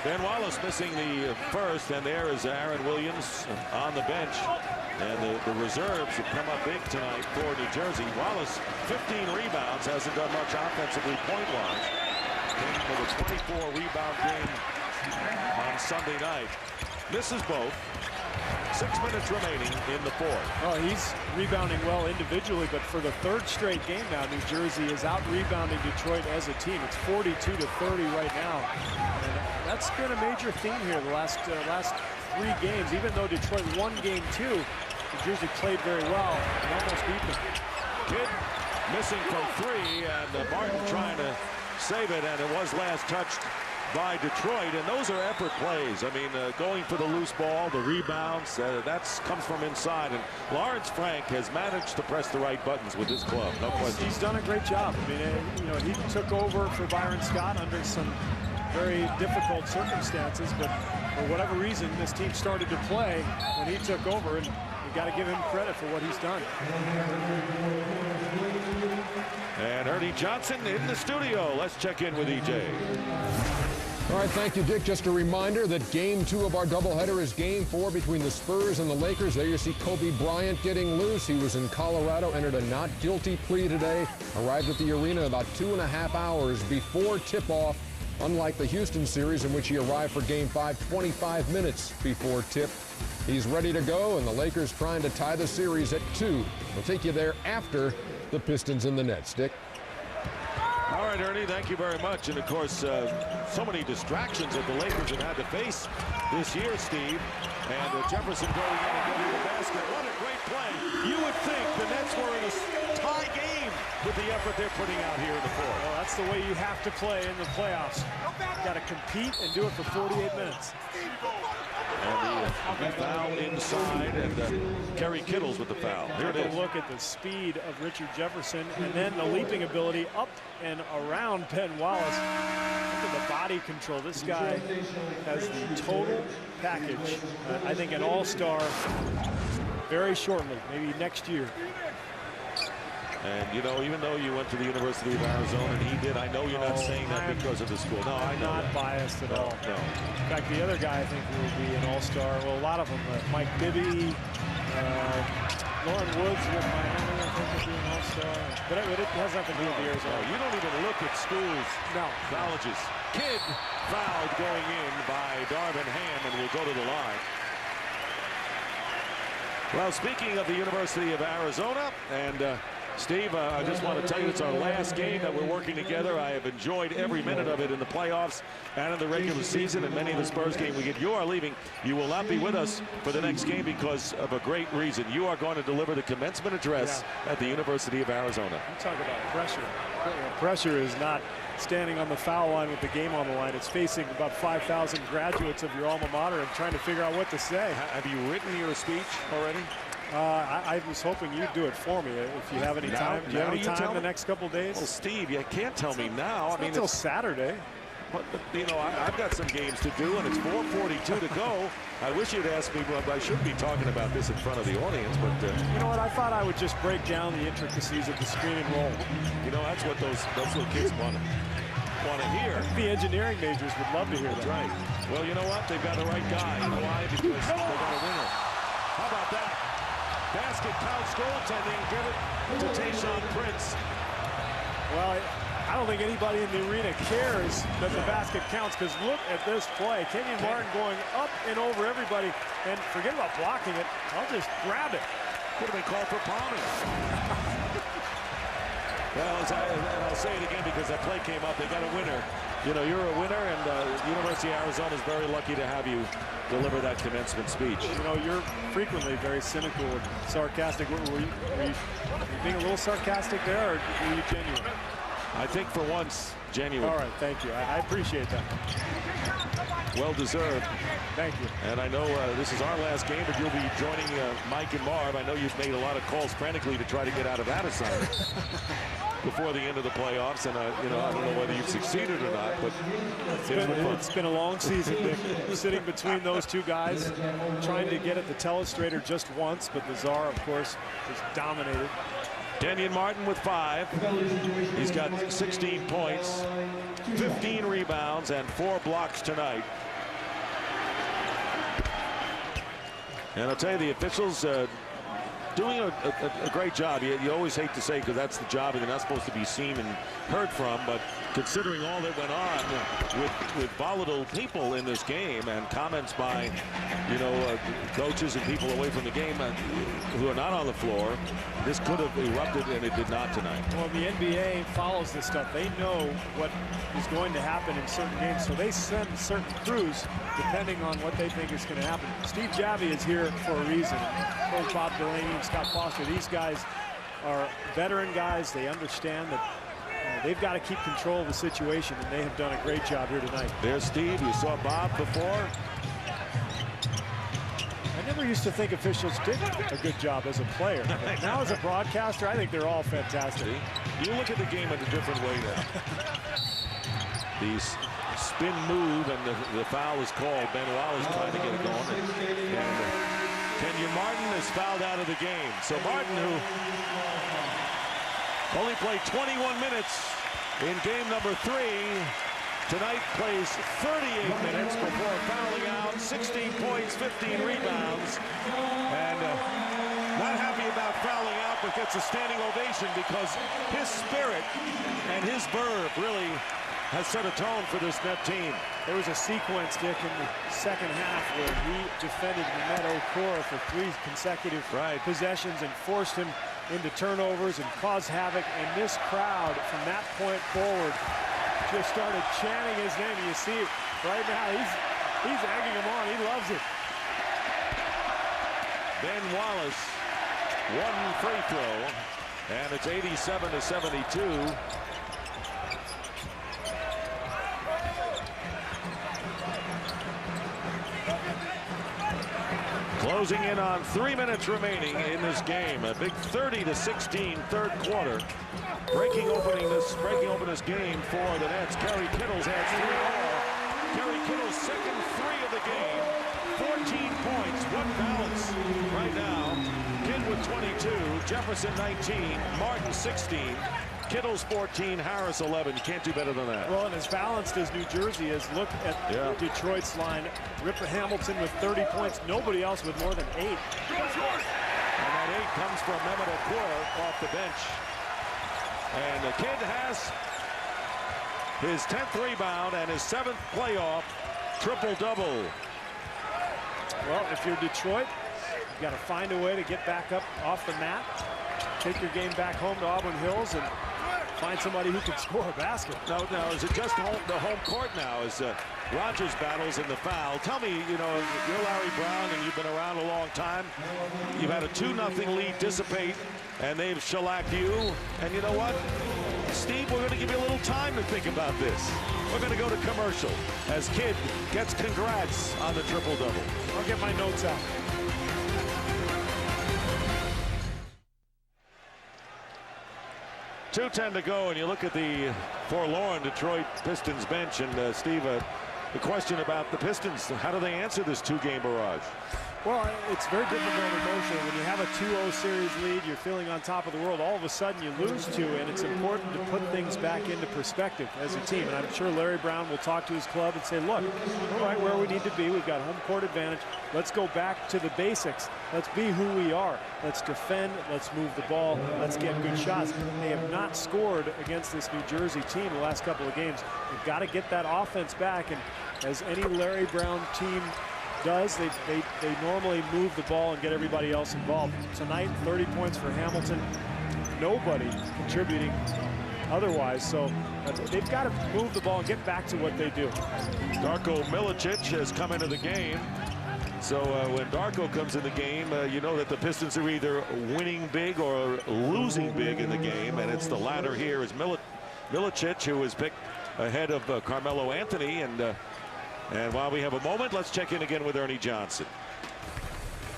Ben Wallace missing the first, and there is Aaron Williams on the bench. And the reserves have come up big tonight for New Jersey. Wallace, 15 rebounds, hasn't done much offensively point-wise. Came with a 24-rebound game on Sunday night. Misses both. 6 minutes remaining in the 4th. Oh, he's rebounding well individually, but for the 3rd straight game now, New Jersey is out-rebounding Detroit as a team. It's 42-30 right now. And that's been a major theme here the last 3 games. Even though Detroit won game 2, New Jersey played very well and almost beat them. Kidd missing from 3, and Martin trying to save it, and it was last touched by Detroit, and those are effort plays. I mean, going for the loose ball, the rebounds, that comes from inside, and Lawrence Frank has managed to press the right buttons with this club, no question. He's done a great job. I mean, you know, he took over for Byron Scott under some very difficult circumstances, but for whatever reason, this team started to play when he took over, and you got to give him credit for what he's done. And Ernie Johnson in the studio. Let's check in with EJ. All right, thank you, Dick. Just a reminder that game 2 of our doubleheader is game 4 between the Spurs and the Lakers. There you see Kobe Bryant getting loose. He was in Colorado, entered a not guilty plea today, arrived at the arena about 2.5 hours before tip-off, unlike the Houston series in which he arrived for game 5 25 minutes before tip. He's ready to go, and the Lakers trying to tie the series at 2. We'll take you there after the Pistons and the Nets. Dick? All right, Ernie, thank you very much. And, of course, so many distractions that the Lakers have had to face this year, Steve. And Jefferson going in and getting the basket. What a great play. You would think the Nets were in a tie game with the effort they're putting out here in the 4th. Well, that's the way you have to play in the playoffs. You got to compete and do it for 48 minutes. And the foul inside, and Kerry Kittles with the foul. Here it is. Look at the speed of Richard Jefferson, and then the leaping ability up and around Ben Wallace. Look at the body control. This guy has the total package. I think an all-star very shortly, maybe next year. And, you know, even though you went to the University of Arizona, and he did, I know you're not saying that because of the school. No, I know not that. Biased at all. No. In fact, the other guy I think will be an all-star. Well, a lot of them. Mike Bibby, Lauren Woods with Miami, I think will be an all-star. But it has nothing to do with the Arizona. You don't even look at schools. No. Colleges. Kidd fouled going in by Darvin Ham, and will go to the line. Well, speaking of the University of Arizona, and Steve, I just want to tell you it's our last game that we're working together. I have enjoyed every minute of it in the playoffs and in the regular season, and many of the Spurs games we get. You are leaving. You will not be with us for the next game because of a great reason. You are going to deliver the commencement address at the University of Arizona. You talk about pressure. Pressure is not standing on the foul line with the game on the line. It's facing about 5,000 graduates of your alma mater and trying to figure out what to say. Have you written your speech already? I was hoping you'd do it for me if you have any time. Do you have any time the next couple of days? Well, Steve, you can't tell me now. I mean, until Saturday. But, you know, I've got some games to do, and it's 4:42 to go. I wish you'd asked me, well, I shouldn't be talking about this in front of the audience, but... you know what? I thought I would just break down the intricacies of the screen and roll. You know, that's what those little kids want to hear. The engineering majors would love to hear that. Right. Well, you know what? They've got the right guy. You know why? Because they got a winner. How about that? Basket counts, goaltending, give it to Tayshaun Prince. Well, I don't think anybody in the arena cares that the basket counts, because look at this play. Kenyon Martin going up and over everybody, and forget about blocking it. I'll just grab it. Could have been called for palming. Well, and I'll say it again because that play came up. They got a winner. You know, you're a winner, and University of Arizona is very lucky to have you deliver that commencement speech. You know, you're frequently very cynical and sarcastic. Were you being a little sarcastic there, or were you genuine? I think for once, genuine. All right, thank you. I appreciate that. Well deserved. Thank you. And I know this is our last game, but you'll be joining Mike and Marv. I know you've made a lot of calls frantically to try to get out of that assignment before the end of the playoffs. And you know, I don't know whether you've succeeded or not, but it's been a long season, Dick. Sitting between those two guys, trying to get at the telestrator just once, but the Czar, of course, was dominated. Kenyon Martin with 5. He's got 16 points, 15 rebounds, and 4 blocks tonight. And I'll tell you, the officials doing a great job. You always hate to say, because that's the job and they're not supposed to be seen and heard from, but considering all that went on with volatile people in this game and comments by, you know, coaches and people away from the game who are not on the floor, this could have erupted, and it did not tonight. Well, the NBA follows this stuff. They know what is going to happen in certain games, so they send certain crews depending on what they think is going to happen. Steve Javie is here for a reason. Both Bob Delaney and Scott Foster, these guys are veteran guys. They understand that they've got to keep control of the situation, and they have done a great job here tonight. There's Steve. You saw Bob before. I never used to think officials did a good job as a player. But now as a broadcaster, I think they're all fantastic. See? You look at the game in a different way now. The spin move and the foul is called. Ben Wallace trying to get it going. And Kenyon Martin is fouled out of the game. So Martin, who only played 21 minutes in game number 3, tonight plays 38 minutes before fouling out, 16 points, 15 rebounds, and not happy about fouling out, but gets a standing ovation because his spirit and his verve really has set a tone for this Net team. There was a sequence, Dick, in the second half where he defended Mehmet Okur for 3 consecutive possessions and forced him into turnovers and caused havoc, and this crowd from that point forward just started chanting his name. You see it right now. He's egging him on. He loves it. Ben Wallace, 1 free throw, and it's 87-72. Closing in on 3 minutes remaining in this game. A big 30-16 third quarter. Breaking open this game for the Nets. Kerry Kittles has 3 more. Kerry Kittles' second 3 of the game. 14 points, 1 balance right now. Kidd with 22, Jefferson 19, Martin 16, Kittles 14, Harris 11. Can't do better than that. Well, and as balanced as New Jersey is, look at Detroit's line. Ripper Hamilton with 30 points. Nobody else with more than 8. And that 8 comes from Mehmet Okur off the bench. And the Kid has his 10th rebound and his 7th playoff triple-double. Well, if you're Detroit, you've got to find a way to get back up off the mat, take your game back home to Auburn Hills, and find somebody who can score a basket. No, is it just the home court now as Rogers battles in the foul? Tell me, you know, you're Larry Brown and you've been around a long time. You've had a 2-0 lead dissipate, and they've shellacked you. And you know what? Steve, we're going to give you a little time to think about this. We're going to go to commercial as Kidd gets congrats on the triple-double. I'll get my notes out. .210 to go, and you look at the forlorn Detroit Pistons bench, and Steve, the question about the Pistons, how do they answer this 2-game barrage? Well, it's very difficult emotionally. When you have a 2-0 series lead, you're feeling on top of the world. All of a sudden, you lose 2, and it's important to put things back into perspective as a team. And I'm sure Larry Brown will talk to his club and say, look, we're right where we need to be. We've got home court advantage. Let's go back to the basics. Let's be who we are. Let's defend. Let's move the ball. Let's get good shots. They have not scored against this New Jersey team the last couple of games. They've got to get that offense back. And as any Larry Brown team does, they normally move the ball and get everybody else involved. Tonight, 30 points for Hamilton. Nobody contributing otherwise, so they've got to move the ball and get back to what they do. Darko Milicic has come into the game. So when Darko comes in the game, you know that the Pistons are either winning big or losing big in the game, and it's the latter here is Milicic, who was picked ahead of Carmelo Anthony. And while we have a moment, let's check in again with Ernie Johnson.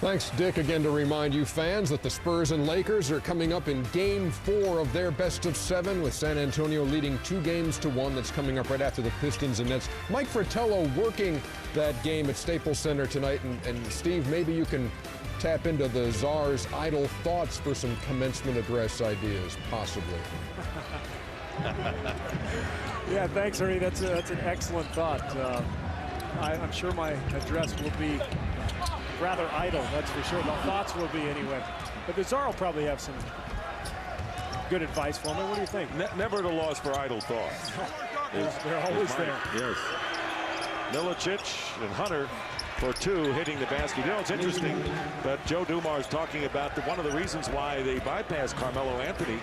Thanks, Dick. Again, to remind you fans that the Spurs and Lakers are coming up in Game 4 of their best-of-7, with San Antonio leading 2-1. That's coming up right after the Pistons and Nets. Mike Fratello working that game at Staples Center tonight. And Steve, maybe you can tap into the Czar's idle thoughts for some commencement address ideas, possibly. Yeah, thanks, Ernie. That's an excellent thought. I'm sure my address will be rather idle, that's for sure. The thoughts will be anyway. But the Czar will probably have some good advice for me. What do you think? Never at a loss for idle thoughts. They're always there. Yes. Milicic and Hunter for 2 hitting the basket. You know, it's interesting that Joe Dumars talking about one of the reasons why they bypassed Carmelo Anthony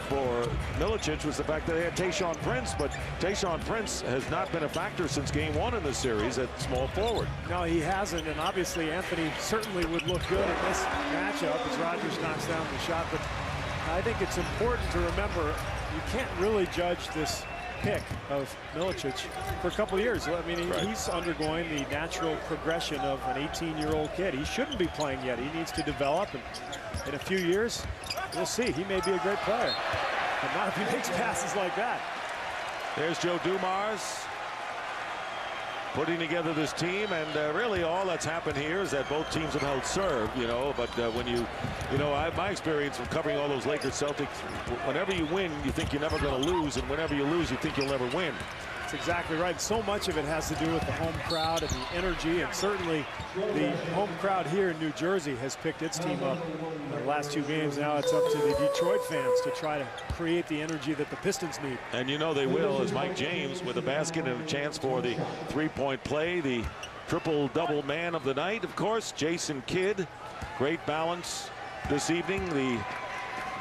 for Milicic was the fact that they had Tayshaun Prince, but Tayshaun Prince has not been a factor since Game 1 in the series at small forward. No, he hasn't, and obviously Anthony certainly would look good in this matchup as Rodgers knocks down the shot. But I think it's important to remember you can't really judge this pick of Milicic for a couple of years. I mean, he's undergoing the natural progression of an 18-year-old kid. He shouldn't be playing yet. He needs to develop, and in a few years, we'll see. He may be a great player, but not if he makes passes like that. There's Joe Dumars putting together this team, and really all that's happened here is that both teams have held serve, you know, but when my experience from covering all those Lakers Celtics, whenever you win, you think you're never going to lose, and whenever you lose, you think you'll never win. That's exactly right. So much of it has to do with the home crowd and the energy, and certainly the home crowd here in New Jersey has picked its team up in the last 2 games. Now it's up to the Detroit fans to try to create the energy that the Pistons need. And you know they will, as Mike James with a basket and a chance for the 3-point play, the triple-double man of the night, of course, Jason Kidd. Great balance this evening. The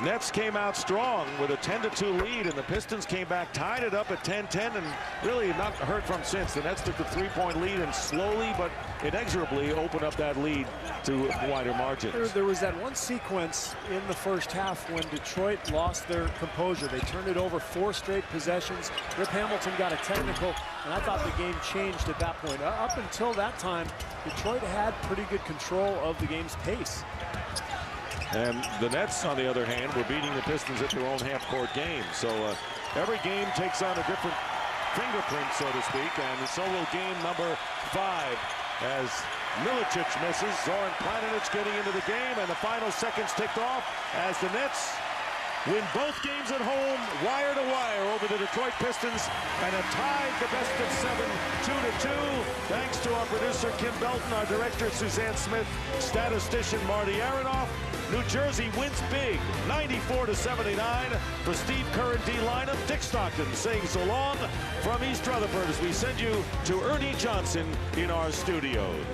Nets came out strong with a 10-2 lead, and the Pistons came back, tied it up at 10-10, and really not heard from since. The Nets took the 3-point lead and slowly but inexorably opened up that lead to wider margins. There was that one sequence in the first half when Detroit lost their composure. They turned it over 4 straight possessions. Rip Hamilton got a technical, and I thought the game changed at that point. Up until that time, Detroit had pretty good control of the game's pace. And the Nets, on the other hand, were beating the Pistons at their own half-court game. So every game takes on a different fingerprint, so to speak, and so will game number 5 as Milicic misses. Zoran Planinic getting into the game, and the final seconds ticked off as the Nets win both games at home, wire to wire over the Detroit Pistons, and have tied the best of 7, 2-2. Thanks to our producer, Kim Belton, our director, Suzanne Smith, statistician, Marty Aronoff. New Jersey wins big, 94-79. For Steve Kerr and D. Lineup, Dick Stockton saying so long from East Rutherford as we send you to Ernie Johnson in our studios.